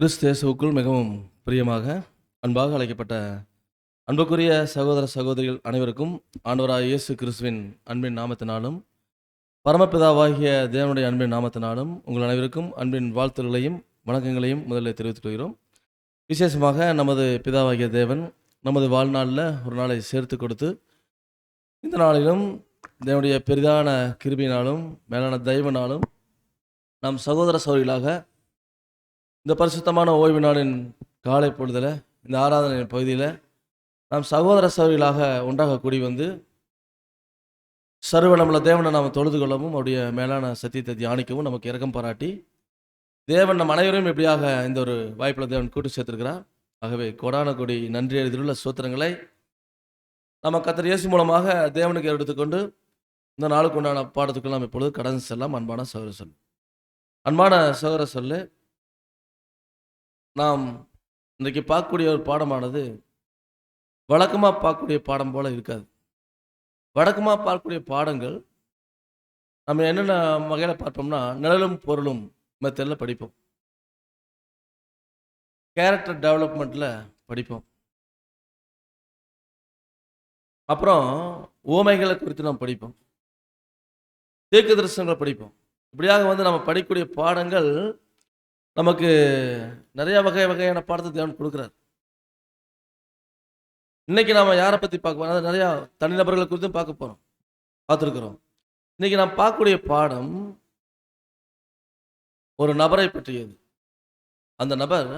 கிறிஸ்து இயேசுவுக்குள் மிகவும் பிரியமாக அன்பாக அழைக்கப்பட்ட அன்புக்குரிய சகோதர சகோதரிகள் அனைவருக்கும் ஆண்டவராகிய இயேசு கிறிஸ்துவின் அன்பின் நாமத்தினாலும் பரமபிதாவாகிய தேவனுடைய அன்பின் நாமத்தினாலும் உங்கள் அனைவருக்கும் அன்பின் வாழ்த்துக்களையும் வணக்கங்களையும் முதலில் தெரிவித்துக் கொள்கிறோம். விசேஷமாக நமது பிதாவாகிய தேவன் நமது வாழ்நாளில் ஒரு நாளை சேர்த்து கொடுத்து இந்த நாளிலும் தேவனுடைய பெரிதான கிருபையினாலும் மேலான தயவினாலும் நாம் சகோதர சகோதரிகளாக இந்த பரிசுத்தமான ஓய்வு நாளின் காலை பொழுதில் இந்த ஆராதனை பகுதியில் நாம் சகோதர சகோதரிகளாக ஒன்றாக கூடி வந்து சர்வ நம்மள தேவனை நாம் தொழுது கொள்ளவும் அவருடைய மேலான சத்தியத்தை தியானிக்கவும் நமக்கு இரக்கம் பாராட்டி தேவன் நம் அனைவரும் எப்படியாக இந்த ஒரு வாய்ப்பில் தேவன் கூட்டு சேர்த்திருக்கிறார். ஆகவே கொடான கொடி நன்றி எழுதியுள்ள சூத்திரங்களை நம்ம கர்த்தர் இயேசு மூலமாக தேவனுக்கு எடுத்துக்கொண்டு இந்த நாளுக்கு உண்டான பாடத்துக்கு நாம் இப்பொழுது கடந்து செல்லலாம். அன்பான சகோதர சொல் அன்பான சகோதர சொல்லு, நாம் இன்றைக்கு பார்க்கக்கூடிய ஒரு பாடமானது வழக்கமாக பார்க்கக்கூடிய பாடம் போல் இருக்காது. வழக்கமாக பார்க்கக்கூடிய பாடங்கள் நம்ம என்னென்ன வகையில் பார்ப்போம்னா, நிழலும் பொருளும் மெத்தடில் படிப்போம், கேரக்டர் டெவலப்மெண்ட்டில் படிப்போம், அப்புறம் உவமைகளை குறித்து நாம் படிப்போம், தீர்க்க தரிசனங்களை படிப்போம். இப்படியாக வந்து நம்ம படிக்கக்கூடிய பாடங்கள் நமக்கு நிறைய வகையான பாடத்தை தேவன் கொடுக்குறார். இன்னைக்கு நாம யாரை பற்றி பார்க்க போறோம், நிறையா தனிநபர்களை குறித்தும் பார்த்துருக்குறோம். இன்னைக்கு நாம் பார்க்கக்கூடிய பாடம் ஒரு நபரை பற்றியது. அந்த நபர்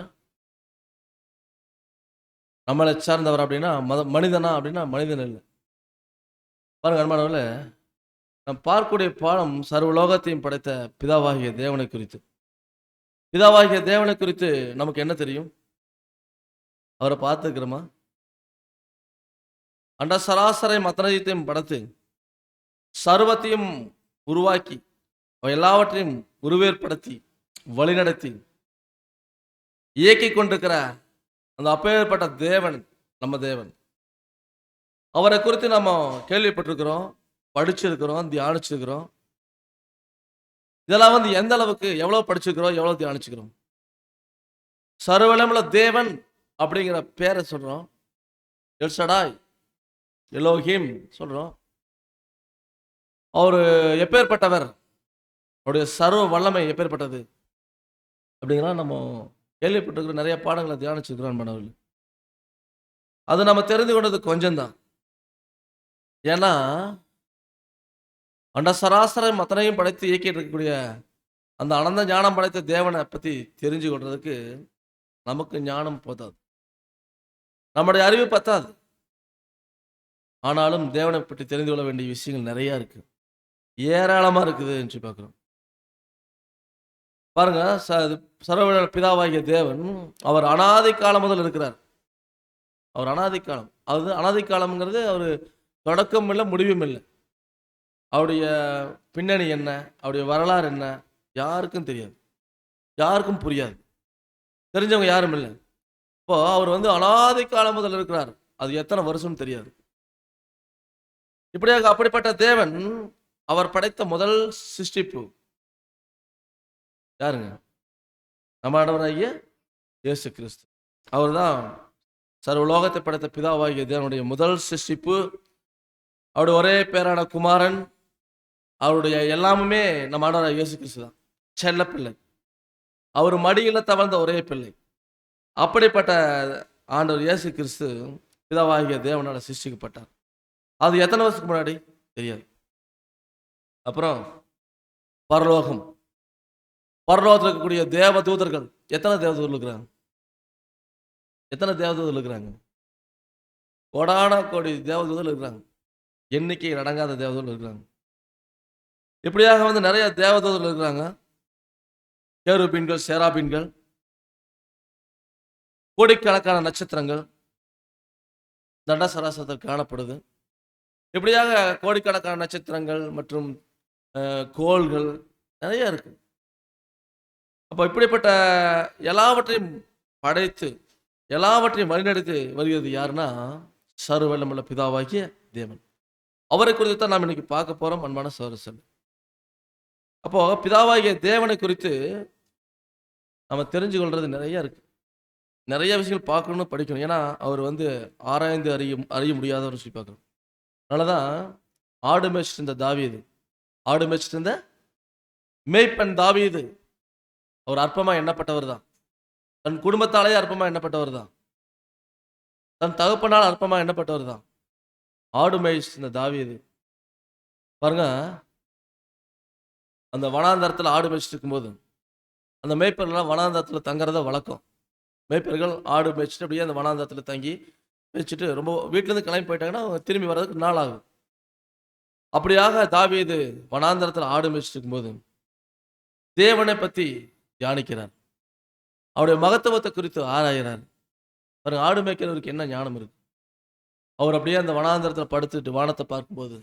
நம்மளை சார்ந்தவர் அப்படின்னா மனிதனா அப்படின்னா மனிதன் இல்லை. பாருங்க அன்பானவர்களே, நாம் பார்க்கக்கூடிய பாடம் சர்வலோகத்தையும் படைத்த பிதாவாகிய தேவனை குறித்து. பிதாவாகிய தேவனை குறித்து நமக்கு என்ன தெரியும்? அவரை பார்த்துக்கிறோமா? அண்ட சராசரை மத்தனையத்தையும் படைத்து சர்வத்தையும் உருவாக்கி எல்லாவற்றையும் உருவேற்படுத்தி வழிநடத்தி இயக்கி கொண்டிருக்கிற அந்த அப்பேற்பட்ட தேவன் நம்ம தேவன். அவரை குறித்து நம்ம கேள்விப்பட்டிருக்கிறோம், படிச்சிருக்கிறோம், தியானிச்சிருக்கிறோம். இதெல்லாம் வந்து எந்த அளவுக்கு எவ்வளவு படிச்சுக்கிறோம், எவ்வளவு தியானிச்சுக்கிறோம். சர்வவல்லமையுள்ள தேவன் அப்படிங்கிற பேரை சொல்றோம், எல் ஷடாய், எலோஹிம் சொல்றோம். அவர் எப்பேற்பட்டவர், அவருடைய சர்வ வல்லமை எப்பேற்பட்டது அப்படிங்கிறா நம்ம கேள்விப்பட்டிருக்கிற நிறைய பாடங்களை தியானிச்சிருக்கிறோம் மாணவர்கள். அது நம்ம தெரிந்து கொண்டது கொஞ்சம்தான். ஏன்னா அண்ட சராசரை மத்தனையும் படைத்து இயக்கிட்டு இருக்கக்கூடிய அந்த அனந்த ஞானம் படைத்த தேவனை பற்றி தெரிஞ்சு கொள்றதுக்கு நமக்கு ஞானம் போதாது, நம்முடைய அறிவு பத்தாது. ஆனாலும் தேவனை பற்றி தெரிந்து கொள்ள வேண்டிய விஷயங்கள் நிறைய இருக்கு, ஏராளமாக இருக்குது என்று பார்க்குறோம். பாருங்க, சர்வ பிதாவாகிய தேவன் அவர் அனாதி காலம் முதல் இருக்கிறார். அவர் அனாதி காலம், அது அனாதி காலம்ங்கிறது அவர் தொடக்கம் இல்லை முடிவும் இல்லை. அவருடைய பின்னணி என்ன, அவருடைய வரலாறு என்ன யாருக்கும் தெரியாது, யாருக்கும் புரியாது, தெரிஞ்சவங்க யாரும் இல்லை. இப்போ அவர் வந்து அனாதி காலம் முதல் இருக்கிறார், அது எத்தனை வருஷம் தெரியாது. இப்படியாக அப்படிப்பட்ட தேவன் அவர் படைத்த முதல் சிருஷ்டிப்பு யாருங்க? நம்ம ஆண்டவராகிய இயேசு கிறிஸ்து. அவர் தான் சர்வலோகத்தை படைத்த பிதாவாகிய தேவனுடைய முதல் சிருஷ்டிப்பு. அவருடைய ஒரே பேரான குமாரன், அவருடைய எல்லாமுமே நம்ம ஆண்டவராகிய இயேசு கிறிஸ்து தான், செல்ல பிள்ளை, அவர் மடியில் தவழ்ந்த ஒரே பிள்ளை. அப்படிப்பட்ட ஆண்டவர் இயேசு கிறிஸ்து பிதாவாகிய தேவனால் சிருஷ்டிக்கப்பட்டார். அது எத்தனை வருஷத்துக்கு முன்னாடி தெரியாது. அப்புறம் பரலோகம், பரலோகத்தில் இருக்கக்கூடிய தேவ தூதர்கள், எத்தனை தேவதூதர்கள் இருக்கிறாங்க? எத்தனை தேவதூதர்கள் இருக்கிறாங்க? கோடான கோடி தேவதூதர்கள் இருக்கிறாங்க, எண்ணிக்கை அடங்காத தேவதூதர்கள் இருக்கிறாங்க. இப்படியாக வந்து நிறைய தேவதூதர்கள் இருக்கிறாங்க. கேருபீன்கள், சேராபீன்கள், கோடிக்கணக்கான நட்சத்திரங்கள் தண்ட சராசரத்தில் காணப்படுது. இப்படியாக கோடிக்கணக்கான நட்சத்திரங்கள் மற்றும் கோள்கள் நிறைய இருக்கு. அப்போ இப்படிப்பட்ட எல்லாவற்றையும் படைத்து எல்லாவற்றையும் வழிநடத்தி வருகிறது யாருன்னா சர்வ வல்லமையுள்ள பிதாவாகிய தேவன். அவரை குறித்து தான் நாம் இன்னைக்கு பார்க்க போறோம் அன்பான சகோதர. அப்போ பிதாவாகிய தேவனை குறித்து நம்ம தெரிஞ்சு கொள்றது நிறைய இருக்கு. நிறைய விஷயங்கள் பார்க்கணும், படிக்கணும். ஏன்னா அவர் வந்து ஆராய்ந்து அறிய முடியாதவர்னு சொல்லி பார்க்கணும். அதனால தான் ஆடு மேய்ச்சிட்டு இருந்த தாவீது, ஆடு மேய்ச்சிட்டு இருந்த மேய்ப்பன் தாவீது, அவர் அற்பமா எண்ணப்பட்டவர் தான். தன் குடும்பத்தாலேயே அற்பமா எண்ணப்பட்டவர் தான். தன் தகப்பனால் அற்பமா எண்ணப்பட்டவர் தான். ஆடு மேய்ச்சிட்டு இருந்த தாவீது பாருங்க, அந்த வனாந்தரத்தில் ஆடு மேய்ச்சிட்டு இருக்கும்போது அந்த மேய்ப்பர்கள்லாம் வனாந்தரத்தில் தங்குறத வழக்கம். மேய்ப்பர்கள் ஆடு மேய்ச்சிட்டு அப்படியே அந்த வனாந்தரத்தில் தங்கி மேய்ச்சிட்டு ரொம்ப வீட்டிலேருந்து கிளம்பி போயிட்டாங்கன்னா அவங்க திரும்பி வர்றதுக்கு நாள் ஆகும். அப்படியாக தாவீது வனாந்தரத்தில் ஆடு மேய்ச்சிட்டு இருக்கும்போது தேவனை பற்றி தியானிக்கிறார். அவருடைய மகத்துவத்தை குறித்து ஆராயிறார். பாருங்க, ஆடு மேய்க்கிறவருக்கு என்ன ஞானம் இருக்கு. அவர் அப்படியே அந்த வனாந்தரத்தில் படுத்துட்டு வானத்தை பார்க்கும்போது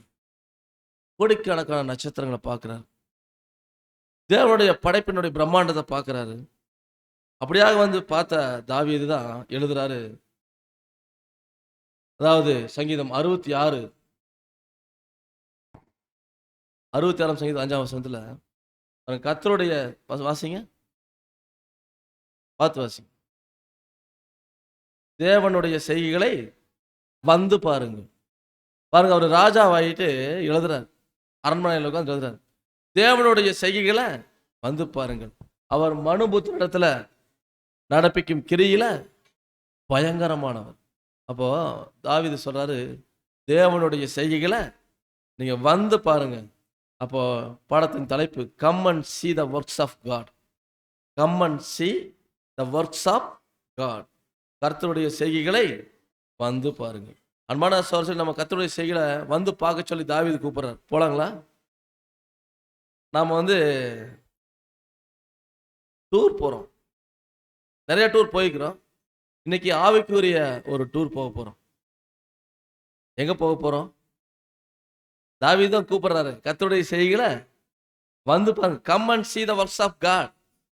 கோடிக்கணக்கான நட்சத்திரங்களை பார்க்குறாரு. தேவனுடைய படைப்பினுடைய பிரம்மாண்டத்தை பார்க்குறாரு. அப்படியாக வந்து பார்த்த தாவீது தான் எழுதுறாரு. அதாவது சங்கீதம் 66 சங்கீதம் 5ஆம் வசனத்துல கர்த்தருடைய வாசிங்க, பார்த்து வாசிங்க. தேவனுடைய செய்கைகளை வந்து பாருங்க. பாருங்க, அவர் ராஜாவாயிட்டு எழுதுறார், அரண்மனையில் உட்காந்து எழுதுறார். தேவனுடைய செய்கைகளை வந்து பாருங்கள். அவர் மனுபுத்திரத்துல நடப்பிக்கும் கிரியில பயங்கரமானவர். அப்போ தாவீது சொல்றாரு, தேவனுடைய செய்கைகளை நீங்க வந்து பாருங்க. அப்போ பாடத்தின் தலைப்பு come and see the works of God. Come and see the works of God. கர்த்தருடைய செய்கைகளை வந்து பாருங்க. அன்பான சகோதரர்களே, நம்ம கர்த்தருடைய செய்கைகளை வந்து பார்க்க சொல்லி தாவீது கூப்பிடுறார். போலாங்களா? நாம வந்து டூர் போறோம், நிறைய டூர் போய்க்கிறோம். இன்னைக்கு ஆவிக்குரிய ஒரு டூர் போக போறோம். எங்க போக போறோம்? தாவீது தான் கூப்பிடுறாரு, கர்த்தருடைய செய்கைகளை வந்து பாருங்க. Come and see the works of God.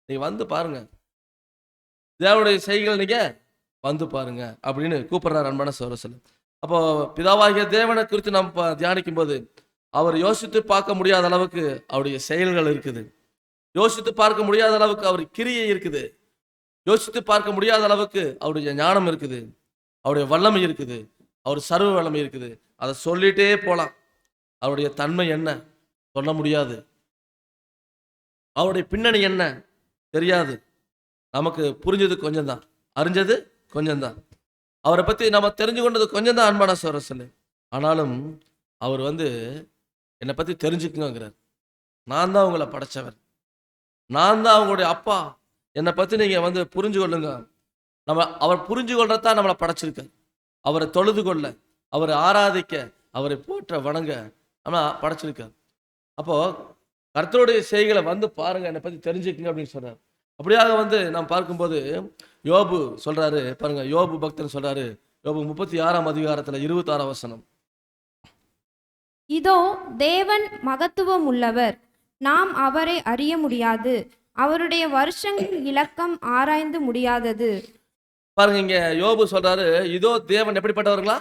நீங்க வந்து பாருங்க, தேவனுடைய செய்கைகள் நீங்க வந்து பாருங்க அப்படின்னு கூப்பிடுறாரு. அன்பான சகோதரர்களே, அப்போ பிதாவாகிய தேவனை குறித்து நாம் தியானிக்கும் போது அவர் யோசித்து பார்க்க முடியாத அளவுக்கு அவருடைய செயல்கள் இருக்குது. யோசித்து பார்க்க முடியாத அளவுக்கு அவர் கிரியை இருக்குது. யோசித்து பார்க்க முடியாத அளவுக்கு அவருடைய ஞானம் இருக்குது, அவருடைய வல்லமை இருக்குது, அவர் சர்வ வல்லமை இருக்குது. அதை சொல்லிட்டே போலாம். அவருடைய தன்மை என்ன சொல்ல முடியாது, அவருடைய பின்னணி என்ன தெரியாது. நமக்கு புரிஞ்சது கொஞ்சம் தான், அறிஞ்சது கொஞ்சம் தான். அவரை பற்றி நம்ம தெரிஞ்சு கொண்டது கொஞ்சம் தான். அன்பான சகோதரர்களே, ஆனாலும் அவர் வந்து என்னை பற்றி தெரிஞ்சுக்குங்கிறார். நான் தான் உங்களை படைச்சவர், நான் தான் அவங்களுடைய அப்பா, என்னை பற்றி நீங்கள் வந்து புரிஞ்சு கொள்ளுங்க. நம்ம அவர் புரிஞ்சு கொள்றதான் நம்மளை படைச்சிருக்க. அவரை தொழுது கொள்ள, அவரை ஆராதிக்க, அவரை போற்ற வணங்க நம்ம படைச்சிருக்க. அப்போ கர்த்தருடைய செய்கைகளை வந்து பாருங்க, என்னை பற்றி தெரிஞ்சுக்குங்க அப்படின்னு சொல்றாரு. அப்படியாக வந்து நாம் பார்க்கும்போது யோபு சொல்றாரு. பாருங்க, யோபு பக்தன் சொல்றாரு. யோபு 36ஆம் அதிகாரத்துல 26ஆம் வசனம். இதோ தேவன் மகத்துவம் உள்ளவர், நாம் அவரை அறிய முடியாது, அவருடைய வருஷங்கள் இலக்கம் ஆராய்ந்து முடியாதது. பாருங்க, இங்க யோபு சொல்றாரு, இதோ தேவன் எப்படிப்பட்டவர்களா?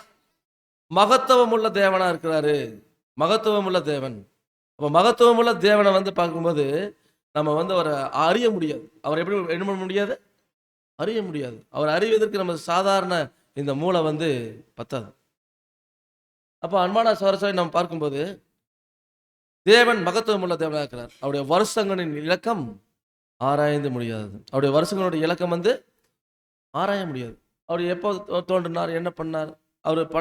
மகத்துவம் உள்ள தேவனா இருக்கிறாரு. மகத்துவம் உள்ள தேவன். அப்ப மகத்துவம் உள்ள தேவனை வந்து பார்க்கும்போது நம்ம வந்து அவரை அறிய முடியாது. அவர் எப்படி என்ன பண்ண முடியாது? அறிய முடியாது. அவர் அறிவதற்கு நம்ம சாதாரண இந்த மூளை வந்து பத்தாது. அப்போ அன்பான சகோதரரை நம்ம பார்க்கும்போது தேவன் மகத்துவம் உள்ள தேவனாக இருக்கிறார். அவருடைய வருஷங்களின் இலக்கம் ஆராய்ந்து முடியாது. அவருடைய வருஷங்களுடைய இலக்கம் வந்து ஆராய முடியாது. அவர் எப்போ தோன்றினார், என்ன பண்ணார், அவர்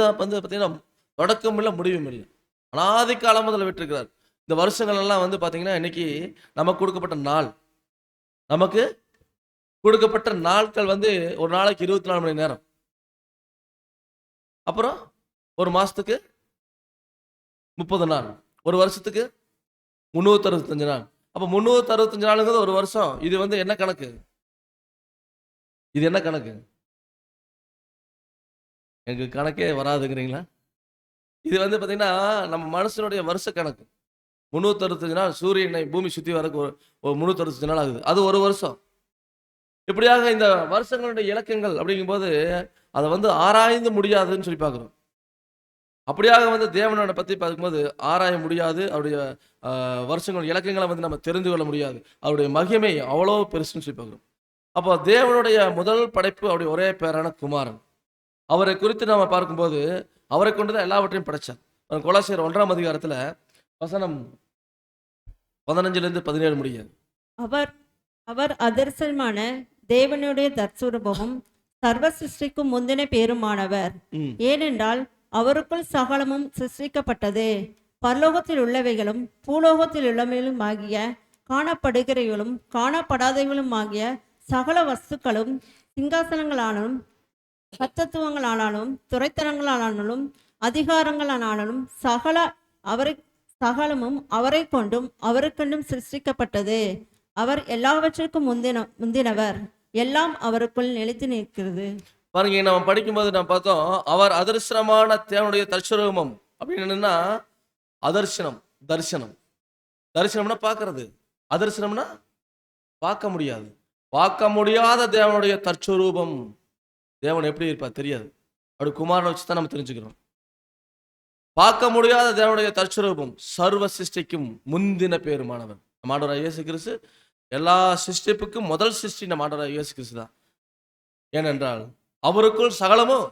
தான் வந்து பார்த்தீங்கன்னா தொடக்கம் இல்லை முடிவும் இல்லை, அனாதி காலம் முதல்ல விட்டுருக்கிறார். இந்த வருஷங்கள் எல்லாம் வந்து பார்த்தீங்கன்னா இன்னைக்கு நமக்கு கொடுக்கப்பட்ட நாள், நமக்கு கொடுக்கப்பட்ட நாட்கள் வந்து ஒரு நாளைக்கு 24 மணி நேரம். அப்புறம் ஒரு மாசத்துக்கு 30 நாள், ஒரு வருஷத்துக்கு 365 நாள். அப்போ 365 நாளுங்கிறது ஒரு வருஷம். இது வந்து என்ன கணக்கு? இது என்ன கணக்கு? எனக்கு கணக்கே வராதுங்கிறீங்களா? இது வந்து பார்த்தீங்கன்னா நம்ம மனுஷனுடைய வருஷ கணக்கு. 365 நாள், சூரியனை பூமி சுற்றி வரக்கு ஒரு 365 நாள் ஆகுது. அது ஒரு வருஷம். இப்படியாக இந்த வருஷங்களுடைய இலக்கங்கள் அப்படிங்கும்போது அதை வந்து ஆராய்ந்து முடியாதுன்னு சொல்லி பார்க்குறோம். அப்படியாக வந்து தேவனை பற்றி பார்க்கும்போது ஆராய முடியாது. அவருடைய வருஷங்கள் இலக்கங்களை வந்து நம்ம தெரிந்து கொள்ள முடியாது. அவருடைய மகிமை அவ்வளோ பெருசுன்னு சொல்லி பார்க்குறோம். அப்போ தேவனுடைய முதல் படைப்பு அவருடைய ஒரே பேரான குமாரன். அவரை குறித்து நாம பார்க்கும்போது அவரை கொண்டு தான் எல்லாவற்றையும் படைச்சார். கொலோசியர் 1ஆம் அதிகாரத்தில் வசனம் 15-17 முடிய. அவர் அவர் அதர்சனமான தேவனுடைய தற்சுரூபமும் சர்வ சிருஷ்டிக்கும் முந்தின பேருமானவர். ஏனென்றால் அவருக்குள் சகலமும் சிருஷ்டிக்கப்பட்டது, பரலோகத்தில் உள்ளவைகளும் பூலோகத்தில் உள்ளவைகளும் ஆகிய காணப்படுகிறவைகளும் காணப்படாதவைகளும் ஆகிய சகல வஸ்துக்களும், சிங்காசனங்களானாலும் கர்த்தத்துவங்களானாலும் துரைத்தனங்களானாலும் அதிகாரங்களானாலும் சகலமும் அவரை கொண்டும் அவருக்கென்றும் சிருஷ்டிக்கப்பட்டது. அவர் எல்லாவற்றிற்கும் முந்தினவர், எல்லாம் அவருக்குள் நிலைத்து நிற்கிறது. பாருங்க, நம்ம படிக்கும்போது நம்ம பார்த்தோம், அவர் அதர்சனமான தேவனுடைய தற்சுரூபம் அப்படின்னு என்னன்னா, அதர்சனம் தரிசனம். தரிசனம்னா பார்க்கறது, அதர்சனம்னா பார்க்க முடியாது. பார்க்க முடியாத தேவனுடைய தற்சுரூபம். தேவன் எப்படி இருப்பார் தெரியாது. அப்படி குமாரனை வச்சு தான் நம்ம தெரிஞ்சுக்கிறோம். பார்க்க முடியாத தேவனுடைய தற்சுரூபம், சர்வ சிருஷ்டிக்கும் முந்தின பேருமானவர். நம்ம ஆண்டவராகிய இயேசு கிறிஸ்து எல்லா சிருஷ்டிப்புக்கும் முதல் சிருஷ்டி நம்ம ஆண்டவராகிய இயேசு கிறிஸ்து தான். ஏனென்றால் அவருக்குள் சகலமும்,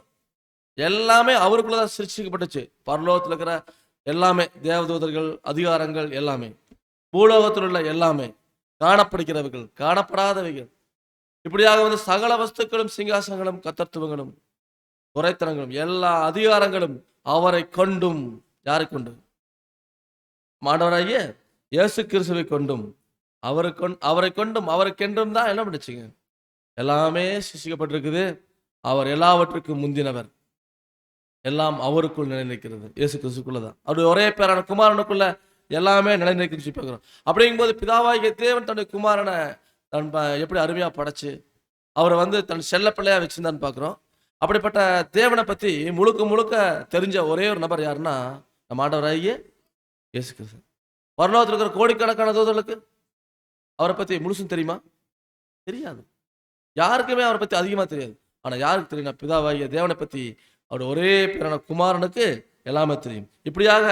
எல்லாமே அவருக்குள்ள தான் சிருஷ்டிக்கப்பட்டுச்சு. பரலோகத்தில் இருக்கிற எல்லாமே, தேவதூதர்கள், அதிகாரங்கள் எல்லாமே, பூலோகத்தில் உள்ள எல்லாமே, காணப்படுகிறவைகள் காணப்படாதவைகள், இப்படியாக வந்து சகல வஸ்துக்களும், சிங்காசனங்களும் கர்த்தத்துவங்களும் துரைத்தனங்களும் எல்லா அதிகாரங்களும் அவரை கொண்டும். யாரை கொண்டு? ஆண்டவராகிய இயேசு கிறிஸ்துவை கொண்டும், அவரை கொண்டும் அவருக்கென்றும் தான் என்ன பண்ணுச்சுங்க, எல்லாமே சிருஷ்டிக்கப்பட்டிருக்குது. அவர் எல்லாவற்றுக்கும் முந்தினவர், எல்லாம் அவருக்குள் நிலைநிற்கிறது. இயேசு கிறிஸ்துக்குள்ளதான், அவருடைய ஒரே பேரான குமாரனுக்குள்ள எல்லாமே நிலைநிற்குன்னு சொல்லி பார்க்கிறோம். அப்படிங்கும்போது பிதாவாகிய தேவன் தன்னுடைய குமாரனை எப்படி அருமையா படைச்சு அவரை வந்து தன் செல்ல பிள்ளையா வச்சிருந்தான்னு பார்க்குறோம். அப்படிப்பட்ட தேவனை பற்றி முழுக்க முழுக்க தெரிஞ்ச ஒரே ஒரு நபர் யாருன்னா நம்ம ஆண்டவராகிய இயேசு கிறிஸ்து. பரலோகத்தில் இருக்கிற கோடிக்கணக்கான தூதர்களுக்கு அவரை பற்றி முழுசும் தெரியுமா? தெரியாது. யாருக்குமே அவரை பற்றி அதிகமாக தெரியாது. ஆனால் யாருக்கு தெரியும்? பிதாவாகிய தேவனை பற்றி அவருடைய ஒரே பேரான குமாரனுக்கு எல்லாமே தெரியும். இப்படியாக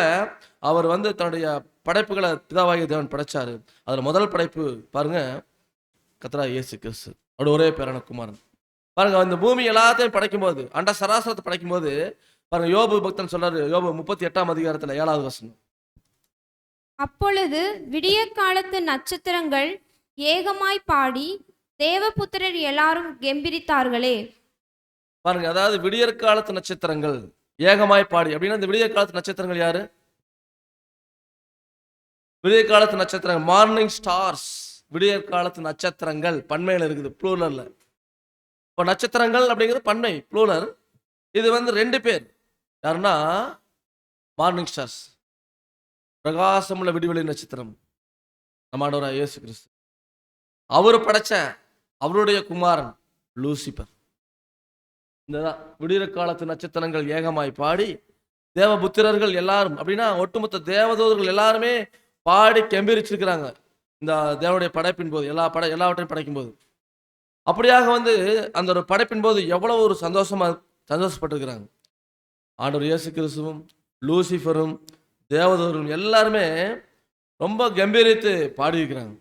அவர் வந்து தன்னுடைய படைப்புகளை பிதாவாகிய தேவன் படைச்சாரு. அதில் முதல் படைப்பு பாருங்க, கர்த்தராகிய இயேசு கிறிஸ்து, அவருடைய ஒரே பேரான குமாரன். பாருங்க, அந்த பூமி எல்லாத்தையும் படைக்கும்போது, அண்ட சராசரத்தை படைக்கும்போது பாருங்க, யோபு பக்தன் சொல்றாரு, யோபு 38ஆம் அதிகாரத்தில் 7வது வசனம். அப்பொழுது விடிய காலத்து நட்சத்திரங்கள் ஏகமாய் பாடி தேவபுத்திரர் எல்லாரும் கெம்பீரித்தார்களே. பாருங்க, அதாவது விடியற் காலத்து நட்சத்திரங்கள் ஏகமாய் பாடி அப்படின்னா, இந்த விடியற் காலத்து நட்சத்திரங்கள் யாரு? விடியற் காலத்து நட்சத்திரங்கள், மார்னிங் ஸ்டார்ஸ். விடியற் காலத்து நட்சத்திரங்கள் பன்மையில் இருக்குது, ப்ளூரல்ல. இப்போ நட்சத்திரங்கள் அப்படிங்கிறது பன்மை, ப்ளூரல். இது வந்து 2 பேர். யாருன்னா மார்னிங் ஸ்டார்ஸ், பிரகாசமுள்ள விடிவெளி நட்சத்திரம் நம்ம ஆண்டவராகிய இயேசு கிறிஸ்து. அவர் படைச்ச அவருடைய குமாரன் லூசிபர். இந்த விடியற் காலத்து நட்சத்திரங்கள் ஏகமாய் பாடி தேவபுத்திரர்கள் எல்லாரும் அப்படின்னா ஒட்டுமொத்த தேவதூதர்கள் எல்லாருமே பாடி கெம்பீரிச்சிருக்கிறாங்க இந்த தேவனுடைய படைப்பின் போது, எல்லாவற்றையும் படைக்கும் போது. அப்படியாக வந்து அந்த ஒரு படைப்பின் போது எவ்வளவு ஒரு சந்தோஷப்பட்டிருக்கிறாங்க. ஆண்டவர் இயேசு கிறிஸ்துவும் லூசிஃபரும் தேவதூதரும் எல்லாருமே ரொம்ப கம்பீரித்து பாடியிருக்கிறாங்க,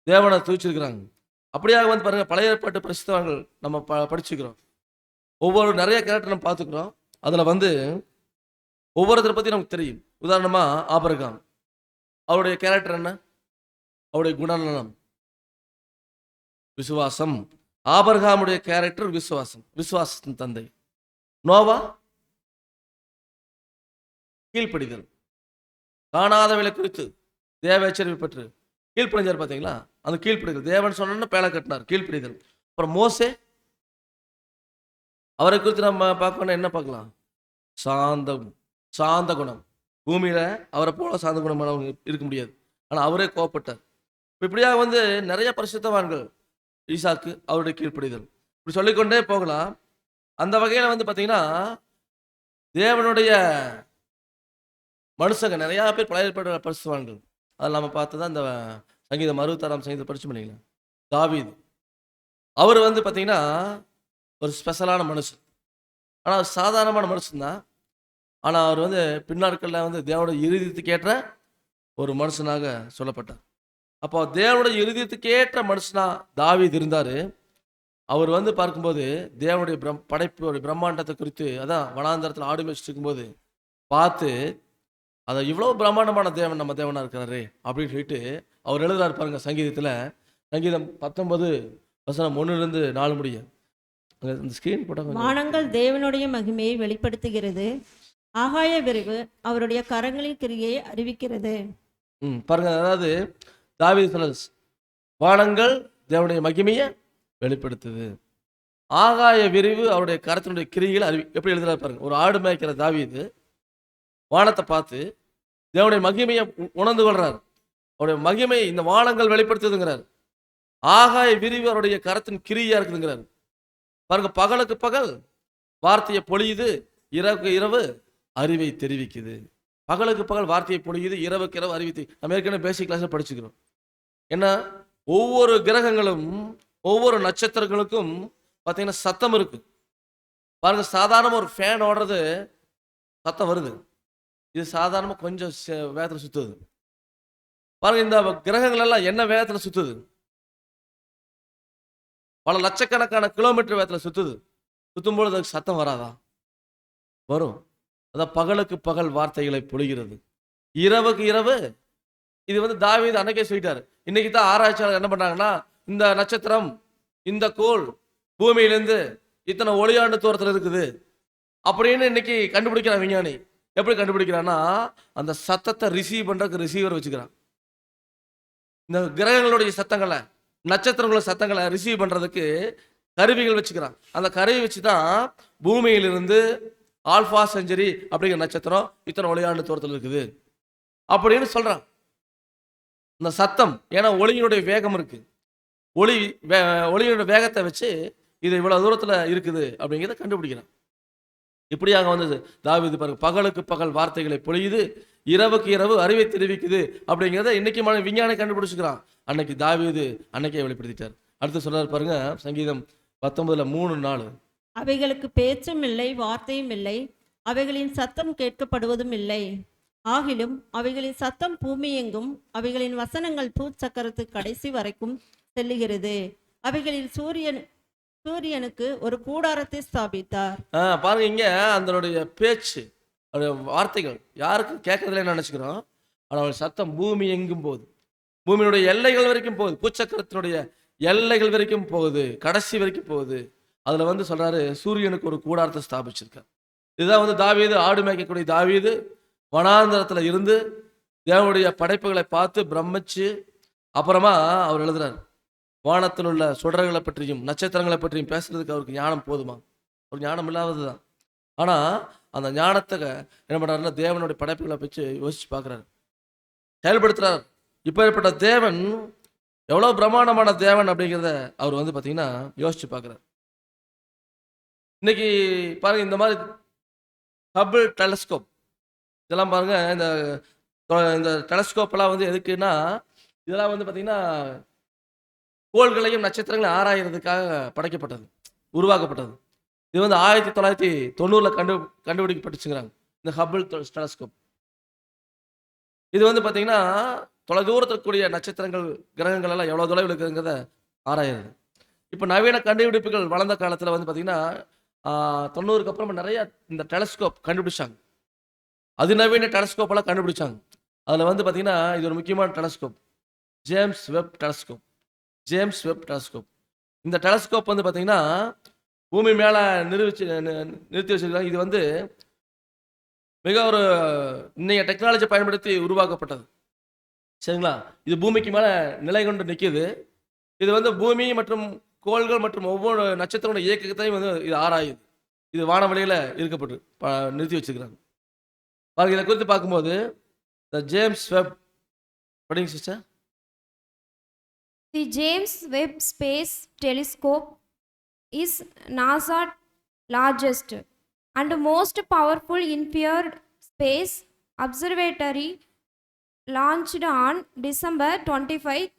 தேவனை தூச்சிருக்கிறாங்க. அப்படியாக வந்து பாருங்க, பழைய ஏற்பாட்டு பரிசுத்தவான்கள் நம்ம படிச்சுக்கிறோம். ஒவ்வொரு நிறைய கேரக்டர் நம்ம பார்த்துக்கிறோம். அதில் வந்து ஒவ்வொருத்தரை பற்றி நமக்கு தெரியும். உதாரணமாக ஆபிரகாம், அவருடைய கேரக்டர் என்ன? அவருடைய குணநலம் விசுவாசம். ஆபிரகாமுடைய கேரக்டர் விசுவாசம், விசுவாசத்தின் தந்தை. நோவா கீழ்ப்படிதல், காணாதவளை குறித்து தேவ எச்சரிக்கை பெற்று கீழ்ப்படிஞ்சார். பார்த்தீங்களா, அந்த கீழ்ப்படிதல், தேவன் சொன்னா பேலை கட்டினார், கீழ்ப்படிதல். அப்புறம் மோசே, அவரை குறித்து நம்ம பார்க்கணும், என்ன பார்க்கலாம்? சாந்த குணம். பூமியில அவரை போல சாந்த குணம் இருக்க முடியாது, ஆனால் அவரே கோவப்பட்டார். இப்படியாக வந்து நிறைய பரிசுத்தவான்கள், ஈசாக்கு அவருடைய கீழ்ப்படிதல், இப்படி சொல்லிக்கொண்டே போகலாம். அந்த வகையில் வந்து பார்த்தீங்கன்னா தேவனுடைய மனுஷங்க நிறையா பேர் பழைய ஏற்பாட்டு பரிசுத்தவான்கள். அதில் நம்ம பார்த்து தான் இந்த சங்கீதம் 66ஆம் சங்கீதம் படிச்சு பண்ணிங்களா, தாவீது. அவர் வந்து பார்த்தீங்கன்னா ஒரு ஸ்பெஷலான மனுஷன். ஆனால் சாதாரணமான மனுஷன் தான். ஆனால் அவர் வந்து பின்னாட்களில் வந்து தேவனுடைய இருதயத்துக்கு ஏற்ற ஒரு மனுஷனாக சொல்லப்பட்டார். அப்போ தேவனுடைய இருதயத்துக்கேற்ற மனுஷனா தாவீது இருந்தார். அவர் வந்து பார்க்கும்போது தேவனுடைய படைப்பு பிரம்மாண்டத்தை குறித்து, அதான் வனாந்தரத்தில் ஆடு மேய்ச்சிட்டு இருக்கும்போது பார்த்து, அதை இவ்வளோ பிரம்மாண்டமான தேவன் நம்ம தேவனாக இருக்கிறாரு அப்படின்னு சொல்லிட்டு அவர் எழுதுறாரு பாருங்க. சங்கீதத்தில் சங்கீதம் 19:1-4 முடிய அந்த ஸ்கிரீன் போட்டால் வானங்கள் தேவனுடைய மகிமையை வெளிப்படுத்துகிறது, ஆகாய விரிவு அவருடைய கரங்களின் கிரியை அறிவிக்கிறது. பாருங்க, அதாவது தாவீது சொல்றாரு, வானங்கள் தேவனுடைய மகிமையை வெளிப்படுத்துது, ஆகாய விரிவு அவருடைய கரத்தினுடைய கிரிகளை எப்படி எழுதுறாரு பாருங்க. ஒரு ஆடு மேய்க்கிற தாவீது வானத்தை பார்த்து தேவனுடைய மகிமையை உணர்ந்து கொள்றார். அவருடைய மகிமை இந்த வானங்கள் வெளிப்படுத்துதுங்கிறார். ஆகாய விரிவு அவருடைய கரத்தின் கிரியா இருக்குதுங்கிறார். பாருங்க, பகலுக்கு பகல் வார்த்தையை பொழியுது, இரவுக்கு இரவு அறிவை தெரிவிக்குது. பகலுக்கு பகல் வார்த்தையை பொழியுது, இரவுக்கு இரவு அறிவை நம்ம ஏற்கனவே பேசிக் கிளாஸ்ல படிச்சுக்கிறோம். ஏன்னா ஒவ்வொரு கிரகங்களும் ஒவ்வொரு நட்சத்திரங்களுக்கும் பார்த்தீங்கன்னா சத்தம் இருக்கு. பாருங்க, சாதாரண ஒரு ஃபேன் ஓடுறது சத்தம் வருது, இது சாதாரணமாக கொஞ்சம் வேகத்தில் சுத்துது. பாருங்க, இந்த கிரகங்கள் எல்லாம் என்ன வேகத்தில் சுத்துது? பல லட்சக்கணக்கான கிலோமீட்டர் வேகத்தில் சுத்துது. சுத்தும்போது அதுக்கு சத்தம் வராதா? வரும். அதான் பகலுக்கு பகல் வார்த்தைகளை பொழிகிறது, இரவுக்கு இரவு. இது வந்து தாவீது அன்னைக்கே சொல்லிட்டாரு. இன்னைக்கு தான் ஆராய்ச்சியாளர் என்ன பண்றாங்கன்னா, இந்த நட்சத்திரம் இந்த கோள் பூமியிலேருந்து இத்தனை ஒளியாண்டு தூரத்தில் இருக்குது அப்படின்னு இன்னைக்கு கண்டுபிடிக்கிறான் விஞ்ஞானி. எப்படி கண்டுபிடிக்கிறான்னா, அந்த சத்தத்தை ரிசீவ் பண்றதுக்கு ரிசீவர் வச்சுக்கிறான். இந்த கிரகங்களுடைய சத்தங்களை, நட்சத்திரங்களோட சத்தங்களை ரிசீவ் பண்றதுக்கு கருவிகள் வச்சுக்கிறான். அந்த கருவி வச்சு தான் பூமியிலிருந்து ஆல்பா செஞ்சுரி அப்படிங்கிற நட்சத்திரம் இத்தனை ஒளியாண்டு தூரத்தில் இருக்குது அப்படின்னு சொல்றான். இந்த சத்தம், ஏன்னா ஒளியினுடைய வேகம் இருக்கு, ஒளியினுடைய வேகத்தை வச்சு இது இவ்வளவு தூரத்தில் இருக்குது அப்படிங்கிறத கண்டுபிடிக்கிறான். இப்படியாக வந்து தாவீது பாருங்க, பகலுக்கு பகல் வார்த்தைகளை பொழியுது, இரவுக்கு இரவு அறிவை தெரிவிக்குது அப்படிங்கிறத இன்னைக்கு விஞ்ஞானி கண்டுபிடிச்சுக்கிறான். அன்னைக்கு தாவீது அன்னைக்கே வெளிப்படுத்திட்டார். அடுத்து சொல்றாரு பாருங்க, சங்கீதம் 19:3-4. அவைகளுக்கு பேச்சும் இல்லை, வார்த்தையும் இல்லை, அவைகளின் சத்தம் கேட்கப்படுவதும் இல்லை. ஆகிலும் அவைகளின் சத்தம் பூமி எங்கும், அவைகளின் வசனங்கள் பூச்சக்கரத்து கடைசி வரைக்கும் செல்லுகிறது. அவைகளில் சூரியனுக்கு ஒரு கூடாரத்தை ஸ்தாபித்தார். பாருங்க, இங்க அதனுடைய பேச்சு, வார்த்தைகள் யாருக்கு கேட்கறதுல நினைச்சுக்கிறோம். ஆனால் சத்தம் பூமி எங்கும் போகுது, பூமியினுடைய எல்லைகள் வரைக்கும் போகுது, பூச்சக்கரத்தினுடைய எல்லைகள் வரைக்கும் போகுது, கடைசி வரைக்கும் போகுது. அதுல வந்து சொல்றாரு, சூரியனுக்கு ஒரு கூடாரத்தை ஸ்தாபிச்சிருக்கார். இதுதான் வந்து தாவீது, ஆடு மேய்க்கக்கூடிய தாவீது வனாந்தரத்துல இருந்து தேவனுடைய படைப்புகளை பார்த்து பிரமிச்சு அப்புறமா அவர் எழுதுறாரு. வானத்தில் உள்ள சுடர்களை பற்றியும் நட்சத்திரங்களை பற்றியும் பேசுறதுக்கு அவருக்கு ஞானம் போதுமா? ஒரு ஞானம் இல்லாததுதான். ஆனா அந்த ஞானத்தை என்ன பண்றாருன்னா, தேவனுடைய படைப்புகளை வச்சு யோசிச்சு பார்க்குறாரு, செயல்படுத்துறாரு. இப்பேற்பட்ட தேவன் எவ்வளவு பிரம்மாண்டமான தேவன் அப்படிங்கிறத அவர் வந்து பார்த்தீங்கன்னா யோசிச்சு பார்க்குறாரு. இன்னைக்கு பாருங்க, இந்த மாதிரி ஹபிள் டெலஸ்கோப் இதெல்லாம் பாருங்க, இந்த டெலஸ்கோப்பெல்லாம் வந்து எதுக்குன்னா, இதெல்லாம் வந்து பார்த்தீங்கன்னா கோள்களையும் நட்சத்திரங்களையும் ஆராயறதுக்காக படைக்கப்பட்டது, உருவாக்கப்பட்டது. இது வந்து 1990 கண்டுபிடிக்கப்பட்டுச்சுங்கிறாங்க, இந்த ஹபிள் டெலஸ்கோப். இது வந்து பார்த்தீங்கன்னா தொலைதூரத்தில் இருக்கக்கூடிய நட்சத்திரங்கள், கிரகங்கள் எல்லாம் எவ்வளோ தொலைவில் இருக்குதுங்கிறத ஆராயிறது. இப்போ நவீன கண்டுபிடிப்புகள் வளர்ந்த காலத்தில் வந்து பார்த்தீங்கன்னா 90க்கு அப்புறமா நிறைய இந்த டெலஸ்கோப் கண்டுபிடிச்சாங்க, அதிநவீன டெலஸ்கோப் எல்லாம் கண்டுபிடிச்சாங்க. அதில் வந்து பார்த்தீங்கன்னா இது ஒரு முக்கியமான டெலஸ்கோப், ஜேம்ஸ் வெப் டெலஸ்கோப். இந்த டெலஸ்கோப் வந்து பார்த்தீங்கன்னா பூமி மேலே நிறுத்தி வச்சிருக்காங்க. இது வந்து மிக ஒரு இன்னைய டெக்னாலஜி பயன்படுத்தி உருவாக்கப்பட்டது, சரிங்களா? இது பூமிக்கு மேலே நிலை கொண்டு நிற்கிது. இது வந்து பூமி மற்றும் கோள்கள் மற்றும் ஒவ்வொரு நட்சத்திரோட இயக்கத்தையும் வந்து இது ஆராயுது. இது வானவெளியில் இருக்கப்பட்டு நிறுத்தி வச்சுக்கிறாங்க. பாருங்க, இதை குறித்து பார்க்கும்போது த ஜேம்ஸ் வெப் படிங்க sister. The James Webb Space Telescope is NASA's largest and most powerful infrared space observatory, launched on December 25,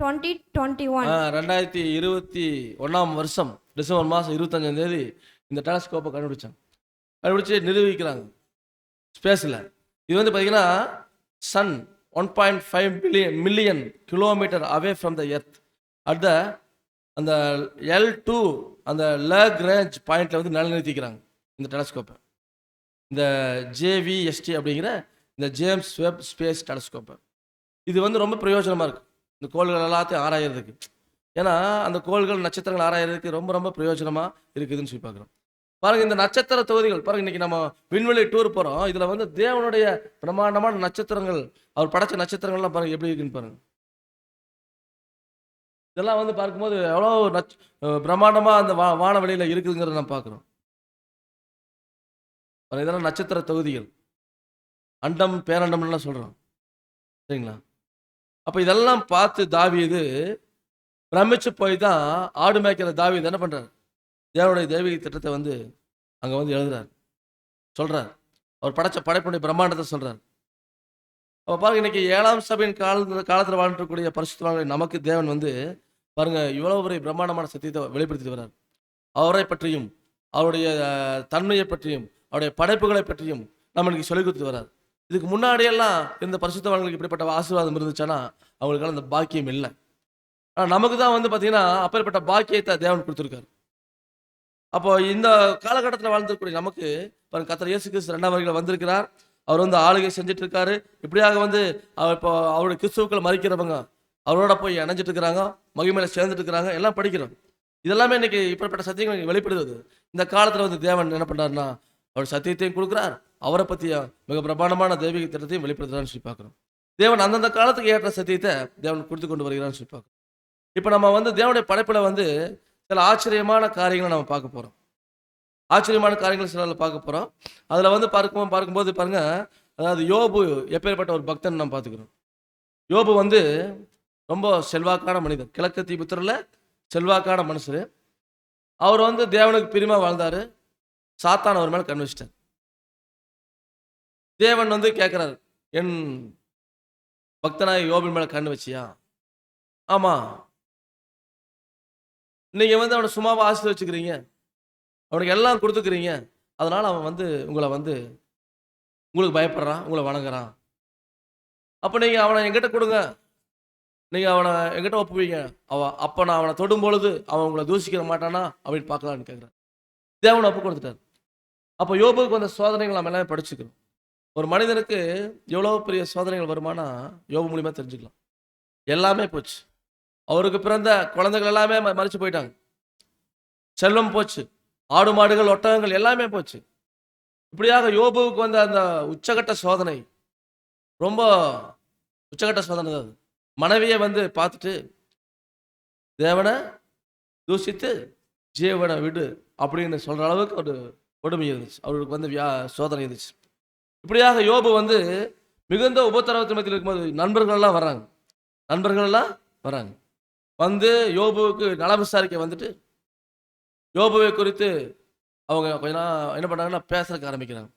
2021. 2021 December மாதம் 25 இந்த டெலஸ்கோப்பை கண்டுபிடிச்சு நிரூபிக்கிறாங்க. ஸ்பேஸில். இது வந்து பார்த்தீங்கன்னா sun 1.5 million kilometre away from the earth at the அந்த L2 அந்த லாக்ரேஞ்ச் பாயிண்ட்ல வந்து நிலைநிறுத்திக்கிறாங்க இந்த டெலஸ்கோப்பை. இந்த JVST அப்படிங்கிற இந்த ஜேம்ஸ் வெப் ஸ்பேஸ் டெலஸ்கோப்பை. இது வந்து ரொம்ப பிரயோஜனமாக இருக்குது இந்த கோள்கள் எல்லாத்தையும் ஆராயறதுக்கு. ஏன்னா அந்த கோள்கள் நட்சத்திரங்கள் ஆராயறதுக்கு ரொம்ப ரொம்ப பிரயோஜனமாக இருக்குதுன்னு சொல்லி பார்க்குறோம். பாருங்க, இந்த நட்சத்திர தொகுதிகள் பாருங்க, இன்னைக்கு நம்ம விண்வெளி டூர் போகிறோம். இதில் வந்து தேவனுடைய பிரம்மாண்டமான நட்சத்திரங்கள், அவர் படைச்ச நட்சத்திரங்கள்லாம் பாருங்க எப்படி இருக்குன்னு பாருங்க. இதெல்லாம் வந்து பார்க்கும்போது எவ்வளோ பிரம்மாண்டமாக அந்த வானவெளியில் இருக்குதுங்கிறத நம்ம பார்க்குறோம். இதெல்லாம் நட்சத்திர தொகுதிகள், அண்டம் பேரண்டம்லாம் சொல்கிறோம் சரிங்களா. அப்போ இதெல்லாம் பார்த்து தாவீது பிரமிச்சு போய் தான் ஆடு மேய்க்கிற தாவீது என்ன பண்ணுறார், தேவனுடைய தெய்வீக திட்டத்தை வந்து அங்கே வந்து எழுதுறார், சொல்கிறார். அவர் படைச்ச படைப்புடைய பிரம்மாண்டத்தை சொல்கிறார். அப்போ பாருங்க, இன்னைக்கு 7ஆம் சபையின் காலத்தில் வாழ்ந்துக்கூடிய பரிசுத்தவான்களை நமக்கு தேவன் வந்து பாருங்க இவ்வளவு ஒரு பிரம்மாண்டமான சத்தியத்தை வெளிப்படுத்திட்டு வர்றார். அவரை பற்றியும் அவருடைய தன்மையை பற்றியும் அவருடைய படைப்புகளை பற்றியும் நம்மளுக்கு சொல்லிக் கொடுத்து வர்றார். இதுக்கு முன்னாடியெல்லாம் இந்த பரிசுத்தவான்களுக்கு இப்படிப்பட்ட ஆசீர்வாதம் இருந்துச்சுன்னா அவங்களுக்கெல்லாம் அந்த பாக்கியம் இல்லை. ஆனால் நமக்கு தான் வந்து பார்த்தீங்கன்னா அப்பேற்பட்ட பாக்கியத்தை தேவன் கொடுத்துருக்காரு. அப்போ இந்த காலகட்டத்தில் வாழ்ந்திருக்கக்கூடிய நமக்கு பாருங்க, கர்த்தர் இயேசு கிறிஸ்து 2ஆம் வருகையில் வந்திருக்கிறார். அவர் வந்து ஆளுகை செஞ்சுட்டு இருக்காரு. இப்படியாக வந்து அவர் இப்போ அவருடைய கிறிஸ்துவுக்கள் மறிக்கிறவங்க அவரோட போய் இணைஞ்சிட்டு இருக்கிறாங்க, மகிமையில சேர்ந்துட்டு இருக்கிறாங்க, எல்லாம் படிக்கிறோம். இதெல்லாமே இன்னைக்கு இப்படிப்பட்ட சத்தியங்கள் வெளிப்படுது. இந்த காலத்தில் வந்து தேவன் என்ன பண்ணுறாருன்னா அவர் சத்தியத்தையும் கொடுக்குறார், அவரை பற்றிய மிக பிரமாண்டமான தெய்வீக திட்டத்தையும் வெளிப்படுத்துறான்னு சொல்லி பார்க்குறோம். தேவன் அந்தந்த காலத்துக்கு ஏற்ற சத்தியத்தை தேவன் கொடுத்து கொண்டு வருகிறான்னு சொல்லி பார்க்குறோம். இப்போ நம்ம வந்து தேவனுடைய படைப்பில் வந்து சில ஆச்சரியமான காரியங்களை நம்ம பார்க்க போகிறோம். ஆச்சரியமான காரியங்கள் சில பார்க்க போகிறோம். அதில் வந்து பார்க்கும்போது பாருங்க, அதாவது யோபு எப்பேற்பட்ட ஒரு பக்தன் நம்ம பார்த்துக்கிறோம். யோபு வந்து ரொம்ப செல்வாக்கான மனிதர், கிழக்கு தீபுத்தரில் செல்வாக்கான மனுஷர். அவர் வந்து தேவனுக்கு பிரியமாக வாழ்ந்தார். சாத்தான் அவர் மேலே கண் வச்சிட்டார். தேவன் வந்து கேட்குறாரு, என் பக்தனாய் யோபின் மேலே கண் வச்சியா? ஆமாம். நீங்கள் வந்து அவனை சும்மாவை ஆசீர்வதிச்சுக்கிறீங்க, அவனுக்கு எல்லாம் கொடுத்துக்கிறீங்க, அதனால் அவன் வந்து உங்களை வந்து உங்களுக்கு பயப்படுறான், உங்களை வணங்குறான். அப்போ நீங்கள் அவனை என்கிட்ட கொடுங்க, நீங்கள் அவனை என்கிட்ட ஒப்புவீங்க, அப்போ நான் அவனை தொடும் பொழுது அவன் உங்களை தூசிக்கிற மாட்டானா அப்படின்னு பார்க்கலான்னு கேட்குறான். தேவனை ஒப்பு கொடுத்துட்டார். அப்போ யோபுக்கு வந்த சோதனைகள் நம்ம எல்லாமே படிச்சுக்கிறோம். ஒரு மனிதனுக்கு எவ்வளோ பெரிய சோதனைகள் வருமானா யோபு மூலியமாக தெரிஞ்சுக்கலாம். எல்லாமே போச்சு. அவருக்கு பிறந்த குழந்தைகள் எல்லாமே மறிச்சு போயிட்டாங்க. செல்வம் போச்சு, ஆடு மாடுகள் ஒட்டகங்கள் எல்லாமே போச்சு. இப்படியாக யோபுவுக்கு வந்த அந்த உச்சகட்ட சோதனை, ரொம்ப உச்சகட்ட சோதனை தான் அது. மனைவியை வந்து பார்த்துட்டு தேவனை தூசித்து ஜீவனை விடு அப்படின்னு சொல்ற அளவுக்கு ஒரு கொடுமை இருந்துச்சு. அவருக்கு வந்து சோதனை இருந்துச்சு. இப்படியாக யோபு வந்து மிகுந்த உபத்திரவத்தின் மத்தியில் இருக்கும்போது நண்பர்கள் எல்லாம் வராங்க. வந்து யோபுவுக்கு நல விசாரிக்க வந்துட்டு யோபுவை குறித்து அவங்க கொஞ்ச நாள் என்ன பண்ணாங்கன்னா பேசுறதுக்கு ஆரம்பிக்கிறாங்க.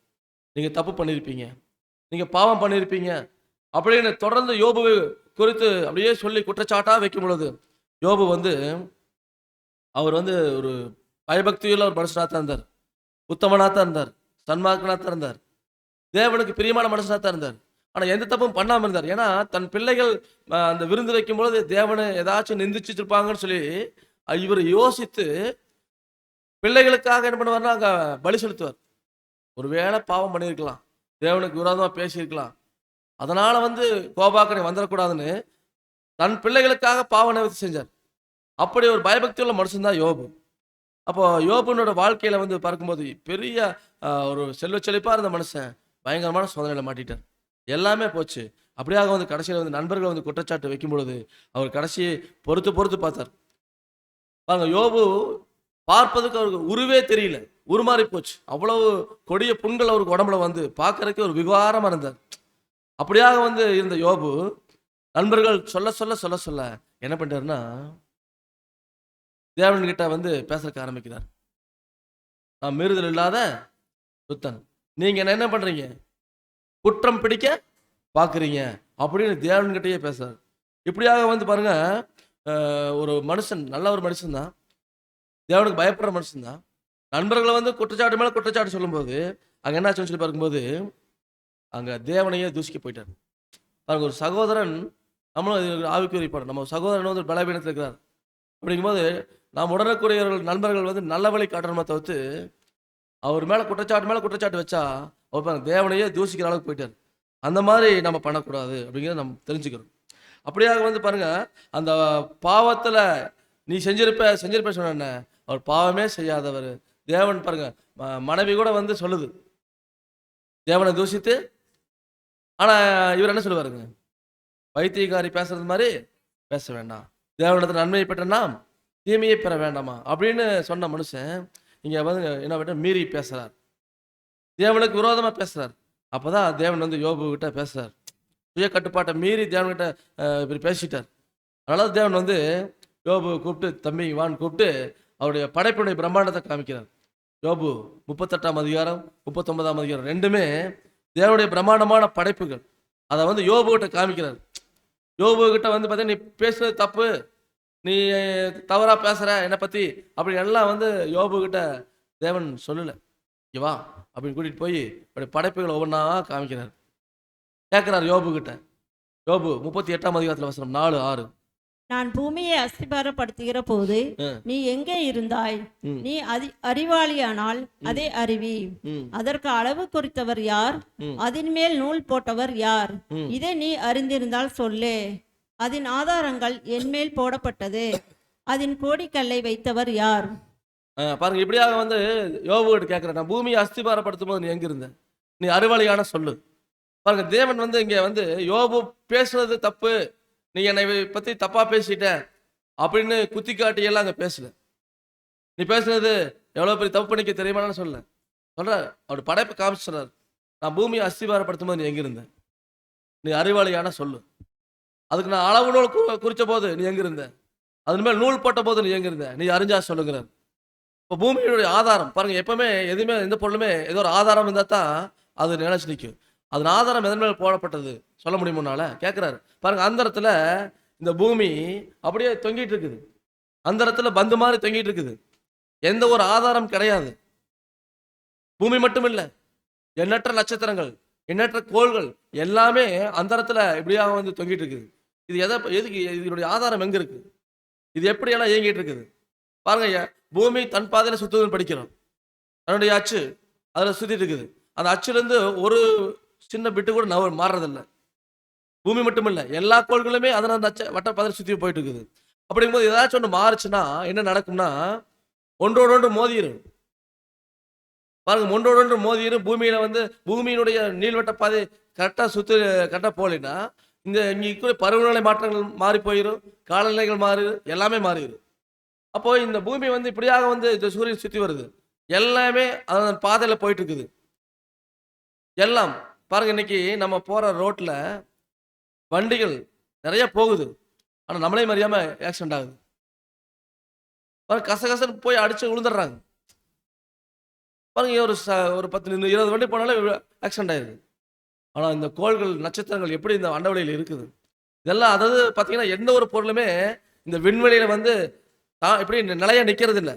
நீங்கள் தப்பு பண்ணியிருப்பீங்க, நீங்கள் பாவம் பண்ணியிருப்பீங்க அப்படின்னு தொடர்ந்து யோபுவை குறித்து அப்படியே சொல்லி குற்றச்சாட்டாக வைக்கும் பொழுது யோபு வந்து அவர் வந்து ஒரு பயபக்தியுள்ள ஒரு மனுஷனாக தான் இருந்தார், உத்தமனாக தான் இருந்தார், சன்மார்க்கனாக தான் இருந்தார், தேவனுக்கு பிரியமான மனுஷனாக தான் இருந்தார். ஆனால் எந்த தப்பும் பண்ணாமல் இருந்தார். ஏன்னா தன் பிள்ளைகள் அந்த விருந்து வைக்கும்போது தேவனை ஏதாச்சும் நிந்திச்சிருப்பாங்கன்னு சொல்லி இவர் யோசித்து பிள்ளைகளுக்காக என்ன பண்ணுவார்னா அங்கே பலி செலுத்துவார். ஒருவேளை பாவம் பண்ணியிருக்கலாம், தேவனுக்கு விரோதமாக பேசியிருக்கலாம், அதனால் வந்து கோபாக்கனை வந்துடக்கூடாதுன்னு தன் பிள்ளைகளுக்காக பாவ நிவர்த்தி செஞ்சார். அப்படி ஒரு பயபக்தியுள்ள மனுஷன்தான் யோபு. அப்போ யோபுனோட வாழ்க்கையில் வந்து பார்க்கும்போது பெரிய ஒரு செல்வ செழிப்பாக இருந்த மனுஷன் பயங்கரமான சோதனையில் மாட்டிட்டார். எல்லாமே போச்சு. அப்படியாக வந்து கடைசியில் வந்து நண்பர்கள் வந்து குற்றச்சாட்டு வைக்கும் பொழுது அவர் கடைசியை பொறுத்து பார்த்தார். பாருங்க, யோபு பார்ப்பதுக்கு அவருக்கு உருவே தெரியல, உருமாறி போச்சு. அவ்வளவு கொடிய புண்கள் அவருக்கு உடம்புல வந்து பார்க்கறதுக்கு ஒரு விகாரமா இருந்தார். அப்படியாக வந்து இருந்த யோபு நண்பர்கள் சொல்ல என்ன பண்ணிட்டாருன்னா தேவன்கிட்ட வந்து பேசறதுக்கு ஆரம்பிக்கிறார். நான் மீறுதல் இல்லாத சுத்தன், நீங்க என்ன பண்றீங்க, குற்றம் பிடிக்க பாக்குறீங்க அப்படின்னு தேவன்கிட்டயே பேசுறாரு. இப்படியாக வந்து பாருங்க, ஒரு மனுஷன் நல்ல ஒரு மனுஷன் தான், தேவனுக்கு பயப்படுற மனுஷன் தான். நண்பர்களை வந்து குற்றச்சாட்டு மேல குற்றச்சாட்டு சொல்லும்போது அங்க என்னாச்சுன்னு சொல்லி பார்க்கும்போது அங்க தேவனையே தூசிக்க போயிட்டார். பாருங்க, ஒரு சகோதரன், நம்மளும் இது ஆவிக்குரிய பாடம், நம்ம சகோதரன் வந்து பலவீனத்தில் இருக்கிறார். அப்படிங்கும்போது நாம் உடனுக்குரியவர்கள் நண்பர்கள் வந்து நல்ல வழி காட்டணுமே தவிர்த்து அவர் மேல குற்றச்சாட்டு வச்சா அவர் பாருங்க தேவனையே தூசிக்கிற அளவுக்கு போயிட்டார். அந்த மாதிரி நம்ம பண்ணக்கூடாது அப்படிங்கிறத நம்ம தெரிஞ்சுக்கிறோம். அப்படியாக வந்து பாருங்க, அந்த பாவத்துல நீ செஞ்சிருப்ப சொன்ன அவர் பாவமே செய்யாதவர். தேவன் பாருங்க, மனைவி கூட வந்து சொல்லுது தேவனை தூசித்து. ஆனா இவர் என்ன சொல்லுவாருங்க, பைத்தியக்காரி பேசுறது மாதிரி பேச வேண்டாம், தேவனிடத்தில் நன்மையை பெற்ற நாம் தீமையை பெற வேண்டாமா அப்படின்னு சொன்ன மனுஷன் இங்க வந்து என்ன பண்ண மீறி பேசுறார், தேவனுக்கு விரோதமா பேசுறார். அப்பதான் தேவன் வந்து யோபு கிட்ட பேசுறார். சுய கட்டுப்பாட்டை மீறி தேவன்கிட்ட இப்படி பேசிட்டார். அதனால தேவன் வந்து யோபு கூப்பிட்டு, தம்பி வான்னு கூப்பிட்டு அவருடைய படைப்பினுடைய பிரம்மாண்டத்தை காமிக்கிறார். யோபு 38ஆம் அதிகாரம் 39ஆம் அதிகாரம் ரெண்டுமே தேவனுடைய பிரம்மாண்டமான படைப்புகள். அதை வந்து யோபு கிட்ட காமிக்கிறார். யோபு கிட்ட வந்து பார்த்தீங்கன்னா, நீ பேசுறது தப்பு, நீ தவறா பேசுற என்னை பத்தி அப்படி எல்லாம் வந்து யோபு கிட்ட தேவன் சொல்லல. இங்க வா அப்படின்னு கூட்டிட்டு போய் படைப்புகள் ஒவ்வொன்றா காமிக்கிறார். கேட்கிறார் யோபு கிட்ட. யோபு 38ஆம் அதிகாரத்துல வசனம் 4, 6. நான் பூமியை அஸ்திபாரப்படுத்துகிற போது நீ எங்கே இருந்தாய்? நீ அறிவாளியானால் அதை அறிவி. அதற்கு அளவு குறித்தவர் யார்? அதன் மேல் நூல் போட்டவர் யார்? இதை நீ அறிந்திருந்தால் சொல்லு. அதன் ஆதாரங்கள் என் மேல் போடப்பட்டது. அதன் கோடிக்கல்லை வைத்தவர் யார்? பாருங்க, இப்படியாக வந்து யோபு கிட்ட கேட்கிறேன், நான் பூமியை அஸ்திபாரப்படுத்தும் போது நீ எங்க இருந்த? நீ அறிவாளியான சொல்லு. பாருங்க, தேவன் வந்து இங்க வந்து யோபு பேசுறது தப்பு, நீ என்னை பத்தி தப்பா பேசிட்ட அப்படின்னு குத்தி காட்டி எல்லாம் அங்க பேசல. நீ பேசுனது எவ்வளவு பெரிய தப்பு பண்ணிக்க தெரியுமான்னு சொல்ல சொல்ற. அவர் படைப்பு காமிச்சுறாரு, நான் பூமியை அஸ்திபாரப்படுத்தும் போது நீ எங்க இருந்த? நீ அறிவாளியான சொல்லு. அதுக்கு நான் அளவு நூல் குறிச்ச போது நீ எங்க இருந்த? அது மேல் நூல் போட்ட போது நீ எங்க இருந்த? நீ அறிஞ்சா சொல்லுங்கிறார். இப்போ பூமியினுடைய ஆதாரம் பாருங்க, எப்பவுமே எதுவுமே எந்த பொருளுமே ஏதோ ஒரு ஆதாரம் இருந்தால் தான் அது நினைச்சு நிற்கும். அதன் ஆதாரம் எதன் மேல் போடப்பட்டது சொல்ல முடியுமுன்னால கேட்குறாரு. பாருங்க, அந்தரத்துல இந்த பூமி அப்படியே தொங்கிட்டு இருக்குது. அந்தரத்துல பந்து மாதிரி தொங்கிட்டு இருக்குது. எந்த ஒரு ஆதாரம் கிடையாது. பூமி மட்டும் இல்லை, எண்ணற்ற நட்சத்திரங்கள், எண்ணற்ற கோள்கள் எல்லாமே அந்தரத்துல இப்படியாக வந்து தொங்கிட்டு இருக்குது. இது எதுக்கு? இதனுடைய ஆதாரம் எங்க இருக்கு? இது எப்படி எல்லாம் இயங்கிட்டு இருக்குது பாருங்க. பூமி தன் பாதையில சுத்துதுன்னு படிக்கிறோம். தன்னுடைய அச்சு அதுல சுத்திட்டு இருக்குது. அந்த அச்சுல இருந்து ஒரு சின்ன பிட்டு கூட மாறுறதில்லை. பூமி மட்டும் இல்லை, எல்லா கோள்களுமே அதனால அந்த அச்ச வட்ட பாதையில சுத்தி போயிட்டு இருக்குது. அப்படிங்கும்போது ஏதாச்சும் ஒன்று மாறுச்சுன்னா என்ன நடக்கும்னா, ஒன்றோடு ஒன்று மோதிரும். பாருங்க, ஒன்றோடு ஒன்று மோதிரும். பூமியில வந்து பூமியினுடைய நீள்வட்ட பாதை கரெக்டா போலினா இந்த இங்க பருவநிலை மாற்றங்கள் மாறி போயிடும், காலநிலைகள் எல்லாமே மாறிடும். அப்போ இந்த பூமி வந்து இப்படியாக வந்து இந்த சூரியன் சுத்தி வருது, எல்லாமே அதன் பாதையில போயிட்டு இருக்குது. எல்லாம் பாருங்க, இன்னைக்கு நம்ம போற ரோட்ல வண்டிகள் நிறைய போகுது, ஆனா நம்மளே அறியாம ஆக்சிடென்ட் ஆகுது. பாருங்க, கசகசன்னு போய் அடிச்சு விழுந்துடுறாங்க. பாருங்க, ஒரு 10-20 வண்டி போனாலே ஆக்சிடென்ட் ஆயிடுது. ஆனா இந்த கோள்கள் நட்சத்திரங்கள் எப்படி இந்த அண்டவெளியில் இருக்குது இதெல்லாம், அதாவது பார்த்தீங்கன்னா எந்த ஒரு பொருளுமே இந்த விண்வெளியில வந்து எப்படி நிலையா நிற்கிறது இல்லை.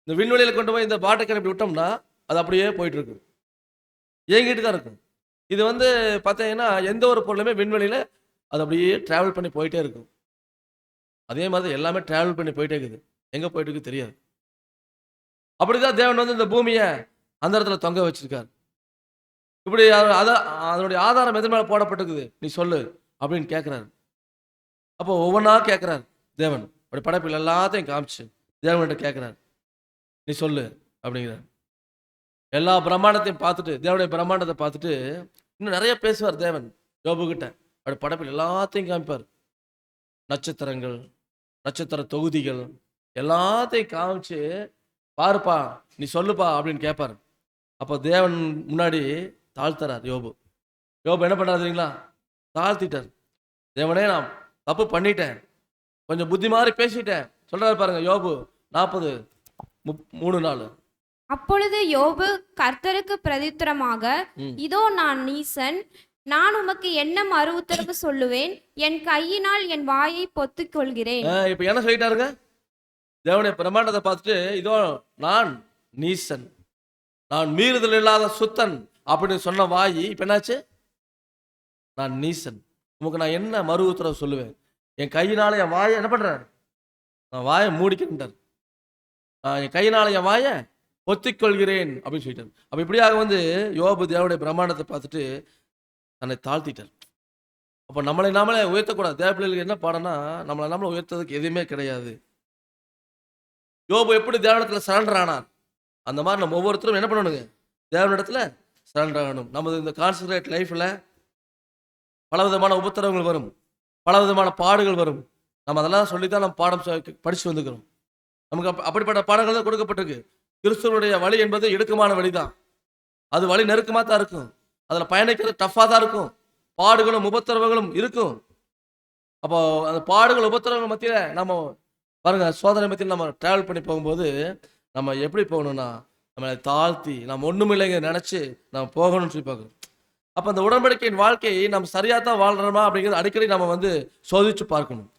இந்த விண்வெளியில கொண்டு போய் இந்த பாட்டை கிளப்பி விட்டோம்னா அது அப்படியே போயிட்டு இருக்கு, இயங்கிட்டு தான் இருக்கும். இது வந்து பார்த்தீங்கன்னா எந்த ஒரு பொருளுமே விண்வெளியில அது அப்படியே டிராவல் பண்ணி போயிட்டே இருக்கும். அதே மாதிரி எல்லாமே டிராவல் பண்ணி போயிட்டே இருக்குது, எங்க போயிட்டு இருக்கு தெரியாது. அப்படிதான் தேவன் வந்து இந்த பூமியை அந்த இடத்துல தொங்க வச்சிருக்காரு. இப்படி அதனுடைய ஆதாரம் எது மேல போடப்பட்டிருக்குது நீ சொல்லு அப்படின்னு கேட்கிறாரு. அப்போ ஒவ்வொன்றா கேட்கிறார் தேவன். அப்படி படைப்புகள் எல்லாத்தையும் காமிச்சு தேவன்கிட்ட கேட்கிறார், நீ சொல்லு அப்படிங்கிறார். எல்லா பிரம்மாண்டத்தையும் பார்த்துட்டு, தேவனுடைய பிரம்மாண்டத்தை பார்த்துட்டு இன்னும் நிறைய பேசுவார் தேவன் யோபு கிட்ட. அப்படி படைப்புகள் எல்லாத்தையும் காமிப்பார். நட்சத்திரங்கள், நட்சத்திர தொகுதிகள் எல்லாத்தையும் காமிச்சு, பாருப்பா நீ சொல்லுப்பா அப்படின்னு கேட்பார். அப்போ தேவன் முன்னாடி தாழ்த்துறார் யோபு. யோபு என்ன பண்ணாதீங்களா? தாழ்த்திட்டார். தேவனே, நான் தப்பு பண்ணிட்டேன், கொஞ்சம் புத்தி மாதிரி பேசிட்டேன் சொல்றாரு பாருங்க. யோபு 40:3. அப்பொழுது யோபு கர்த்தருக்கு பிரதித்திரமாக, இதோ நான் நீசன், நான் உமக்கு என்ன மறு உத்தரவு சொல்லுவேன்? என் கையினால் என் வாயை பொத்திக் கொள்கிறேன். இப்ப என்ன சொல்லிட்டாருங்க? தேவனுடைய பிரமாண்டத்தை பார்த்துட்டு, இதோ நான் நீசன், நான் மீறுதல் இல்லாத சுத்தன் அப்படின்னு சொன்ன வாய் இப்ப என்னாச்சு? நான் நீசன், உமக்கு நான் என்ன மறு உத்தரவு சொல்லுவேன்? என் கையினால என் வாயை என்ன பண்றார்? நான் வாயை மூடிக்கிட்டார். என் கையினால என் வாயை பொத்திக்கொள்கிறேன் அப்படின்னு சொல்லிட்டார். அப்ப இப்படியாக வந்து யோபு தேவனுடைய பிரம்மாண்டத்தை பார்த்துட்டு தன்னை தாழ்த்திட்டார். அப்ப நம்மளை நாமளே உயர்த்தக்கூடாது. தேவ பிள்ளைகளுக்கு என்ன பாடம்னா, நம்மளை நாமளை உயர்த்ததுக்கு எதுவுமே கிடையாது. யோபு எப்படி தேவனிடத்துல சரண்டர் ஆனார், அந்த மாதிரி நம்ம ஒவ்வொருத்தரும் என்ன பண்ணணுங்க? தேவனிடத்துல சரண்டர் ஆகணும். நமது இந்த கான்சன்ட்ரேட் லைஃப்ல பலவிதமான உபத்திரவங்கள் வரும், பலவிதமான பாடுகள் வரும். நம்ம அதெல்லாம் சொல்லித்தான் நம்ம பாடம் படிச்சு வந்துக்கிறோம். நமக்கு அப்படிப்பட்ட பாடங்கள் தான் கொடுக்கப்பட்டிருக்கு. கிறிஸ்துவனுடைய வழி என்பது இடுக்கமான வழி தான். அது வழி நெருக்கமாக தான் இருக்கும். அதில் பயணிக்கிறது டஃப்பாக தான் இருக்கும். பாடுகளும் உபத்திரவங்களும் இருக்கும். அப்போ அந்த பாடுகள் உபத்திரவங்கள் மத்தியில் நம்ம பாருங்க, சோதனை மத்தியில் நம்ம டிராவல் பண்ணி போகும்போது நம்ம எப்படி போகணும்னா, நம்மளை தாழ்த்தி நம்ம ஒன்றும் இல்லைங்க நினச்சி நம்ம போகணும்னு சொல்லி பார்க்கணும். அப்போ அந்த உடன்படிக்கையின் வாழ்க்கையை நம்ம சரியாக தான் வாழ்கிறோமா அப்படிங்கிறது அடிக்கடி நம்ம வந்து சோதிச்சு பார்க்கணும்.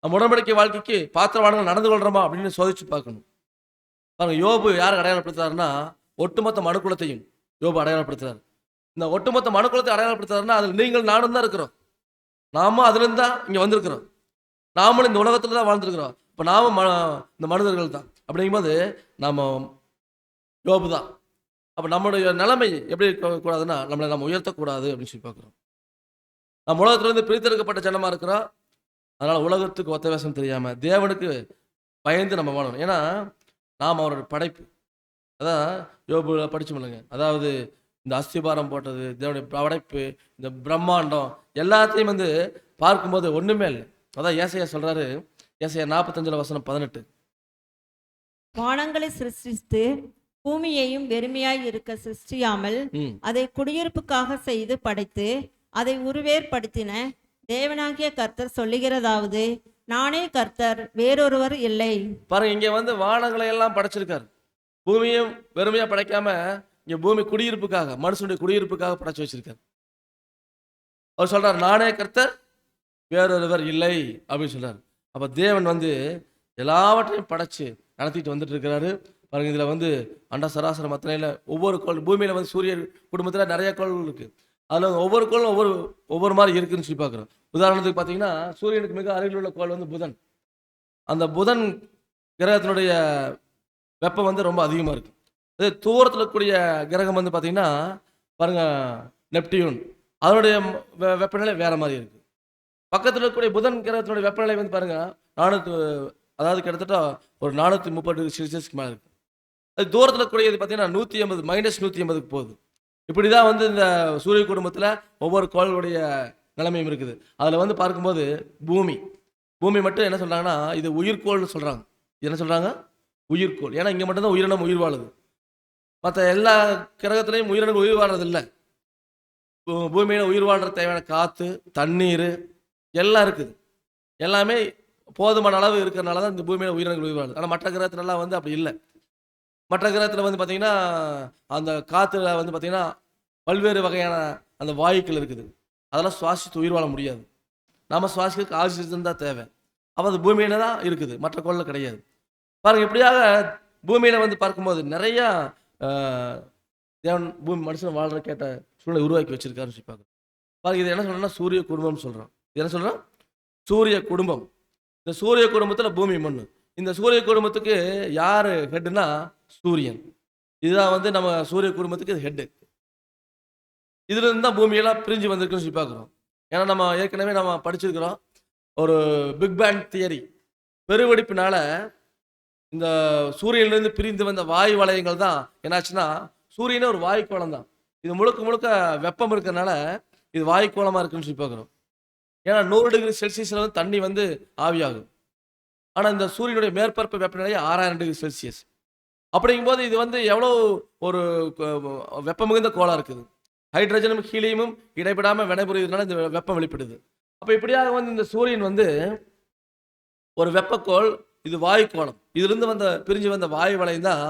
நம்ம உடன்படிக்கை வாழ்க்கைக்கு பாத்திரவான்கள் நடந்து கொள்கிறோமா அப்படின்னு சோதிச்சு பார்க்கணும். பாருங்க, யோபு யார் அடையாளப்படுத்துறாருன்னா, ஒட்டுமொத்த மனுக்குலத்தையும் யோபு அடையாளப்படுத்துறாரு. இந்த ஒட்டுமொத்த மனுக்குலத்தை அடையாளப்படுத்துறாருன்னா, அதில் நீங்கள் நானும் தான் இருக்கிறோம். நாமும் அதுலேருந்து தான் இங்கே வந்திருக்கிறோம். நாமளும் இந்த உலகத்துல தான் வாழ்ந்துருக்கிறோம். இப்போ நாமும் இந்த மனிதர்கள் தான். அப்படிங்கும்போது நம்ம யோபு தான். அப்போ நம்மளுடைய நிலைமை எப்படி இருக்கக்கூடாதுன்னா, நம்மளை நம்ம உயர்த்தக்கூடாது அப்படின்னு சொல்லி பார்க்குறோம். நம்ம உலகத்துலேருந்து பிரித்தெடுக்கப்பட்ட ஜனமாக இருக்கிறோம். அதனால் உலகத்துக்கு ஒத்த வேஷம் தெரியாமல் தேவனுக்கு பயந்து நம்ம வாழணும். ஏன்னா நாம் அவரோட படைப்பு. அதான் யோபு படிச்சு முடியுங்க. அதாவது இந்த அஸ்திபாரம் போட்டது தேவனுடைய படைப்பு, இந்த பிரம்மாண்டம் எல்லாத்தையும் வந்து பார்க்கும்போது ஒன்றுமே இல்லை. அதான் ஏசாயா சொல்கிறாரு, ஏசாயா 45:18. வானங்களை சிருஷ்டித்து பூமியையும் வெறுமையாய் இருக்க சிருஷ்டியாமல் அதை குடியிருப்புக்காக செய்து படைத்து அதை உருவேற்படுத்தின தேவனாகிய கர்த்தர் சொல்லுகிறதாவது, நானே கர்த்தர், வேறொருவர் இல்லை. பாருங்க, இங்க வந்து வானங்களை எல்லாம் படைச்சிருக்காரு. பூமியும் வெறுமையா படைக்காம இங்க பூமி குடியிருப்புக்காக, மனுஷனுடைய குடியிருப்புக்காக படைச்சு வச்சிருக்காரு. அவர் சொல்றாரு, நானே கர்த்தர், வேறொருவர் இல்லை அப்படின்னு சொல்றாரு. அப்ப தேவன் வந்து எல்லாவற்றையும் படைச்சு நடத்திட்டு வந்துட்டு இருக்கிறாரு. பாருங்க, இதுல வந்து அண்ட சராசர மத்தனையில ஒவ்வொரு கோள், பூமியில வந்து சூரிய குடும்பத்துல நிறைய கோள்கள் இருக்கு. அதுல ஒவ்வொரு கோளும் ஒவ்வொரு மாதிரி இருக்குன்னு சொல்லி பார்க்குறோம். உதாரணத்துக்கு பார்த்தீங்கன்னா, சூரியனுக்கு மிக அருகில் உள்ள கோள் வந்து புதன். அந்த புதன் கிரகத்தினுடைய வெப்பம் வந்து ரொம்ப அதிகமாக இருக்கு. அதே தூரத்தில் இருக்கக்கூடிய கிரகம் வந்து பார்த்தீங்கன்னா பாருங்க, நெப்டியூன், அதனுடைய வெப்பநிலை வேற மாதிரி இருக்கு. பக்கத்தில் இருக்கக்கூடிய புதன் கிரகத்தினுடைய வெப்பநிலை வந்து பாருங்க 400, அதாவது கிட்டத்தட்ட ஒரு 430°C மேலே இருக்கு. அது தூரத்தில் இருக்கக்கூடியது பார்த்தீங்கன்னா 180, -180க்கு போகுது. இப்படி தான் வந்து இந்த சூரிய குடும்பத்தில் ஒவ்வொரு கோளுடைய நிலைமையும் இருக்குது. அதில் வந்து பார்க்கும்போது பூமி மட்டும் என்ன சொல்கிறாங்கன்னா, இது உயிர்கோள்னு சொல்கிறாங்க. என்ன சொல்கிறாங்க? உயிர்கோள். ஏன்னா இங்கே மட்டும்தான் உயிரினம் உயிர் வாழுது. மற்ற எல்லா கிரகத்திலையும் உயிரினங்கள் உயிர் வாழ்றது இல்லை. பூமியில் உயிர் வாழ்கிற தேவையான காற்று, தண்ணீர் எல்லாம் இருக்குது. எல்லாமே போதுமான அளவு இருக்கிறனால தான் இந்த பூமியில் உயிரினங்கள் உயிர் வாழுது. ஆனால் மற்ற கிரகத்திலலாம் வந்து அப்படி இல்லை. மற்ற கிரகத்தில் வந்து பார்த்திங்கன்னா அந்த காற்றுல வந்து பார்த்திங்கன்னா பல்வேறு வகையான அந்த வாயுக்கள் இருக்குது. அதெல்லாம் சுவாசித்து உயிர் வாழ முடியாது. நாம் சுவாசிக்கிறதுக்கு ஆக்சிஜன் தான் தேவை. அப்போ அது பூமியில தான் இருக்குது, மற்ற கோளில் கிடையாது. பாருங்கள், இப்படியாக பூமியில் வந்து பார்க்கும்போது நிறையா தேவன் பூமி மனுஷன் வாழ்கிற கேட்ட சூழ்நிலை உருவாக்கி வச்சிருக்காருன்னு சொல்லி பார்க்குறோம். பாருங்கள், இது என்ன சொல்கிறோன்னா சூரிய குடும்பம்னு சொல்கிறோம். இது என்ன சொல்கிறோம்? சூரிய குடும்பம். இந்த சூரிய குடும்பத்தில் பூமி மண். இந்த சூரிய குடும்பத்துக்கு யார் ஹெட்டுனா சூரியன். இதுதான் வந்து நம்ம சூரிய குடும்பத்துக்கு இது ஹெட்டு. இதுலேருந்து தான் பூமியெல்லாம் பிரிஞ்சு வந்திருக்குன்னு சொல்லி பார்க்குறோம். ஏன்னா நம்ம ஏற்கனவே நம்ம படிச்சிருக்கிறோம் ஒரு பிக் பேங் தியரி. பெருவெடிப்பினால இந்த சூரியன்லேருந்து பிரிந்து வந்த வாயு வளையங்கள் தான் என்னாச்சுன்னா, சூரியனே ஒரு வாயுக்கோளம் தான். இது முழுக்க முழுக்க வெப்பம் இருக்கிறதுனால இது வாயுக்கோளமாக இருக்குன்னு சொல்லி பார்க்குறோம். ஏன்னா 100°C வந்து தண்ணி வந்து ஆவியாகும். ஆனால் இந்த சூரியனுடைய மேற்பரப்பு வெப்பநிலை 6000°C. அப்படிங்கும்போது இது வந்து எவ்வளோ ஒரு வெப்பம் மிகுந்த கோளாக இருக்குது. ஹைட்ரஜனும் ஹீலியமும் இடைப்படாமல் வினைபுரிவதனால இந்த வெப்பம் வெளிப்படுது. அப்போ இப்படியாக வந்து இந்த சூரியன் வந்து ஒரு வெப்பக்கோள், இது வாயு கோளம். இதுலேருந்து பிரிஞ்சு வந்த வாயு வளையம் தான்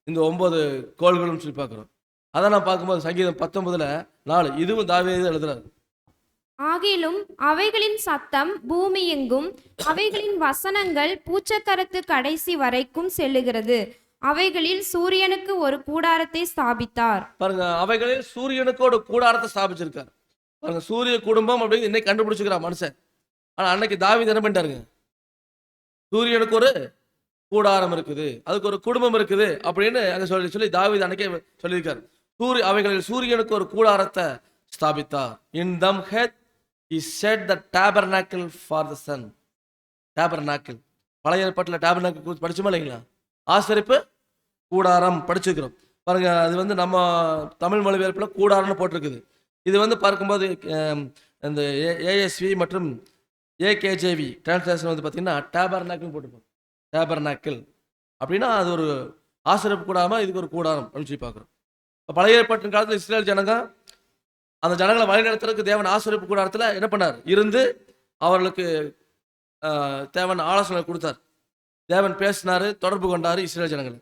இந்த 9 கோள்கள்னு சொல்லி பார்க்குறோம். அதான் நான் பார்க்கும்போது சங்கீதம் 19:4 இதுவும் தாவீது எழுதுறாரு. ஆகிலும் அவைகளின் சத்தம் பூமி எங்கும், அவைகளின் வசனங்கள் பூச்சக்கரத்து கடைசி வரைக்கும் செல்லுகிறது. அவைகளில் சூரியனுக்கு ஒரு கூடாரத்தை ஸ்தாபித்தார். பாருங்க, அவைகளில் சூரியனுக்கு ஒரு கூடாரத்தை ஸ்தாபிச்சிருக்கார். பாருங்க, சூரிய குடும்பம் அப்படின்னு இன்னைக்கு கண்டுபிடிச்சுக்கிறான் மனுஷன். ஆனா அன்னைக்கு தாவீது என்ன பண்ணிட்டாருங்க, சூரியனுக்கு ஒரு கூடாரம் இருக்குது, அதுக்கு ஒரு குடும்பம் இருக்குது அப்படின்னு அங்க சொல்லி சொல்லி தாவீது அன்னைக்கே சொல்லியிருக்காரு. அவைகளில் சூரியனுக்கு ஒரு கூடாரத்தை ஸ்தாபித்தார். இன் தம் hath he set the tabernacle for the sun. tabernacle பழைய ஏற்பாட்டில் tabernacle குறித்து படிச்சுமா இல்லைங்களா? ஆசரிப்பு கூடாரம் படிச்சுக்கிறோம் பாருங்க. அது வந்து நம்ம தமிழ் மொழிபெயர்ப்பில் கூடாரம்னு போட்டிருக்குது. இது வந்து பார்க்கும்போது இந்த ஏஎஸ்வி மற்றும் ஏகேஜேவி டிரான்ஸ்லேஷன் வந்து பார்த்தீங்கன்னா டேபர்நாக்கிள் போட்டுருப்போம். டேபர்நாக்கிள் அப்படின்னா அது ஒரு ஆசிரியப்பு கூடாமல் இதுக்கு ஒரு கூடாரம் அப்படின்னு சொல்லி பார்க்குறோம். பழைய ஏற்பாட்டின் காலத்தில் இஸ்ரேல் ஜனங்க அந்த ஜனங்களை வழிநடத்துறதுக்கு தேவன் ஆசிரியப்பு கூடாரத்தில் என்ன பண்ணார், இருந்து அவர்களுக்கு தேவன் ஆலோசனை கொடுத்தார். தேவன் பேசினார், தொடர்பு கொண்டார் இஸ்ரேல் ஜனங்களை.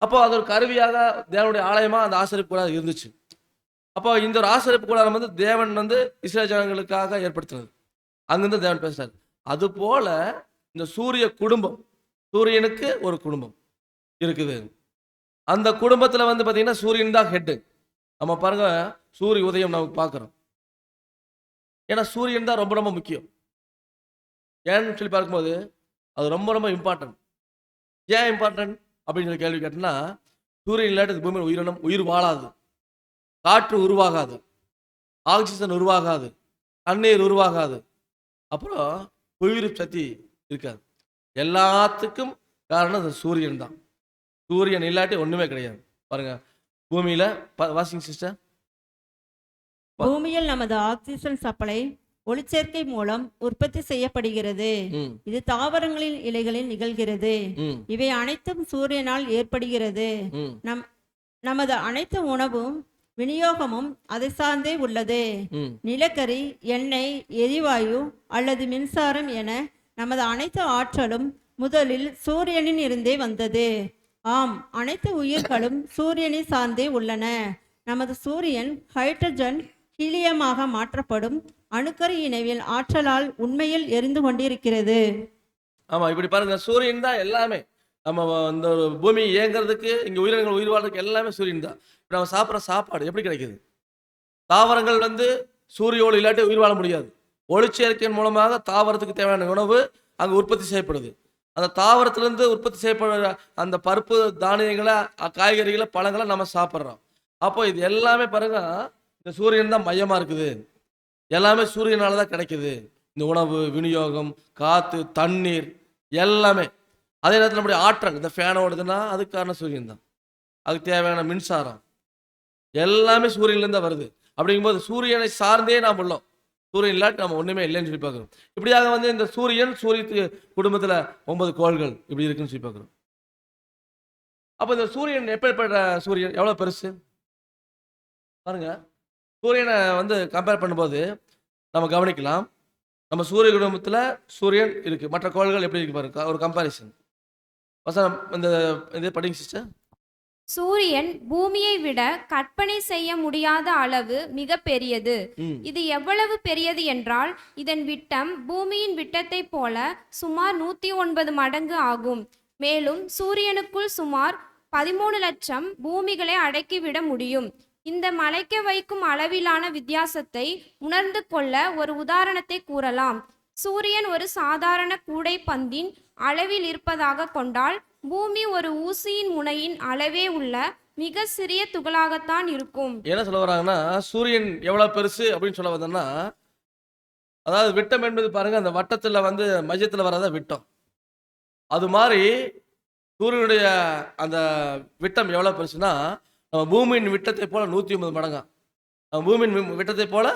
அப்போ அது ஒரு கருவியாக தேவனுடைய ஆலயமாக அந்த ஆசிரியப்பு கூடாரம் இருந்துச்சு. அப்போ இந்த ஒரு ஆசிரியப்பு கூடாரம் வந்து தேவன் வந்து இஸ்ரேல் ஜனங்களுக்காக ஏற்படுத்தினது. அங்கிருந்து தேவன் பேசினார். அது போல இந்த சூரிய குடும்பம், சூரியனுக்கு ஒரு குடும்பம் இருக்குது. அந்த குடும்பத்தில் வந்து பார்த்தீங்கன்னா சூரியன் தான் ஹெட்டு. நம்ம பாருங்க, சூரிய உதயம் நமக்கு பார்க்குறோம். ஏன்னா சூரியன் தான் ரொம்ப ரொம்ப முக்கியம். ஏன்னு சொல்லி பார்க்கும்போது அது ரொம்ப ரொம்ப இம்பார்ட்டன்ட். ஏன் இம்பார்ட்டன்ட் அப்படின்னு சொல்லி கேள்வி கேட்டோம்னா, சூரியன் இல்லாட்டி பூமியில் உயிர் வாழாது, காற்று உருவாகாது, ஆக்சிஜன் உருவாகாது, தண்ணீர் உருவாகாது, அப்புறம் உயிர் சக்தி இருக்காது. எல்லாத்துக்கும் காரணம் அந்த சூரியன் தான். சூரியன் இல்லாட்டி ஒண்ணுமே கிடையாது. பாருங்க, பூமியில வாஷிங் சிஸ்டம், பூமியில் நமது ஆக்சிஜன் சப்ளை ஒளிச்சேர்க்கை மூலம் உற்பத்தி செய்யப்படுகிறது. இது தாவரங்களின் இலைகளில் நிகழ்கிறது. இவை அனைத்தும் சூரியனால் ஏற்படுகிறது. நமது அனைத்து உணவும் விநியோகமும் அதை சார்ந்தே உள்ளது. நிலக்கரி, எண்ணெய், எரிவாயு அல்லது மின்சாரம் என நமது அனைத்து ஆற்றலும் முதலில் சூரியனில் இருந்தே வந்தது. ஆம், அனைத்து உயிர்களும் சூரியனை சார்ந்தே உள்ளன. நமது சூரியன் ஹைட்ரஜன் ஹீலியமாக மாற்றப்படும் அணுக்கரு இணைவில் ஆற்றலால் உண்மையில் எரிந்து கொண்டிருக்கிறது. ஆமா, இப்படி பாருங்க, சூரியன் தான் எல்லாமே. நம்ம இந்த பூமி இயங்குறதுக்கு, இங்க உயிரினங்கள் உயிர் வாழ்றதுக்கு எல்லாமே சூரியன் தான். நம்ம சாப்பிட்ற சாப்பாடு எப்படி கிடைக்குது? தாவரங்கள் வந்து சூரிய ஒளி இல்லாட்டி உயிர் வாழ முடியாது. ஒளிச்சேர்க்கையின் மூலமாக தாவரத்துக்கு தேவையான உணவு அங்கே உற்பத்தி செய்யப்படுது. அந்த தாவரத்திலிருந்து உற்பத்தி செய்யப்படுற அந்த பருப்பு, தானியங்களை, காய்கறிகளை, பழங்களை நம்ம சாப்பிட்றோம். அப்போ இது எல்லாமே பாருங்க, இந்த சூரியன் தான் மையமா இருக்குது. எல்லாமே சூரியனால தான் கிடைக்குது. இந்த உணவு விநியோகம், காற்று, தண்ணீர் எல்லாமே. அதே நேரத்தில் நம்முடைய ஆற்றல், இந்த ஃபேன் ஓடுதுன்னா அதுக்கு காரணம் சூரியன் தான். அதுக்கு தேவையான மின்சாரம் எல்லாமே சூரியன்லேருந்து தான் வருது. அப்படிங்கும்போது சூரியனை சார்ந்தே நாம் உள்ளோம். சூரியன் இல்லாட்டி நம்ம ஒன்றுமே இல்லைன்னு சொல்லி பார்க்குறோம். இப்படியாக வந்து இந்த சூரிய குடும்பத்தில் 9 கோள்கள் இப்படி இருக்குன்னு சொல்லி பார்க்குறோம். அப்போ இந்த சூரியன் எப்படிப்பட்ட சூரியன், எவ்வளோ பெருசு பாருங்க. சூரியனை வந்து கம்பேர் பண்ணும்போது நம்ம கவனிக்கலாம். நம்ம சூரிய குடும்பத்தில் சூரியன் இருக்கு, மற்ற கோள்கள் எப்படி இருக்கு பாருங்க, ஒரு கம்பாரிசன். வசனம் இந்த இது படிங்க சிஸ்டர். சூரியன் பூமியை விட கற்பனை செய்ய முடியாத அளவு மிக பெரியது. இது எவ்வளவு பெரியது என்றால், இதன் விட்டம் பூமியின் விட்டத்தை போல சுமார் 109 மடங்கு ஆகும். மேலும் சூரியனுக்குள் சுமார் 13 லட்சம் பூமிகளை அடக்கிவிட முடியும். இந்த மலைக்க வைக்கும் அளவிலான வித்தியாசத்தை உணர்ந்து கொள்ள ஒரு உதாரணத்தை கூறலாம். சூரியன் ஒரு சாதாரண கூடை பந்தின் அளவில் இருப்பதாக கொண்டால், பூமி ஒரு ஊசியின் முனையின் அளவே உள்ள மிக சிறிய துகளாகத்தான் இருக்கும். என்ன சொல்ல வராங்கன்னா, சூரியன் எவ்வளவு பெருசு அப்படின்னு சொல்ல வந்தோம்னா, அதாவது விட்டம் என்பது பாருங்க, அந்த வட்டத்துல வந்து மையத்துல வராத விட்டம். அது மாதிரி சூரியனுடைய அந்த விட்டம் எவ்வளவு பெருசுன்னா, நம்ம பூமியின் விட்டத்தை போல 109 மடங்கா. நம்ம பூமியின் விட்டத்தை போல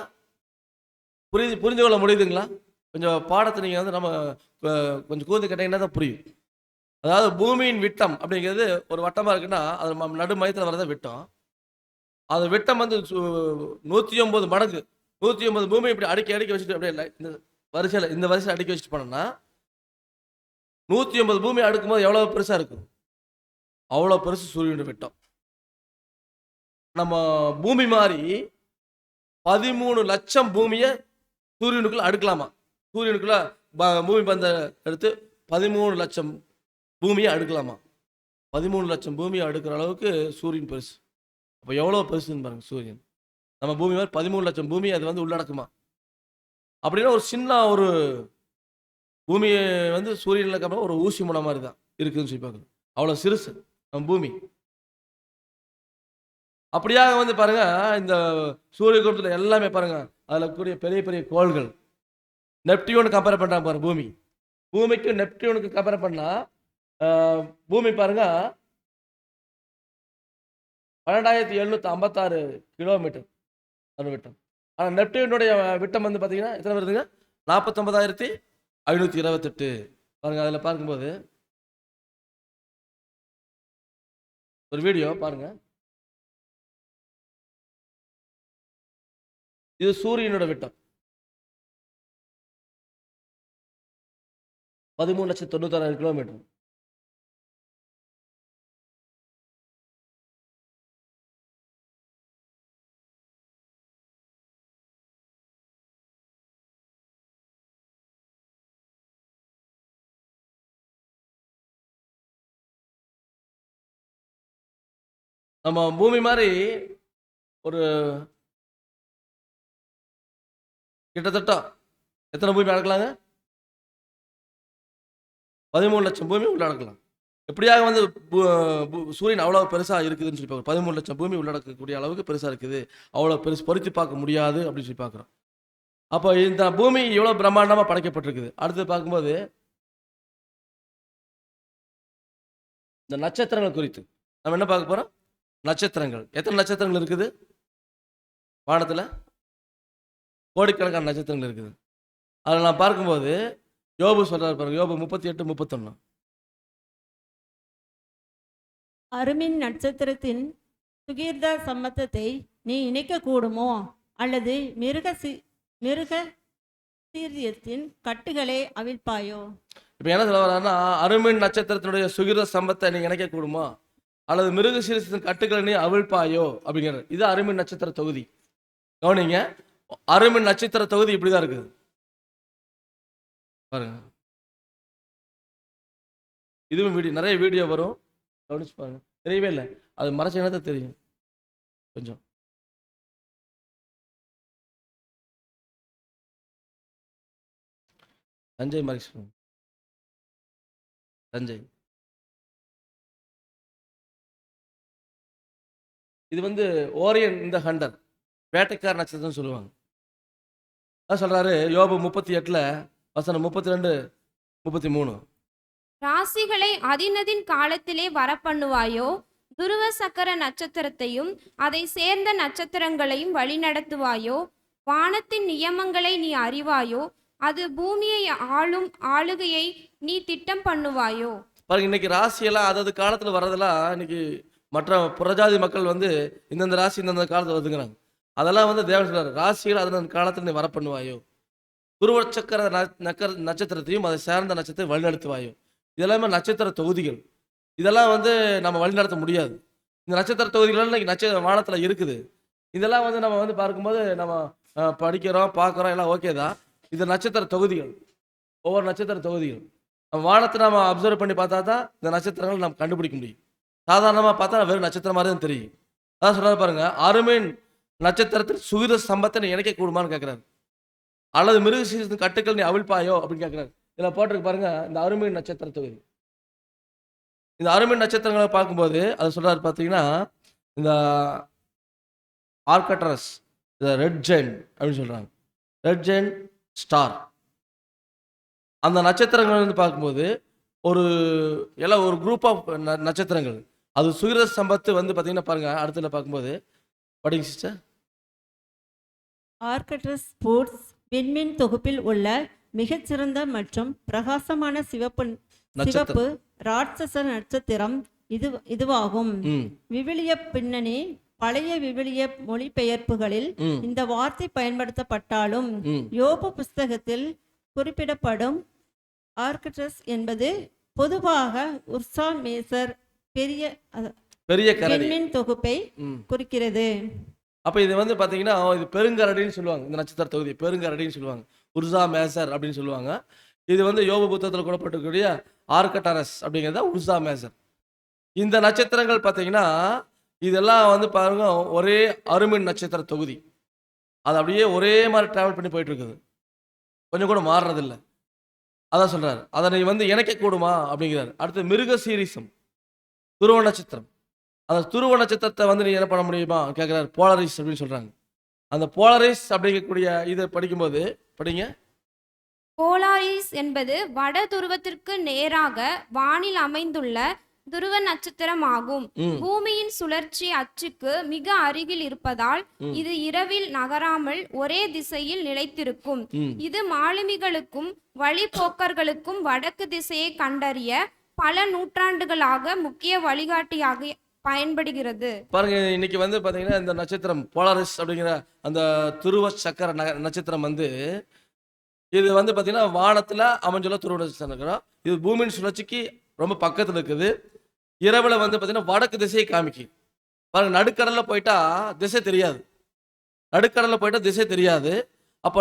புரிந்து கொள்ள முடியுதுங்களா? கொஞ்சம் பாடத்தை நீங்கள் வந்து நம்ம கொஞ்சம் கூர்ந்து கேட்டீங்கன்னா தான் புரியும். அதாவது பூமியின் விட்டம் அப்படிங்கிறது ஒரு வட்டமாக இருக்குன்னா, அது நடு மையத்தில் வரதான் விட்டம். அது விட்டம் வந்து 109 மடங்கு. 109 பூமி இப்படி அடுக்கி வச்சுட்டு அப்படியே இல்லை, இந்த வரிசையில் அடுக்கி வச்சுட்டு போனோம்னா 109 பூமி அடுக்கும்போது எவ்வளோ பெருசாக இருக்கும்? அவ்வளோ பெருசு சூரியனுடைய விட்டம். நம்ம பூமி மாதிரி 13 லட்சம் பூமியை சூரியனுக்குள்ள அடுக்கலாமா? சூரியனுக்குள்ள பூமி பந்தை எடுத்து 13 லட்சம் பூமியை அடுக்கலாமா? 13 லட்சம் பூமியை அடுக்கிற அளவுக்கு சூரியன் பெருசு. அப்போ எவ்வளோ பெருசுன்னு பாருங்க சூரியன். நம்ம பூமி மாதிரி 13 லட்சம் பூமி அது வந்து உள்ளடக்குமா. அப்படின்னா ஒரு சின்ன ஒரு பூமி வந்து சூரியனில் கப்ப ஒரு ஊசி முனை மாதிரி தான் இருக்குதுன்னு சொல்லி பார்க்கணும். அவ்வளோ சிறுசு நம்ம பூமி. அப்படியாக வந்து பாருங்க, இந்த சூரிய குடும்பத்தில் எல்லாமே பாருங்க, அதில் கூடிய பெரிய பெரிய கோள்கள். நெப்டியூன் கம்பேர் பண்ணுறாங்க பாருங்க. பூமிக்கு நெப்டியூனுக்கு கம்பேர் பண்ணா பூமி பாருங்க 12,756 கிலோமீட்டர் அது விட்டம். ஆனால் நெப்டியூனுடைய விட்டம் வந்து பார்த்தீங்கன்னா எத்தனை வருதுங்க? 49,528 பாருங்க. அதில் பார்க்கும்போது ஒரு வீடியோ பாருங்க. இது சூரியனோட விட்டம் 13,96,000 கிலோமீட்டர். நம்ம பூமி மாதிரி ஒரு கிட்டத்தட்ட எத்தனை பூமி அடக்கலாங்க? 13 லட்சம் பூமி உள்ளடக்கலாம். எப்படியாக வந்து சூரியன் அவ்வளோ பெருசாக இருக்குதுன்னு சொல்லி பார்க்குறோம். 13 லட்சம் பூமி உள்ளடக்கக்கூடிய அளவுக்கு பெருசாக இருக்குது. அவ்வளோ பெருசு பொறுத்து பார்க்க முடியாது அப்படின்னு சொல்லி பார்க்குறோம். அப்போ இந்த பூமி எவ்வளோ பிரம்மாண்டமாக படைக்கப்பட்டிருக்குது. அடுத்து பார்க்கும்போது இந்த நட்சத்திரங்கள் குறித்து நம்ம என்ன பார்க்க போகிறோம்? நட்சத்திரங்கள். எத்தனை நட்சத்திரங்கள் இருக்குது வானத்தில்? கோடிக்கணக்கான நட்சத்திரங்கள் இருக்குது. அதில் நான் பார்க்கும்போது யோபு சொல்றாரு பாருங்க. யோபு 38:31. அருமின் நட்சத்திரத்தின் சுகீர்த சம்மத்தத்தை நீ இணைக்க கூடுமோ, அல்லது மிருக சீரியத்தின் கட்டுகளை அவிழ்ப்பாயோ? இப்போ என்ன சொல்ல வர்றாருன்னா, அருமின் நட்சத்திரத்தினுடைய சுகிர்த சம்பத்தை நீ இணைக்க கூடுமா, அல்லது மிருக சீரியத்தின் கட்டுகளை நீ அவிழ்ப்பாயோ அப்படிங்கிறது. இது அருமின் நட்சத்திர தொகுதி. கவனிங்க, அருமின் நட்சத்திர தொகுதி இப்படிதான் இருக்குது பாருங்க. இதுவும் நிறைய வீடியோ வரும், கவனிச்சு பாருங்க. தெரியவே இல்லை, அது மறைச்ச என்னத்தை தெரியும் கொஞ்சம். தஞ்சை மறைச்சு தஞ்சை. இது வந்து ஓரியன் இந்த ஹண்டர், வேட்டைக்கார நட்சத்திரம் சொல்லுவாங்க. அதான் சொல்றாரு யோபு 38 வசனம் 32-33. ராசிகளை அதினதின் காலத்திலே வரப்பண்ணுவாயோ, துருவ சக்கர நட்சத்திரத்தையும் அதை சேர்ந்த நட்சத்திரங்களையும் வழிநடத்துவாயோ? வானத்தின் நியமங்களை நீ அறிவாயோ? அது பூமியை ஆளும் ஆளுகையை நீ திட்டம் பண்ணுவாயோ? பாருங்க, இன்னைக்கு ராசியெல்லாம் அதாவது காலத்துல வர்றதெல்லாம் இன்னைக்கு மற்ற புறஜாதி மக்கள் வந்து இந்தந்த ராசி இந்தந்த காலத்துல வருதுங்கிறாங்க. அதெல்லாம் வந்து தேவன் சொல்றாரு, ராசிகள் அதன் காலத்துல நீ வர பண்ணுவாயோ, துருவச்சக்கர நட்சத்திரத்தையும் அதை சேர்ந்த நட்சத்திரத்தை வழிநடத்துவாயோ. இதெல்லாமே நட்சத்திர தொகுதிகள். இதெல்லாம் வந்து நம்ம வழிநடத்த முடியாது. இந்த நட்சத்திர தொகுதிகள் இன்னைக்கு வானத்துல இருக்குது. இதெல்லாம் வந்து நம்ம வந்து பார்க்கும்போது நம்ம படிக்கிறோம் பார்க்குறோம் எல்லாம் ஓகே தான். இது நட்சத்திர தொகுதிகள், ஒவ்வொரு நட்சத்திர தொகுதிகள். நம்ம வானத்தை நம்ம அப்சர்வ் பண்ணி பார்த்தா தான் இந்த நட்சத்திரங்கள் நம்ம கண்டுபிடிக்க முடியும். சாதாரணமாக பார்த்தா வெறும் நட்சத்திரம் மாதிரி தான் தெரியும். அதான் சொல்றாரு பாருங்க, அருமின் நட்சத்திரத்தில் சுகித சம்பத்தை நீ இணைக்க கூடுமான்னு கேட்குறாரு, அல்லது மிருக சீரியத்தின் கட்டுக்கள் நீ அவிழ்ப்பாயோ அப்படின்னு கேட்குறாரு. இதில் போட்டிருக்கு பாருங்க, இந்த அருமின் நட்சத்திர தொகுதி. இந்த அருமின் நட்சத்திரங்களை பார்க்கும்போது அது சொல்றாரு பார்த்தீங்கன்னா, இந்த ஆர்கட்ரஸ், இந்த ரெட் ஜெயின் அப்படின்னு சொல்றாங்க, ரெட் ஜெயின் ஸ்டார். அந்த நட்சத்திரங்கள் வந்து பார்க்கும்போது ஒரு குரூப் ஆஃப் நட்சத்திரங்கள். அது சுகிர சம்பத்து வந்து பார்த்தீங்கன்னா பாருங்க, அடுத்துல பார்க்கும்போது படிங்க சிஸ்டர். ஆர்கட்ரஸ் ஸ்போர்ட்ஸ் விண்மீன் தொகுப்பில் உள்ள மிகச்சிறந்த மற்றும் பிரகாசமான சிவப்பு ராட்சச நட்சத்திரம் இதுவாகும். விவிலிய பின்னணி பழைய விவிலிய மொழிபெயர்ப்புகளில் இந்த வார்த்தை பயன்படுத்தப்பட்டாலும் யோபு புஸ்தகத்தில் குறிப்பிடப்படும் ஆர்கட்ரஸ் என்பது பொதுவாக உர்சா மேசர் பெரிய விண்மீன் தொகுப்பை குறிக்கிறது. அப்ப இது வந்து பாத்தீங்கன்னா இது பெருங்கரடின்னு சொல்லுவாங்க. இந்த நட்சத்திர தொகுதி பெருங்கரடின்னு சொல்லுவாங்க, உர்சா மேசர் அப்படின்னு சொல்லுவாங்க. இது வந்து யோபு புத்தகத்தில் கூடப்பட்டிருக்கக்கூடிய ஆர்கட்டரஸ் அப்படிங்கிறத உர்சா மேசர். இந்த நட்சத்திரங்கள் பார்த்தீங்கன்னா இதெல்லாம் வந்து பாருங்க ஒரே அருமின் நட்சத்திர தொகுதி. அது அப்படியே ஒரே மாதிரி டிராவல் பண்ணி போயிட்டு இருக்குது, கொஞ்சம் கூட மாறுறதில்லை. அதான் சொல்றாரு, அதனை வந்து இணைக்க கூடுமா அப்படிங்கிறாரு. அடுத்து மிருக சீரிசம், துருவ நட்சத்திரம். அந்த துருவ நட்சத்திரத்தை வந்து நீ என்ன பண்ண முடியுமா கேட்குறாரு. போலரைஸ் அப்படின்னு சொல்றாங்க. அந்த போலரைஸ் அப்படிங்கக்கூடிய இதை படிக்கும்போது படிங்க. போலாரிஸ் என்பது வட துருவத்திற்கு நேராக வானில் அமைந்துள்ள துருவ நட்சத்திரம் ஆகும். ம் பூமியின் சுழற்சி அச்சுக்கு மிக அருகில் இருப்பதால் இது இரவில் நகராமல் ஒரே திசையில் நிலைத்திருக்கும். ம் இது மாலுமிகளுக்கும் வழிபோக்கர்களுக்கும் வடக்கு திசையை கண்டறிய பல நூற்றாண்டுகளாக முக்கிய வழிகாட்டியாக பயன்படுகிறது. பாருங்க, இன்னைக்கு வந்து பாத்தீங்கன்னா இந்த நட்சத்திரம் போலாரிஸ் அப்படிங்கிற அந்த துருவ சக்கர நட்சத்திரம் வந்து இது வந்து பாத்தீங்கன்னா வானத்துல அமைஞ்சுள்ள துருவ நட்சத்திரம் இருக்கிறோம். இது பூமியின் சுழற்சிக்கு ரொம்ப பக்கத்துல இருக்குது. இரவுல வந்து பாத்தீங்கன்னா வடக்கு திசையை காமிக்கும். பாருங்க, நடுக்கடல்ல போயிட்டா திசை தெரியாது. நடுக்கடல்ல போயிட்டா திசை தெரியாது. அப்போ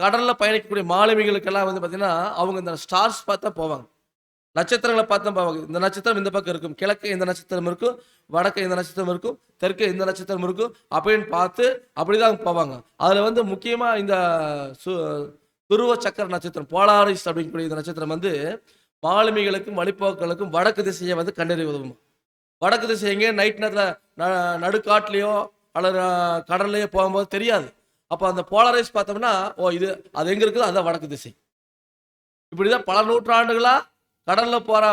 கடல்ல பயணிக்கக்கூடிய மாலுமிகளுக்கெல்லாம் வந்து பாத்தீங்கன்னா அவங்க இந்த ஸ்டார்ஸ் பார்த்தா போவாங்க, நட்சத்திரங்களை பார்த்தா போவாங்க. இந்த நட்சத்திரம் இந்த பக்கம் இருக்கும், கிழக்கு இந்த நட்சத்திரம் இருக்கும், வடக்கு இந்த நட்சத்திரம் இருக்கும், தெற்கு இந்த நட்சத்திரம் இருக்கும் அப்படின்னு பார்த்து அப்படிதான் போவாங்க. அதுல வந்து முக்கியமா இந்த துருவ சக்கர நட்சத்திரம் போலாரிஸ் அப்படிங்கக்கூடிய இந்த நட்சத்திரம் வந்து மாலுமிகளுக்கும் வழிபோக்களுக்கும் வடக்கு திசையை வந்து கண்டறிய உதவும். வடக்கு திசை எங்கே நைட் நேரத்தில் நடுக்காட்டுலையோ அல்லது கடல்லையோ போகும்போது தெரியாது. அப்போ அந்த போலரைஸ் பார்த்தோம்னா ஓ இது அது எங்கே இருக்குது, அதுதான் வடக்கு திசை. இப்படிதான் பல நூற்றாண்டுகளா கடல்ல போற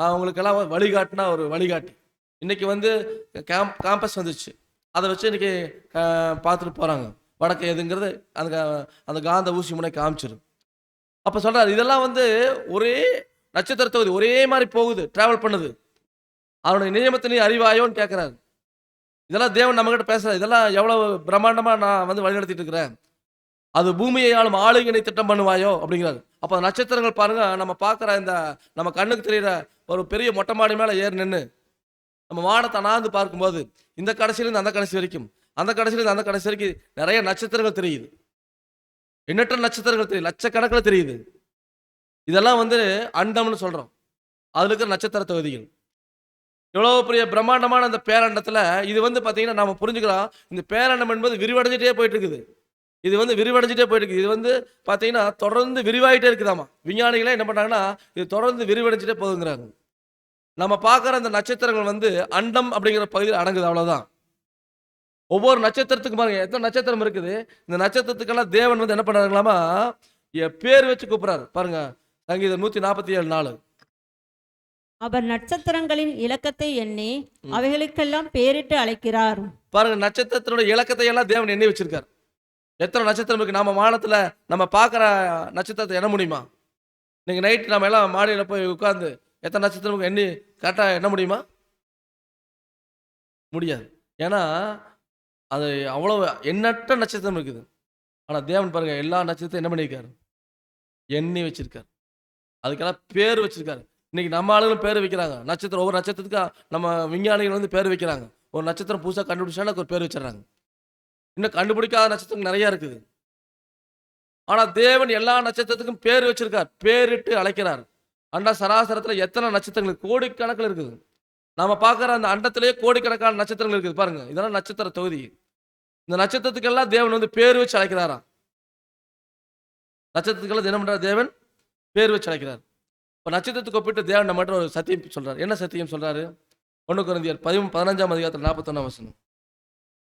அவங்களுக்கெல்லாம் வழிகாட்டினா ஒரு வழிகாட்டி. இன்னைக்கு வந்து கேம்பஸ் வந்துச்சு, அதை வச்சு இன்னைக்கு பார்த்துட்டு போறாங்க. வடக்கு எதுங்கிறது அந்த அந்த காந்த ஊசி முனை காமிச்சிடும். அப்ப சொல்றாரு இதெல்லாம் வந்து ஒரே நட்சத்திர தொகுதி ஒரே மாதிரி போகுது, டிராவல் பண்ணுது. அவனுடைய நியமத்தை நீ அறிவாயோன்னு கேட்கிறாரு. இதெல்லாம் தேவன் நம்ம கிட்ட பேசுறாரு. இதெல்லாம் எவ்வளவு பிரம்மாண்டமா நான் வந்து வழிநடத்திட்டு இருக்கிறேன். அது பூமியை ஆளும் ஆளுகினை திட்டம் பண்ணுவாயோ அப்படிங்கிறாரு. அப்போ நட்சத்திரங்கள் பாருங்க, நம்ம பார்க்குற இந்த நம்ம கண்ணுக்கு தெரிகிற ஒரு பெரிய மொட்டை மாடி மேலே ஏறி நின்று நம்ம வானத்தை அண்ணாந்து பார்க்கும்போது இந்த கடைசியிலேருந்து அந்த கடைசி வரைக்கும், அந்த கடைசியிலேருந்து அந்த கடைசி வரைக்கும் நிறைய நட்சத்திரங்கள் தெரியுது. எண்ணற்ற நட்சத்திரங்கள் தெரியுது, லட்சக்கணக்கில் தெரியுது. இதெல்லாம் வந்து அண்டம்னு சொல்கிறோம். அதில் இருக்கிற நட்சத்திர தொகுதிகள் எவ்வளோ பெரிய பிரம்மாண்டமான அந்த பேரண்டத்தில் இது வந்து பார்த்தீங்கன்னா நம்ம புரிஞ்சுக்கிறோம். இந்த பேரண்டம் என்பது விரிவடைஞ்சிட்டே போயிட்டு இருக்குது. இது வந்து விரிவடைஞ்சிட்டே போயிட்டு இருக்குது. இது வந்து பார்த்தீங்கன்னா தொடர்ந்து விரிவாயிட்டே இருக்குதாமா. விஞ்ஞானிகளே என்ன பண்ணுறாங்கன்னா இது தொடர்ந்து விரிவடைஞ்சிட்டே போகுங்கிறாங்க. நம்ம பார்க்குற அந்த நட்சத்திரங்கள் வந்து அண்டம் அப்படிங்கிற பகுதியில் அடங்குது, அவ்வளோதான். ஒவ்வொரு நட்சத்திரத்துக்கும் பாருங்க எத்தனை நட்சத்திரம் இருக்குது. இந்த நட்சத்திரத்துக்கெல்லாம் தேவன் வந்து என்ன பண்ணுறாங்களாமா பேர் வச்சு கூப்பிட்றாரு. பாருங்க, சங்கீதம் 147:4. அவர் நட்சத்திரங்களின் இலக்கத்தை எண்ணி அவைகளுக்கெல்லாம் பேரிட்டு அழைக்கிறார். பாருங்க, நட்சத்திரத்தினுடைய இலக்கத்தை எல்லாம் தேவன் எண்ணி வச்சிருக்காரு. எத்தனை நட்சத்திரம் இருக்கு? நாம வானத்துல நம்ம பார்க்குற நட்சத்திரத்தை எண்ண முடியுமா? நீங்க நைட் நம்ம எல்லாம் மாடியில் போய் உட்கார்ந்து எத்தனை நட்சத்திரம் எண்ணி கரெக்டாக எண்ண முடியுமா? முடியாது. ஏன்னா அது அவ்வளோ எண்ணற்ற நட்சத்திரம் இருக்குது. ஆனால் தேவன் பாருங்க எல்லா நட்சத்திரத்தையும் என்ன பண்ணியிருக்காரு? எண்ணி வச்சிருக்காரு. அதுக்கெல்லாம் பேர் வச்சிருக்காரு. இன்னைக்கு நம்ம ஆளுங்களும் பேர் வைக்கிறாங்க. நட்சத்திரம் ஒவ்வொரு நட்சத்திரத்துக்கு நம்ம விஞ்ஞானிகள் வந்து பேர் வைக்கிறாங்க. ஒரு நட்சத்திரம் புதுசாக கண்டுபிடிச்சாலும் ஒரு பேர் வச்சிடறாங்க. இன்னும் கண்டுபிடிக்காத நட்சத்திரம் நிறைய இருக்குது. ஆனா தேவன் எல்லா நட்சத்திரத்துக்கும் பேர் வச்சிருக்கார், பேரிட்டு அழைக்கிறார். அண்ட சராசரத்துல எத்தனை நட்சத்திரங்கள் கோடிக்கணக்கில் இருக்குது. நாம பார்க்குற அந்த அண்டத்திலேயே கோடிக்கணக்கான நட்சத்திரங்கள் இருக்குது. பாருங்க, இதெல்லாம் நட்சத்திர தொகுதி. இந்த நட்சத்திரத்துக்கெல்லாம் தேவன் வந்து பேர் வச்சு அழைக்கிறாராம். நட்சத்திரத்துக்கெல்லாம் தினம் பண்ற தேவன் பேர் வச்சு அழைக்கிறார். இப்போ நட்சத்திரத்துக்கு ஒப்பிட்டு தேவன் நம்ம ஒரு சத்தியம் சொல்றாரு. என்ன சத்தியம் சொல்றாரு? 1 கொரிந்தியர் 15:41 41.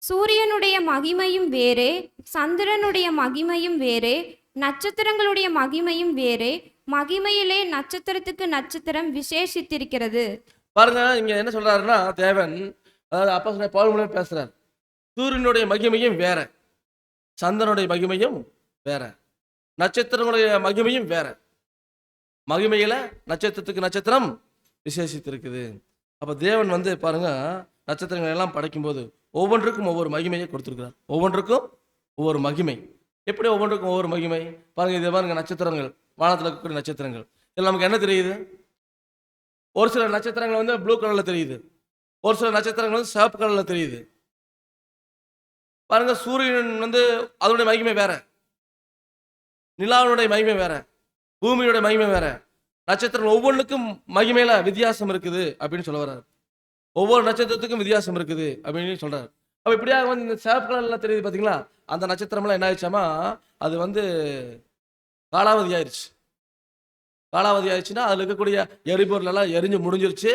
சூரியனுடைய மகிமையும் வேறே, சந்திரனுடைய மகிமையும் வேறே, நட்சத்திரங்களுடைய மகிமையும் வேறே, மகிமையிலே நட்சத்திரத்துக்கு நட்சத்திரம் விசேஷித்திருக்கிறது. பாருங்க, இங்க என்ன சொல்றாருன்னா தேவன், அதாவது அப்போஸ்தலன் பவுல் மூலம் பேசுறார். சூரியனுடைய மகிமையும் வேற, சந்திரனுடைய மகிமையும் வேற, நட்சத்திரங்களுடைய மகிமையும் வேற. மகிமையில நட்சத்திரத்துக்கு நட்சத்திரம் விசேஷித்திருக்குது. அப்ப தேவன் வந்து பாருங்க நட்சத்திரங்கள் எல்லாம் படைக்கும்போது ஒவ்வொன்றுக்கும் ஒவ்வொரு மகிமையை கொடுத்திருக்கிறார். ஒவ்வொன்றுக்கும் ஒவ்வொரு மகிமை. எப்படி ஒவ்வொன்றுக்கும் ஒவ்வொரு மகிமை? பாருங்க, இது பாருங்க நட்சத்திரங்கள், வானத்தில் இருக்கக்கூடிய நட்சத்திரங்கள். இதில் நமக்கு என்ன தெரியுது? ஒரு சில நட்சத்திரங்கள் வந்து ப்ளூ கலர்ல தெரியுது, ஒரு சில நட்சத்திரங்கள் வந்து சிவப்பு கலர்ல தெரியுது. பாருங்க, சூரியன் வந்து அதனுடைய மகிமை வேற, நிலாவுடைய மகிமை வேற, பூமியோட மகிமை வேற. நட்சத்திரங்கள் ஒவ்வொன்றுக்கும் மகிமையில வித்தியாசம் இருக்குது அப்படின்னு சொல்ல வர்றாரு. ஒவ்வொரு நட்சத்திரத்துக்கும் வித்தியாசம் இருக்குது அப்படின்னு சொல்றாரு. அப்ப இப்படியாக வந்து இந்த சிவப்பு கலர்ல தெரியுது பாத்தீங்களா, அந்த நட்சத்திரம்லாம் என்ன ஆயிடுச்சாமா, அது வந்து காலாவதி ஆயிடுச்சு. காலாவதி ஆயிடுச்சுன்னா அதுல இருக்கக்கூடிய எரிபொருள் எல்லாம் எரிஞ்சு முடிஞ்சிருச்சு.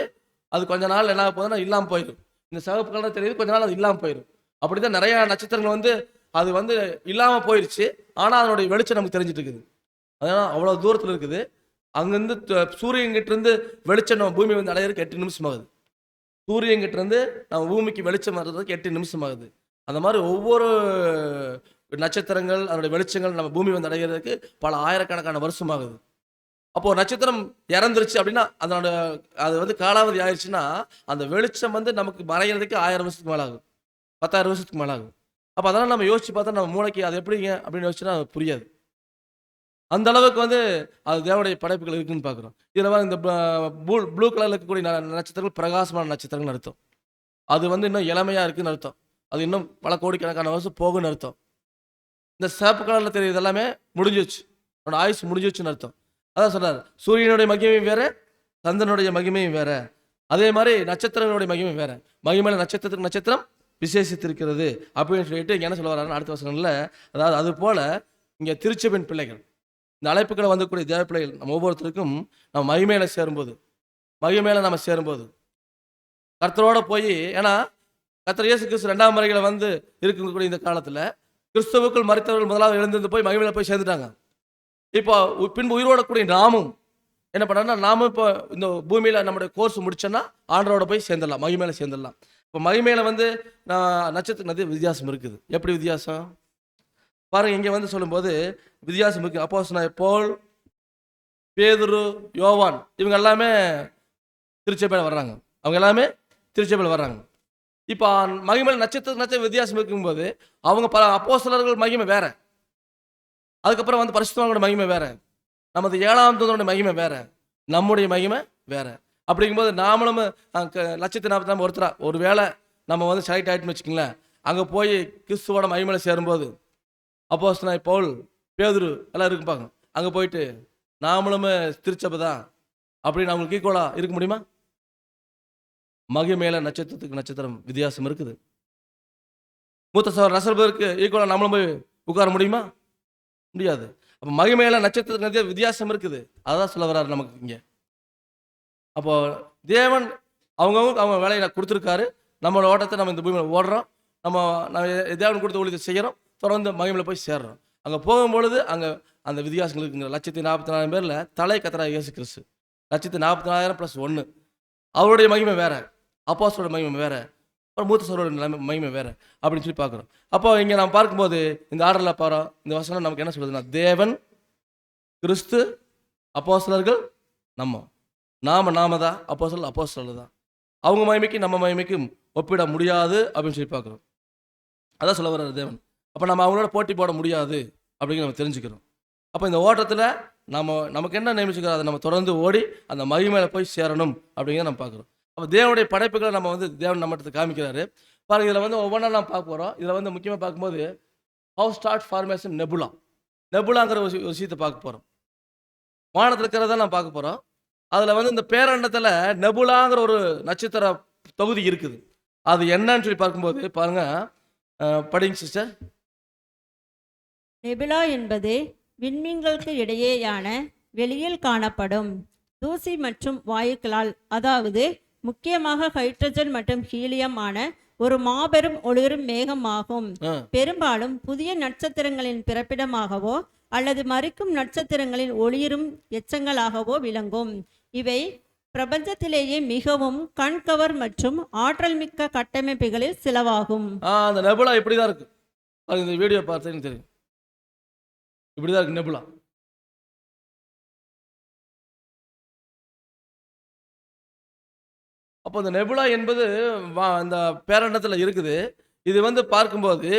அது கொஞ்ச நாள் என்ன ஆக போகுதுன்னா இல்லாம போயிடும். இந்த சிவப்பு கலர் தெரியுது, கொஞ்ச நாள் அது இல்லாம போயிடும். அப்படிதான் நிறைய நட்சத்திரங்கள் வந்து அது வந்து இல்லாம போயிடுச்சு. ஆனா அதனுடைய வெளிச்சம் நமக்கு தெரிஞ்சிட்டு இருக்குது. அதனால அவ்வளவு தூரத்துல இருக்குது. அங்கிருந்து சூரியன் கிட்ட இருந்து வெளிச்சம் நம்ம பூமி வந்து அடையிறதுக்கு 8 நிமிஷம் ஆகுது. சூரியன் கிட்ட இருந்து நம்ம பூமிக்கு வெளிச்சம் வர்றதுக்கு 8 நிமிஷம் ஆகுது. அந்த மாதிரி ஒவ்வொரு நட்சத்திரங்கள் அதனுடைய வெளிச்சங்கள் நம்ம பூமி வந்து அடைகிறதுக்கு பல ஆயிரக்கணக்கான வருஷம் ஆகுது. அப்போ நட்சத்திரம் இறந்துருச்சு அப்படின்னா அதனோட அது வந்து காலாவதி ஆயிடுச்சுன்னா அந்த வெளிச்சம் வந்து நமக்கு மறைகிறதுக்கு 1000 வருஷத்துக்கு மேல ஆகும், 10,000 வருஷத்துக்கு மேல ஆகும். அப்போ அதெல்லாம் நம்ம யோசிச்சு பார்த்தா நம்ம மூளைக்கு அது எப்படிங்க அப்படின்னு யோசிச்சுன்னா அது புரியாது. அந்த அளவுக்கு வந்து அது தேவனுடைய படைப்புகள் இருக்குன்னு பார்க்குறோம். இதில் வந்து இந்த ப்ளூ கலரில் இருக்கக்கூடிய நட்சத்திரங்கள் பிரகாசமான நட்சத்திரங்கள்னு அர்த்தம். அது வந்து இன்னும் இளமையாக இருக்குன்னு அர்த்தம். அது இன்னும் பல கோடிக்கணக்கான வருஷம் போகுன்னு அர்த்தம். இந்த சிவப்பு கலரில் தெரியுது எல்லாமே முடிஞ்சிச்சு, அவனோட ஆயுசு முடிஞ்சிச்சுன்னு அர்த்தம். அதான் சொல்றாரு, சூரியனுடைய மகிமையும் வேற, சந்திரனுடைய மகிமையும் வேற, அதே மாதிரி நட்சத்திரங்களுடைய மகிமையும் வேற. மகிமையில நட்சத்திரத்துக்கு நட்சத்திரம் விசேஷித்திருக்கிறது அப்படின்னு சொல்லிட்டு என்ன சொல்ல வர்றாருன்னு அடுத்த வசனம்ல, அதாவது அது போல இங்கே திருச்சபையின் பிள்ளைகள், இந்த அழைப்புகளை வந்தக்கூடிய தேவ பிள்ளைகள் நம்ம ஒவ்வொருத்தருக்கும் நம்ம மகிமையில சேரும்போது, மகிமையில நம்ம சேரும்போது கர்த்தரோட போய், ஏன்னா கர்த்தர் இயேசு கிறிஸ்து 2ஆம் வருகையில வந்து இருக்கக்கூடிய இந்த காலத்துல கிறிஸ்துவுக்குள் மரித்தவர்கள் முதலாவது எழுந்திருந்து போய் மகிமையில போய் சேர்ந்துட்டாங்க. இப்போ பின்பு உயிரோடக்கூடிய நாமும் என்ன பண்ணோம்னா, நாமும் இப்போ இந்த பூமியில நம்முடைய கோர்ஸ் முடிச்சோன்னா ஆண்டரோட போய் சேர்ந்துடலாம், மகிமையில சேர்ந்துடலாம். இப்போ மகிமையில வந்து நட்சத்திரம் நிறைய வித்தியாசம் இருக்குது. எப்படி வித்தியாசம் பாருங்க, இங்க வந்து சொல்லும்போது வித்தியாசம் இருக்கு. அப்போஸ்தலனாகிய பவுல், பேதுரு, யோவான் இவங்க எல்லாமே திருச்சபையில் வர்றாங்க. அவங்க எல்லாமே திருச்சபையில் வர்றாங்க. இப்போ மகிமையில நட்சத்திர வித்தியாசம் இருக்கும்போது அவங்க பல அப்போஸ்தலர்கள் மகிமை வேற, அதுக்கப்புறம் வந்து பரிசுத்தவான்களோட மகிமை வேற, நமது 7ஆம் தூதனுடைய மகிமை வேற, நம்முடைய மகிமை வேற. அப்படிங்கும்போது நாமளும் 1,40,000 ஒருத்தரா ஒரு வேளை நம்ம வந்து செலக்ட் ஆகிட்டுன்னு வச்சுக்கோங்களேன், அங்கே போய் கிறிஸ்துவோட மகிமையில சேரும்போது அப்போஸ்தலனாகிய பவுல், பேதுரு எல்லாம் இருக்குப்பாங்க. அங்கே போயிட்டு நாமளும் திருச்சபை தான் அப்படின்னு அவங்களுக்கு ஈக்குவலாக இருக்க முடியுமா? மகிமையில நட்சத்திரத்துக்கு நட்சத்திரம் வித்தியாசம் இருக்குது. மூத்த சகோதரர் ரசல்பருக்கு ஈக்குவலாக நம்மளும் போய் உட்கார முடியுமா? முடியாது. அப்போ மகிமையில நட்சத்திரத்துக்கு வித்தியாசம் இருக்குது. அதான் சொல்ல வர்றாரு நமக்கு இங்கே. அப்போ தேவன் அவங்கவுங்க அவங்க வேலையை கொடுத்துருக்காரு. நம்மளோட ஓட்டத்தை நம்ம இந்த பூமியில் ஓடுறோம். நம்ம தேவன் கொடுத்த ஊழியத்தை செய்கிறோம். தொடர்ந்து மகிமையில் போய் சேர்றோம். அங்கே போகும்பொழுது அங்கே அந்த வித்தியாசங்கள் இருக்குங்க. 1,44,000 பேரில் தலை கர்த்தராகிய இயேசு கிறிஸ்து 1,44,000 + 1 அவருடைய மகிமை வேற, அப்போஸ்தலரோட மகிமை வேற, அப்புறம் மூத்த சகோதரரோட மகிமை வேற அப்படின்னு சொல்லி பார்க்குறோம். அப்போ இங்கே நம்ம பார்க்கும்போது இந்த ஆர்டரில் பாருறோம். இந்த வசனம் நமக்கு என்ன சொல்லுதுன்னா, தேவன், கிறிஸ்து, அப்போஸ்தலர்கள், நாம தான் அப்போஸ்தலர் தான். அவங்க மகிமைக்கு நம்ம மகிமைக்கும் ஒப்பிட முடியாது அப்படின்னு சொல்லி பார்க்குறோம். அதான் சொல்ல வர்றாரு தேவன். அப்போ நம்ம அவங்களோட போட்டி போட முடியாது அப்படிங்கிற நம்ம தெரிஞ்சுக்கிறோம். அப்போ இந்த ஓட்டத்தில் நமக்கு என்ன நியமிச்சுக்கிறோம் அதை நம்ம தொடர்ந்து ஓடி அந்த மகிமையில போய் சேரணும் அப்படிங்கிறத நம்ம பார்க்குறோம். அப்போ தேவனுடைய படைப்புகளை நம்ம வந்து தேவன் நம்மகிட்ட காமிக்கிறாரு பாருங்க. இதில் வந்து ஒவ்வொன்றா நம்ம பார்க்க போகிறோம். இதில் வந்து முக்கியமாக பார்க்கும்போது ஹவு ஸ்டார்ட் ஃபார்மேஷன் நெபுலாங்கிற ஒரு விஷயத்தை பார்க்க போகிறோம். வானத்தில் இருக்கிறத நம்ம பார்க்க போகிறோம். அதில் வந்து இந்த பேரண்டத்தில் நெபுலாங்கிற ஒரு நட்சத்திர தொகுதி இருக்குது. அது என்னன்னு சொல்லி பார்க்கும்போது பாருங்க, படிங்க சிஸ்டர். நெபுலா என்பது விண்மீன்களுக்கு இடையேயான வெளியில் காணப்படும் தூசி மற்றும் வாயுக்களால், அதாவது முக்கியமாக ஹைட்ரஜன் மற்றும் ஹீலியம் ஆன ஒரு மாபெரும் ஒளிரும் மேகமாகும். பெரும்பாலும் புதிய நட்சத்திரங்களின் பிறப்பிடமாகவோ அல்லது மறிக்கும் நட்சத்திரங்களின் ஒளிரும் எச்சங்களாகவோ விளங்கும். இவை பிரபஞ்சத்திலேயே மிகவும் கண்கவர் மற்றும் ஆற்றல் மிக்க கட்டமைப்புகளில் சிலவாகும். அந்த நெபுலா இப்படிதான் இருக்கு. இந்த வீடியோ பார்த்தீங்கன்னு தெரியும். இப்படிதான் இருக்கு நெபுலா. அப்போ இந்த நெபுலா என்பது அந்த பேரண்டத்தில் இருக்குது. இது வந்து பார்க்கும்போது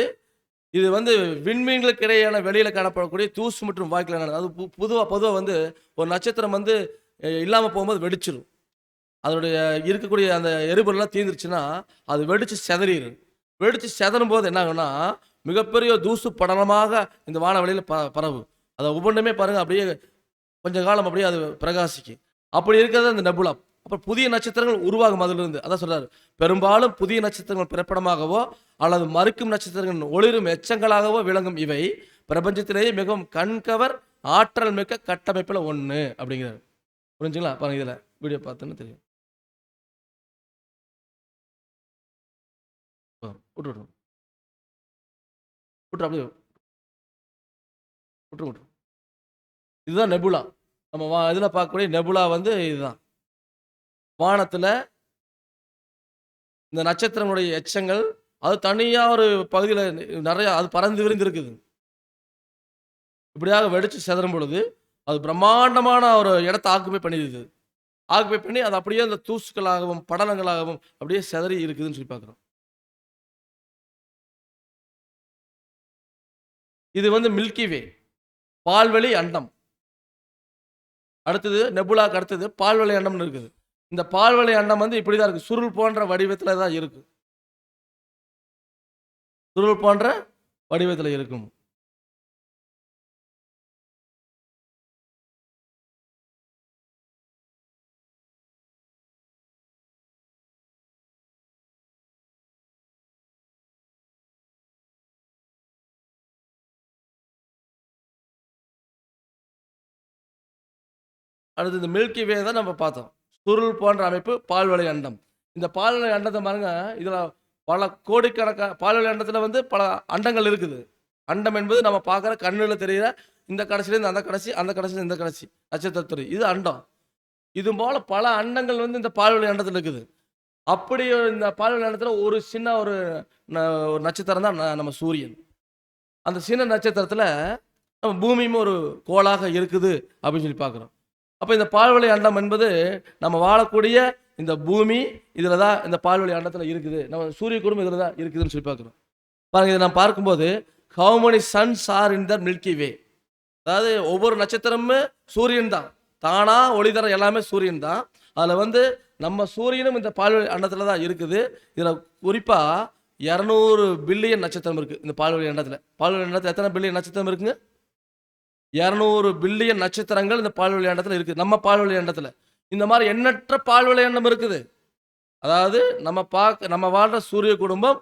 இது வந்து விண்மீன்களுக்கு இடையான வெளியில் காணப்படக்கூடிய தூசு மற்றும் வாய்க்கில், அது பொதுவாக வந்து ஒரு நட்சத்திரம் வந்து இல்லாமல் போகும்போது வெடிச்சிடும். அதனுடைய இருக்கக்கூடிய அந்த எரிபொருள்லாம் தீர்ந்துருச்சுன்னா அது வெடித்து செதறிடும். வெடித்து செதறும் போது என்ன ஆகும்னா மிகப்பெரிய தூசு படலமாக இந்த வானவெளியில் பரவும். அதை ஒவ்வொன்றுமே பாருங்கள், அப்படியே கொஞ்ச காலம் அப்படியே அது பிரகாசிக்கும். அப்படி இருக்கிறது அந்த நெபுலா. அப்புறம் புதிய நட்சத்திரங்கள் உருவாகும் அதிலிருந்து. அதான் சொல்றாரு, பெரும்பாலும் புதிய நட்சத்திரங்கள் பிறப்பிடமாகவோ அல்லது மறுக்கும் நட்சத்திரங்கள் ஒளிரும் எச்சங்களாகவோ விளங்கும் இவை பிரபஞ்சத்திலேயே மிகவும் கண்கவர் ஆற்றல் மிக்க கட்டமைப்பில் ஒன்று அப்படிங்கிறாரு. புரிஞ்சுங்களா? பாருங்க, இதில் வீடியோ பார்த்துன்னு தெரியும். விட்டு அப்படியே விட்டு. இதுதான் நெபுலா. நம்ம இதில் பார்க்கக்கூடிய நெபுலா வந்து இதுதான். வானத்தில் இந்த நட்சத்திரங்களுடைய எச்சங்கள் அது தனியாக ஒரு பகுதியில் நிறைய அது பறந்து விரிந்து இருக்குது. இப்படியாக வெடிச்சு செதறும் பொழுது அது பிரம்மாண்டமான ஒரு இடத்தை ஆக்குப்பை பண்ணிடுது. ஆக்குப்பை பண்ணி அது அப்படியே அந்த தூசுக்களாகவும் படலங்களாகவும் அப்படியே செதறி இருக்குதுன்னு சொல்லி பார்க்குறோம். இது வந்து மில்கி வே, பால்வெளி அண்டம். அடுத்தது நெபுலாக்கு அடுத்தது பால்வெளி அண்டம்னு இருக்குது. இந்த பால்வெளி அண்டம் வந்து இப்படிதான் இருக்கு, சுருள் போன்ற வடிவத்தில் தான் இருக்கு. சுருள் போன்ற வடிவத்தில் இருக்கும். அடுத்து இந்த மில்கி வே தான் நம்ம பார்த்தோம். சுருள் போன்ற அமைப்பு பால்வெளி அண்டம். இந்த பால்வெளி அண்டத்தை பாருங்க, இதில் பல கோடிக்கணக்கான பால்வெளி அண்டத்தில் வந்து பல அண்டங்கள் இருக்குது. அண்டம் என்பது நம்ம பார்க்குற கண்ணில் தெரிகிற இந்த கடைசிலேருந்து அந்த கடைசி, அந்த கடைசியில் இந்த கடைசி நட்சத்திரத்துறை, இது அண்டம். இது போல பல அண்டங்கள் வந்து இந்த பால்வெளி அண்டத்தில் இருக்குது. அப்படி இந்த பால்வெளி அண்டத்தில் ஒரு சின்ன ஒரு நட்சத்திரம் தான் நம்ம சூரியன். அந்த சின்ன நட்சத்திரத்தில் நம்ம பூமியும் ஒரு கோளாக இருக்குது அப்படின்னு சொல்லி பார்க்குறோம். அப்போ இந்த பால்வெளி அண்டம் என்பது நம்ம வாழக்கூடிய இந்த பூமி இதில் தான் இந்த பால்வெளி அண்டத்தில் இருக்குது. நம்ம சூரிய குடும்பம் இதில் தான் இருக்குதுன்னு சொல்லி பார்க்குறோம். பாருங்கள், இதை நான் பார்க்கும்போது how many suns are in the Milky Way, அதாவது ஒவ்வொரு நட்சத்திரமும் சூரியன் தான், தானாக ஒளி தர எல்லாமே சூரியன் தான். அதில் வந்து நம்ம சூரியனும் இந்த பால்வெளி அண்டத்தில் தான் இருக்குது. இதில் குறிப்பாக 200 பில்லியன் நட்சத்திரம் இருக்குது இந்த பால்வெளி அண்டத்தில். பால்வெளி அண்டத்தில் எத்தனை பில்லியன் நட்சத்திரம் இருக்குங்க? 200 பில்லியன் நட்சத்திரங்கள் இந்த பால்வெளி அண்டத்தில் இருக்குது. நம்ம பால்வெளி அண்டத்தில் இந்த மாதிரி எண்ணற்ற பால்வெளி அண்டம் இருக்குது. அதாவது நம்ம வாழ்கிற சூரிய குடும்பம்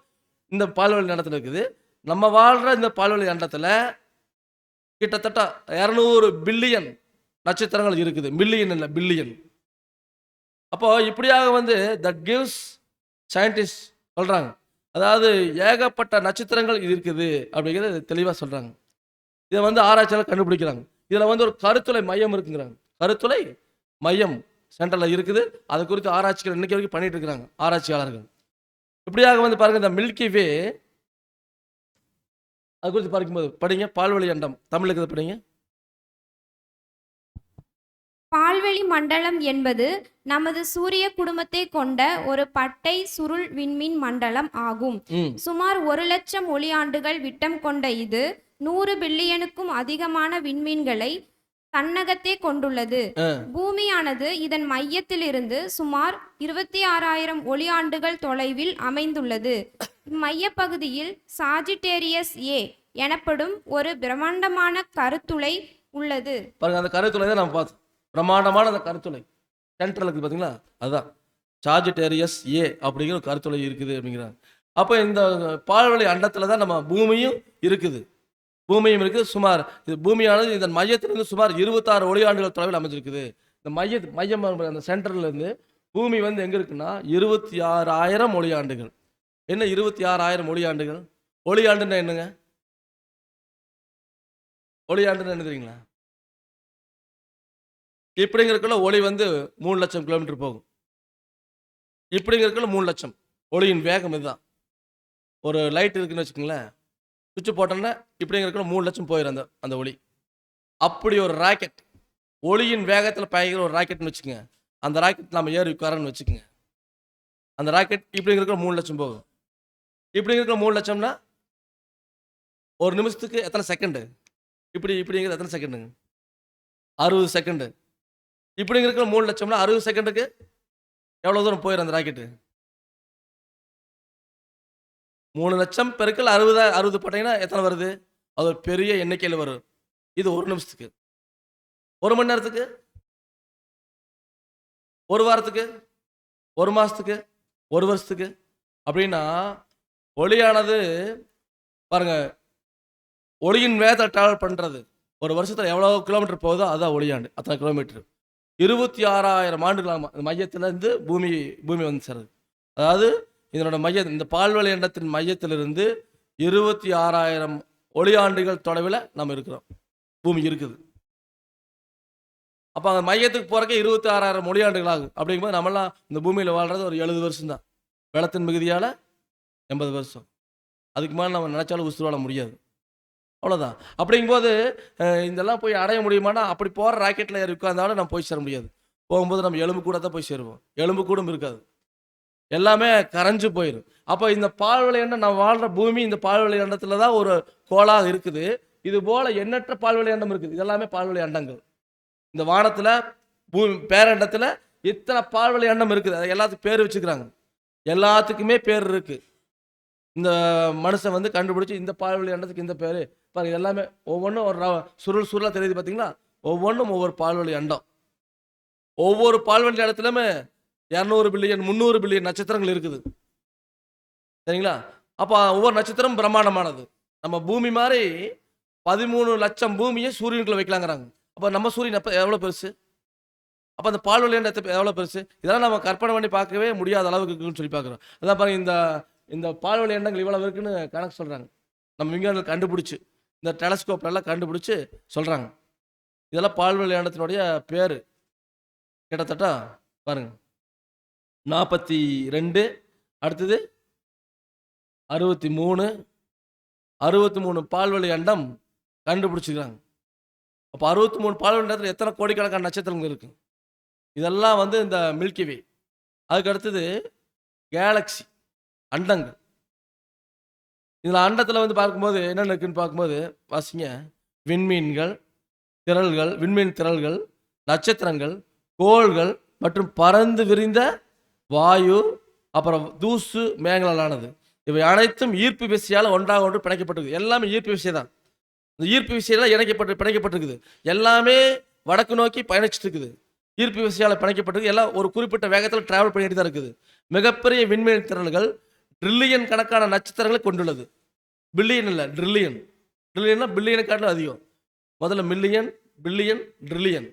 இந்த பால்வெளி அண்டத்தில் இருக்குது. நம்ம வாழ்கிற இந்த பால்வெளி அண்டத்தில் கிட்டத்தட்ட 200 பில்லியன் நட்சத்திரங்கள் இருக்குது. மில்லியன் இல்லை, பில்லியன். அப்போ இப்படியாக வந்து தட் கிவ்ஸ் சயின்டிஸ்ட் சொல்கிறாங்க, அதாவது ஏகப்பட்ட நட்சத்திரங்கள் இது இருக்குது அப்படிங்கிறத தெளிவாக சொல்கிறாங்க. இதை வந்து ஆராய்ச்சியாளர் கண்டுபிடிக்கிறாங்க. இதில் வந்து ஒரு கருத்துளை மையம் இருக்குங்கிறாங்க. கருத்துளை மையம் சென்ட்ரலில் இருக்குது. அது குறித்து ஆராய்ச்சிகள் இன்னைக்கு வரைக்கும் பண்ணிட்டு இருக்கிறாங்க ஆராய்ச்சியாளர்கள். இப்படியாக வந்து பாருங்க, இந்த மில்கி வே அது குறித்து பார்க்கும்போது படிங்க, பால்வெளி அண்டம் தமிழுக்கு படிங்க. பால்வெளி மண்டலம் என்பது நமது சூரிய குடும்பத்தை கொண்ட ஒரு பட்டை சுருள் விண்மீன் மண்டலம் ஆகும். சுமார் 1,00,000 ஒளியாண்டுகள் விட்டம் கொண்ட இது 100 பில்லியனுக்கும் அதிகமான விண்மீன்களை தன்னகத்தே கொண்டுள்ளது. பூமியானது இதன் மையத்திலிருந்து சுமார் 26,000 ஒளியாண்டுகள் தொலைவில் அமைந்துள்ளது. மைய பகுதியில் சாஜிட்டேரியஸ் ஏ எனப்படும் ஒரு பிரம்மாண்டமான கருத்துளை உள்ளது. பாருங்க, அந்த கருத்துளை தான் நம்ம பார்த்தோம். பிரம்மாண்டமான அந்த கருத்துளை சென்ட்ரலுக்கு பார்த்தீங்களா, அதுதான் சாஜிட்டேரியஸ் ஏ அப்படிங்கிற ஒரு கருத்துளை இருக்குது அப்படிங்கிறாங்க. அப்போ இந்த பால்வெளி அண்டத்தில் தான் நம்ம பூமியும் இருக்குது. பூமியும் இருக்குது. சுமார் இது பூமியானது இதன் மையத்திலிருந்து சுமார் 26 ஒளியாண்டுகள் தொலைவில் அமைஞ்சிருக்குது. இந்த மையம் அந்த சென்டர்லேருந்து பூமி வந்து எங்கே இருக்குன்னா 26,000 ஒளியாண்டுகள். என்ன 26,000 ஒளியாண்டுகள்? ஒளியாண்டுன்னா என்னங்க? ஒளியாண்டுன்னா என்ன தெரியுங்களா? இப்படிங்கிறதுக்குள்ள ஒளி வந்து 3,00,000 கிலோமீட்டர் போகும். இப்படிங்கிறதுக்குள்ள 3,00,000 ஒளியின் வேகம் இதுதான். ஒரு லைட் இருக்குன்னு வச்சுக்கோங்களேன், சுவிட்ச் போட்டோன்னா இப்படிங்கிறதுக்குள்ள 3,00,000 போயிடும் அந்த ஒளி. அப்படி ஒரு ராக்கெட் ஒளியின் வேகத்தில் பயங்கிற ஒரு ராக்கெட்னு வச்சுக்கோங்க. அந்த ராக்கெட் நம்ம ஏறி உட்காரன்னு வச்சுக்கோங்க. அந்த ராக்கெட் இப்படிங்கிறதுக்குள்ள 3,00,000 போகும். இப்படிங்கிறதுக்குள்ள 3,00,000னா ஒரு நிமிஷத்துக்கு எத்தனை செகண்டு? இப்படிங்கிறது எத்தனை செகண்டுங்க? 60 செகண்டு. இப்படிங்கிறதுக்குள்ள 3,00,000னா 60 செகண்டுக்கு எவ்வளோ தூரம் போயிடும் அந்த ராக்கெட்டு? 3,00,000 பெருக்கல் 60 போட்டிங்கன்னா எத்தனை வருது? அது ஒரு பெரிய எண்ணிக்கையில் வரும். இது ஒரு நிமிஷத்துக்கு. 1 மணி நேரத்துக்கு ஒரு வாரத்துக்கு, ஒரு மாசத்துக்கு, ஒரு வருஷத்துக்கு அப்படின்னா ஒளியானது பாருங்க, ஒளியின் வேகத்தில் டிராவல் பண்றது ஒரு வருஷத்துல எவ்வளவு கிலோமீட்டர் போகுதோ அதுதான் ஒளியாண்டு. அத்தனை கிலோமீட்டர் 26,000 ஆண்டுகள் மையத்துல இருந்து பூமி வந்து சேருது. அதாவது இதனோட இந்த பால்வெளி அண்டத்தின் மையத்திலிருந்து 26,000 ஒளியாண்டுகள் தொலைவில் நம்ம இருக்கிறோம். பூமி இருக்குது. அப்போ அந்த மையத்துக்கு போறக்கே 26,000 ஒளியாண்டுகள் ஆகும். அப்படிங்கும்போது நம்மளாம் இந்த பூமியில் வாழ்றது ஒரு 70 வருஷம் தான். வெள்ளத்தின் மிகுதியால் 80 வருஷம். அதுக்கு மேலே நம்ம நினைச்சாலும் உசுறு வாழ முடியாது. அவ்வளோதான். அப்படிங்கும்போது இதெல்லாம் போய் அடைய முடியுமானா, அப்படி போகிற ராக்கெட்டில் ஏறி உட்கார்ந்தாலும் நம்ம போய் சேர முடியாது. போகும்போது நம்ம எலும்பு கூட தான் போய் சேருவோம். எலும்பு கூடும் இருக்காது, எல்லாமே கரைஞ்சு போயிடும். அப்போ இந்த பால்வெளி அண்டம், நம்ம வாழ்கிற பூமி இந்த பால்வெளி அண்டத்தில் தான் ஒரு கோளாக இருக்குது. இது போல் எண்ணற்ற பால்வெளி அண்டம் இருக்குது. இதெல்லாமே பால்வெளி அண்டங்கள். இந்த வானத்தில் பூமி பேரண்டத்தில் இத்தனை பால்வெளி அண்டம் இருக்குது. அது எல்லாத்துக்கும் பேர் வச்சுக்கிறாங்க. எல்லாத்துக்குமே பேர் இருக்குது. இந்த மனுஷன் வந்து கண்டுபிடிச்சி இந்த பால்வெளி அண்டத்துக்கு இந்த பேர் பாருங்க. எல்லாமே ஒவ்வொன்றும் ஒரு சுருளாக தெரியுது பார்த்தீங்களா? ஒவ்வொன்றும் ஒவ்வொரு பால்வெளி அண்டம். ஒவ்வொரு பால்வெளி இடத்துலையுமே 200 பில்லியன் 300 பில்லியன் நட்சத்திரங்கள் இருக்குது. சரிங்களா? அப்போ ஒவ்வொரு நட்சத்திரம் பிரம்மாண்டமானது. நம்ம பூமி மாதிரி 13 லட்சம் பூமியை சூரியனுக்குள்ள வைக்கலாங்கிறாங்க. அப்போ நம்ம சூரியன் எவ்வளோ பெருசு? அப்போ அந்த பால்வெளி அண்டத்தை எவ்வளோ பெருசு? இதெல்லாம் நம்ம கற்பனை பண்ணி பார்க்கவே முடியாத அளவுக்கு இருக்குன்னு சொல்லி பார்க்குறோம். அதான் பாருங்க, இந்த பால்வெளி அண்டங்கள் இவ்வளோ இருக்குன்னு கணக்கு சொல்கிறாங்க. நம்ம விஞ்ஞானிகள் கண்டுபிடிச்சி இந்த டெலஸ்கோப்லாம் கண்டுபிடிச்சி சொல்கிறாங்க. இதெல்லாம் பால்வெளி அண்டத்தினுடைய பேர். கிட்டத்தட்ட பாருங்க 42, அடுத்தது 63 பால்வெளி அண்டம் கண்டுபிடிச்சிக்கிறாங்க. அப்போ 63 பால்வெளி அண்டத்தில் எத்தனை கோடிக்கணக்கான நட்சத்திரங்கள் இருக்கு? இதெல்லாம் வந்து இந்த மில்கி வே. அதுக்கு அடுத்தது கேலக்சி அண்டங்கள். இதில் அண்டத்தில் வந்து பார்க்கும்போது என்னென்ன இருக்குன்னு பார்க்கும்போது வாசிங்க, விண்மீன்கள், திரள்கள், விண்மீன் திரள்கள், நட்சத்திரங்கள், கோள்கள் மற்றும் பறந்து விரிந்த வாயு, அப்புறம் தூசு மேகங்களானது. இவை அனைத்தும் ஈர்ப்பு விசையால் ஒன்றாக ஒன்று பிணைக்கப்பட்டிருக்கு. எல்லாமே ஈர்ப்பு விசை தான். இந்த ஈர்ப்பு விசையெல்லாம் பிணைக்கப்பட்டிருக்குது. எல்லாமே வடக்கு நோக்கி பயணிச்சுட்டு இருக்குது. ஈர்ப்பு விசையால் பிணைக்கப்பட்டிருக்கு. எல்லாம் ஒரு குறிப்பிட்ட வேகத்தில் டிராவல் பண்ணிட்டு தான் இருக்குது. மிகப்பெரிய விண்மீன் திரள்கள் ட்ரில்லியன் கணக்கான நட்சத்திரங்களை கொண்டுள்ளது. பில்லியன் இல்லை, ட்ரில்லியன். ட்ரில்லியன்னா பில்லியனை காட்டிலும் அதிகம். முதல்ல மில்லியன், பில்லியன், ட்ரில்லியன்.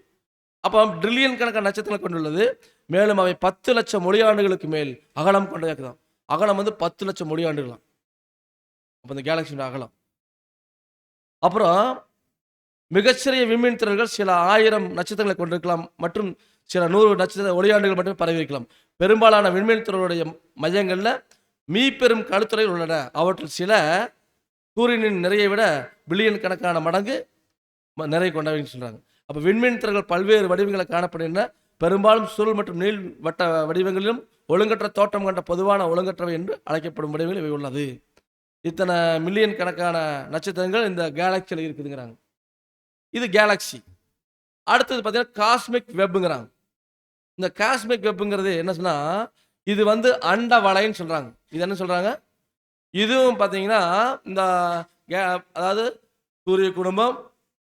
அப்போ ட்ரில்லியன் கணக்கான நட்சத்திரங்களை கொண்டுள்ளது. மேலும் அவை 10 லட்சம் ஒளியாண்டுகளுக்கு மேல் அகலம் கொண்டதான். அகலம் வந்து 10 லட்சம் ஒளியாண்டுகளாம். அப்போ இந்த கேலக்சியோட அகலம். அப்புறம் மிகச்சிறிய விண்மீன் திரள்கள் சில 1000 நட்சத்திரங்களை கொண்டிருக்கலாம் மற்றும் சில 100 நட்சத்திர ஒளியாண்டுகள் மட்டுமே பரவி இருக்கலாம். பெரும்பாலான விண்மீன் திரளுடைய மையங்களில் மீப்பெரும் கழுத்துறைகள் உள்ளன. அவற்றில் சில சூரியனின் நிறையை விட பில்லியன் கணக்கான மடங்கு நிறை கொண்டவைன்னு சொல்கிறாங்க. அப்போ விண்மீன் திரள்கள் பல்வேறு வடிவங்களை காணப்படுகின்றன. பெரும்பாலும் சுருள் மற்றும் நீள் வட்ட வடிவங்களிலும் ஒழுங்கற்ற தோற்றம் கண்ட பொதுவான ஒழுங்கற்றவை என்று அழைக்கப்படும் வடிவங்கள் இவை உள்ளது. இத்தனை மில்லியன் கணக்கான நட்சத்திரங்கள் இந்த கேலக்சியில் இருக்குதுங்கிறாங்க. இது கேலக்சி. அடுத்தது பார்த்தீங்கன்னா காஸ்மிக் வெப்புங்கிறாங்க. இந்த காஸ்மிக் வெப்புங்கிறது என்ன சொன்னா, இது வந்து அண்ட வலைன்னு சொல்றாங்க. இது என்ன சொல்றாங்க? இதுவும் பார்த்தீங்கன்னா இந்த அதாவது சூரிய குடும்பம்,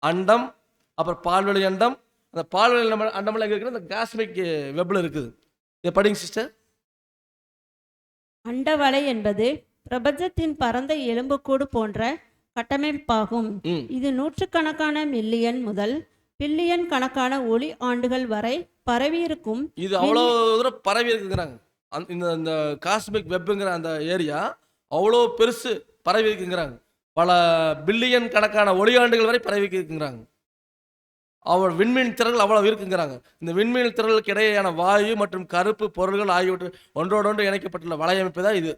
அண்டம், அப்புறம் பால்வெளி அண்டம். அந்த பால்வெளி அண்டமெல்லாம் எங்க இருக்குது? இந்த காஸ்மிக் வெப்ல இருக்குது. இதை படிங்க சிஸ்டர். அண்டவலை என்பது பிரபஞ்சத்தின் பரந்த எலும்புக்கூடு போன்ற கட்டமைப்பாகும். இது நூற்றுக்கணக்கான மில்லியன் முதல் பில்லியன் கணக்கான ஒளி ஆண்டுகள் வரை பரவி இருக்கும். இது அவ்வளோ தூரம் பரவி இருக்குங்கிறாங்க. இந்த காஸ்மிக் வெப்புங்கிற அந்த ஏரியா அவ்வளோ பெருசு பரவி இருக்குங்கிறாங்க. பல பில்லியன் கணக்கான ஒளியாண்டுகள் வரை பரவி இருக்குங்கிறாங்க. அவள் விண்மீன் திரள்கள் அவ்வளவு இருக்குங்கிறாங்க. இந்த விண்மீன் திரளுக்கு இடையேயான வாயு மற்றும் கருப்பு பொருள்கள் ஆகியவற்று ஒன்றோடொன்று இணைக்கப்பட்டுள்ள வலையமைப்பு தான் இது.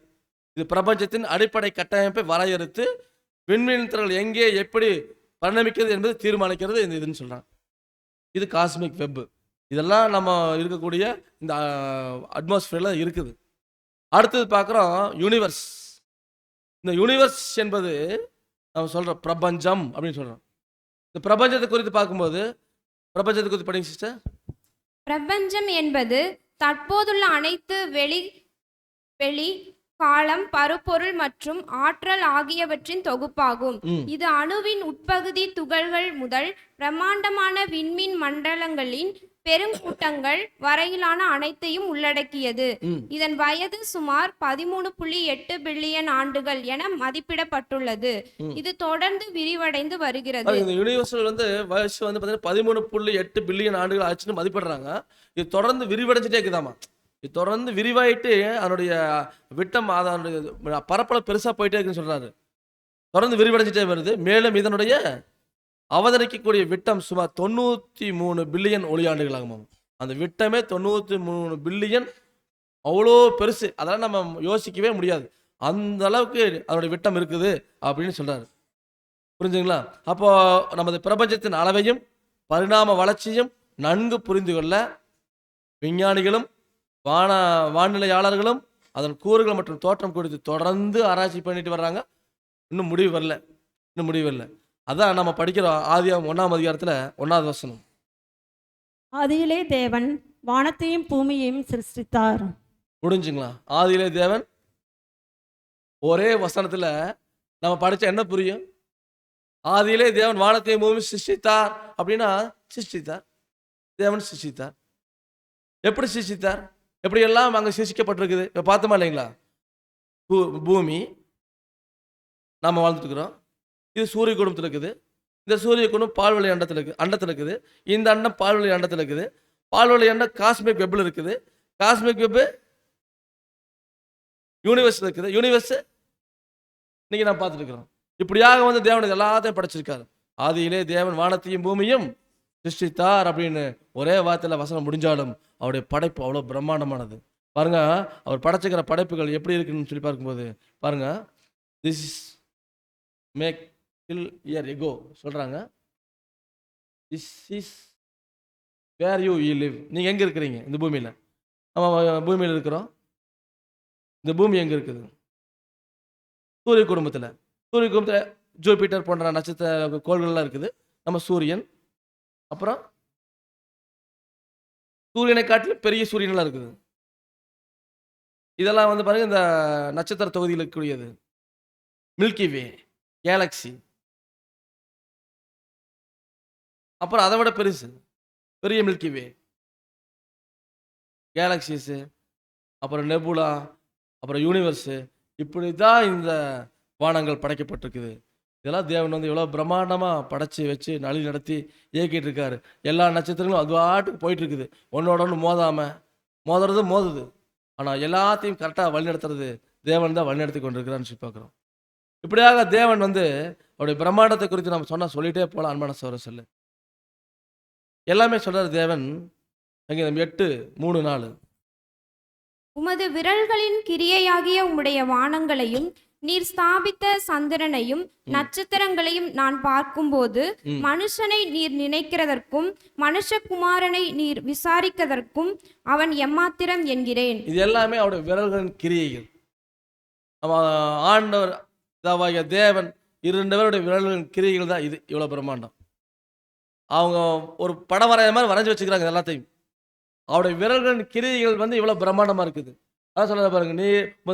இது பிரபஞ்சத்தின் அடிப்படை கட்டமைப்பை வரையறுத்து விண்மீன் திரள் எங்கே எப்படி பரிணமிக்கிறது என்பது தீர்மானிக்கிறது இந்த இதுன்னு சொல்றாங்க. இது காஸ்மிக் வெப். இதெல்லாம் நம்ம இருக்கக்கூடிய இந்த அட்மாஸ்பியர்ல இருக்குது. அடுத்தது பார்க்குறோம் யூனிவர்ஸ். இந்த யூனிவர்ஸ் என்பது நம்ம சொல்ற பிரபஞ்சம் அப்படின்னு சொல்றோம். இந்த பிரபஞ்சத்தை குறித்து பார்க்கும்போது பிரபஞ்சத்தை குறித்து படிங்க சிஸ்டர். பிரபஞ்சம் என்பது தற்போதுள்ள அனைத்து வெளி காலம், பருப்பொருள் மற்றும் ஆற்றல் ஆகியவற்றின் தொகுப்பாகும். இது அணுவின் உட்பகுதி துகள்கள் முதல் பிரம்மாண்டமான விண்மீன் மண்டலங்களின் பெருங்கூட்டங்கள் வரையிலான அனைத்தையும் உள்ளடக்கியது. இதன் வயது சுமார் 13.8 பில்லியன் ஆண்டுகள் என மதிப்பிடப்பட்டுள்ளது. இது தொடர்ந்து விரிவடைந்து வருகிறது. இந்த யூனிவர்சல் வந்து வயசு வந்து பார்த்தீங்கன்னா 13.8 பில்லியன் ஆண்டுகள் ஆச்சுன்னு மதிப்பிடுறாங்க. இது தொடர்ந்து விரிவடைஞ்சிட்டே இருக்குதாமா. இது தொடர்ந்து விரிவாயிட்டு அதனுடைய விட்டம் அதனுடைய பரப்பளவு பெருசா போயிட்டே இருக்குன்னு சொல்றாரு. தொடர்ந்து விரிவடைஞ்சிட்டே வருது. மேலும் இதனுடைய அவதரிக்கக்கூடிய விட்டம் சுமார் 93 பில்லியன் ஒளியாண்டுகள் ஆகுமாம். அந்த விட்டமே 93 பில்லியன், அவ்வளோ பெருசு. அதெல்லாம் நம்ம யோசிக்கவே முடியாது. அந்த அளவுக்கு அதனுடைய விட்டம் இருக்குது அப்படின்னு சொல்றாரு. புரிஞ்சுங்களா? அப்போ நமது பிரபஞ்சத்தின் அளவையும் பரிணாம வளர்ச்சியும் நன்கு புரிந்து கொள்ள விஞ்ஞானிகளும் வானிலையாளர்களும் அதன் கூறுகள் மற்றும் தோற்றம் குறித்து தொடர்ந்து ஆராய்ச்சி பண்ணிட்டு வர்றாங்க. இன்னும் முடிவு வரல. அதான் நம்ம படிக்கிறோம் ஆதியாகமம் 1ஆம் அதிகாரத்தில் 1வது வசனம். ஆதியிலே தேவன் வானத்தையும் பூமியையும் சிருஷ்டித்தார். முடிஞ்சுங்களா? ஆதியிலே தேவன், ஒரே வசனத்துல நம்ம படிச்சா என்ன புரியும்? ஆதியிலே தேவன் வானத்தையும் பூமியையும் சிருஷ்டித்தார் அப்படின்னா தேவன் சிருஷ்டித்தார். எப்படி சிருஷ்டித்தார்? எப்படி எல்லாம் அங்க சிருஷ்டிக்கப்பட்டிருக்குது இப்ப பார்த்தோமா இல்லைங்களா? பூமி நாம வாழ்ந்துட்டு இருக்கிறோம். இது சூரிய குடும்பத்தில் இருக்குது. இந்த சூரிய குடும்பம் பால்வெளி அண்டத்தில் இருக்குது. இந்த அண்டம் பால்வெளி அண்டத்தில் இருக்குது. பால்வெளி அண்டம் காஸ்மிக் வெப்பில் இருக்குது. காஸ்மிக் வெப்பு யூனிவர்ஸ் இருக்குது. யூனிவர்ஸ் இன்னைக்கு நான் பார்த்துட்டு இருக்கிறோம். இப்படியாக வந்து தேவன் எல்லாத்தையும் படைச்சிருக்காரு. ஆதியிலே தேவன் வானத்தையும் பூமியும் சிருஷ்டித்தார் அப்படின்னு ஒரே வார்த்தையில வசனம் முடிஞ்சாலும் அவருடைய படைப்பு அவ்வளோ பிரம்மாண்டமானது. பாருங்க, அவர் படைச்சிக்கிற படைப்புகள் எப்படி இருக்குன்னு சொல்லி பார்க்கும்போது பாருங்க, this is make till year ago சொல்றாங்க. this is where you live. நீங்க எங்க இருக்கிறீங்க? இந்த பூமியில. நம்ம பூமியில இருக்கிறோம். இந்த பூமி எங்க இருக்குது? சூரிய குடும்பத்துல ஜூபிட்டர் போன்ற நட்சத்திர கோள்கள்லாம் இருக்குது. நம்ம சூரியன், அப்புறம் சூரியனை காட்டிலும் பெரிய சூரியன்லாம் இருக்குது. இதெல்லாம் வந்து பாருங்க இந்த நட்சத்திர தொகுதியில் இருக்கக்கூடியது. மில்கி வே கேலக்சி. அப்புறம் அதை விட பெரிய மில்கி வே கேலக்சிஸு, அப்புறம் நெபுலா, அப்புறம் யூனிவர்ஸு, இப்படி தான் இந்த வானங்கள் படைக்கப்பட்டிருக்குது. இதெல்லாம் தேவன் வந்து எவ்வளோ பிரம்மாண்டமாக படைச்சி வச்சு நடத்தி இயக்கிட்டு இருக்காரு. எல்லா நட்சத்திரங்களும் அது பாட்டுக்கு போயிட்டு இருக்குது. ஒன்னோட ஒன்று மோதுது. ஆனால் எல்லாத்தையும் கரெக்டாக வழிநடத்துறது தேவன் தான் வழிநடத்தி கொண்டிருக்கிறான்னு சொல்லி பார்க்குறோம். இப்படியாக தேவன் வந்து அவருடைய பிரம்மாண்டத்தை குறித்து நம்ம சொல்லிட்டே போகலாம். அன்பான சகோதரர் சொல்லு எல்லாமே சொல்றாரு தேவன். 8:3-4 உமது விரல்களின் கிரியையாகிய உம்முடைய வானங்களையும் நீர் ஸ்தாபித்த சந்திரனையும் நட்சத்திரங்களையும் நான் பார்க்கும்போது மனுஷனை நீர் நினைக்கிறதற்கும் மனுஷகுமாரனை நீர் விசாரிக்கிறதற்கும் அவன் எம்மாத்திரம் என்கிறேன். இது எல்லாமே அவருடைய விரல்களின் கிரியைகள். ஆண்டவர் தேவன் 2 பேருடைய விரல்களின் கிரியைகள் தான் இது. இவ்வளோ பிரம்மாண்டம். அவங்க ஒரு படம் வரைய மாதிரி வரைஞ்சி வச்சுக்கிறாங்க எல்லாத்தையும். அவருடைய விரல்களின் கிரியைகள் வந்து இவ்வளோ பிரம்மாண்டமாக இருக்குது. அதான் சொல்ல பாருங்க, நீ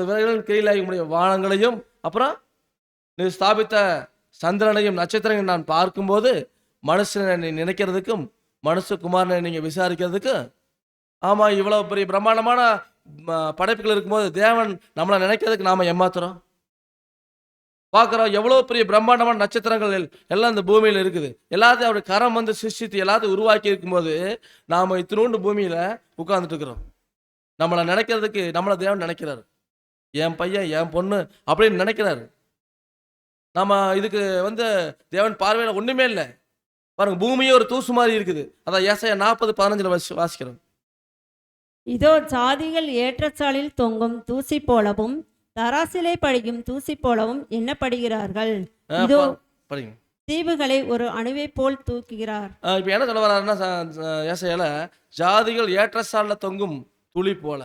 விரல்களின் கிரியைகளாகி உடைய வானங்களையும் அப்புறம் நீ ஸ்தாபித்த சந்திரனையும் நட்சத்திரங்களையும் நான் பார்க்கும்போது மனுஷனை நீ நினைக்கிறதுக்கும் மனுஷகுமாரனை நீங்கள் விசாரிக்கிறதுக்கும். ஆமாம், இவ்வளோ பெரிய பிரம்மாண்டமான படைப்புகள் இருக்கும்போது தேவன் நம்மளை நினைக்கிறதுக்கு நாம் ஏமாத்துறோம். பார்க்குறோம் எவ்வளோ பெரிய பிரம்மாண்டமான நட்சத்திரங்கள் எல்லாம் இந்த பூமியில் இருக்குது. எல்லாத்தையும் அவருடைய கரம் வந்து சிருஷ்டித்து எல்லாத்தையும் உருவாக்கி இருக்கும்போது நாம் இத்தினோண்டு பூமியில் உட்கார்ந்துட்டு இருக்கிறோம். நம்மளை நினைக்கிறதுக்கு நம்மளை தேவன் நினைக்கிறாரு. என் பையன் என் பொண்ணு அப்படின்னு நினைக்கிறாரு. நம்ம இதுக்கு வந்து தேவன் பார்வையில் ஒன்றுமே இல்லை. பாருங்க, பூமியே ஒரு தூசு மாதிரி இருக்குது. அதான் ஏசாயா 40:15 வாசிக்கிறோம். இதோ ஜாதிகள் ஏற்றச்சாலில் தொங்கும் தூசி போலவும் தராசிலே படிக்கும் தூசி போலவும் எண்ணப்படுகிறார்கள். இதோ தீவுகளை ஒரு அணுவை போல் தூக்குகிறார். இப்போ என்ன சொல்ல வர்றாருன்னா ஏசாயால ஜாதிகள் ஏற்றசாலில் தொங்கும் துளி போல.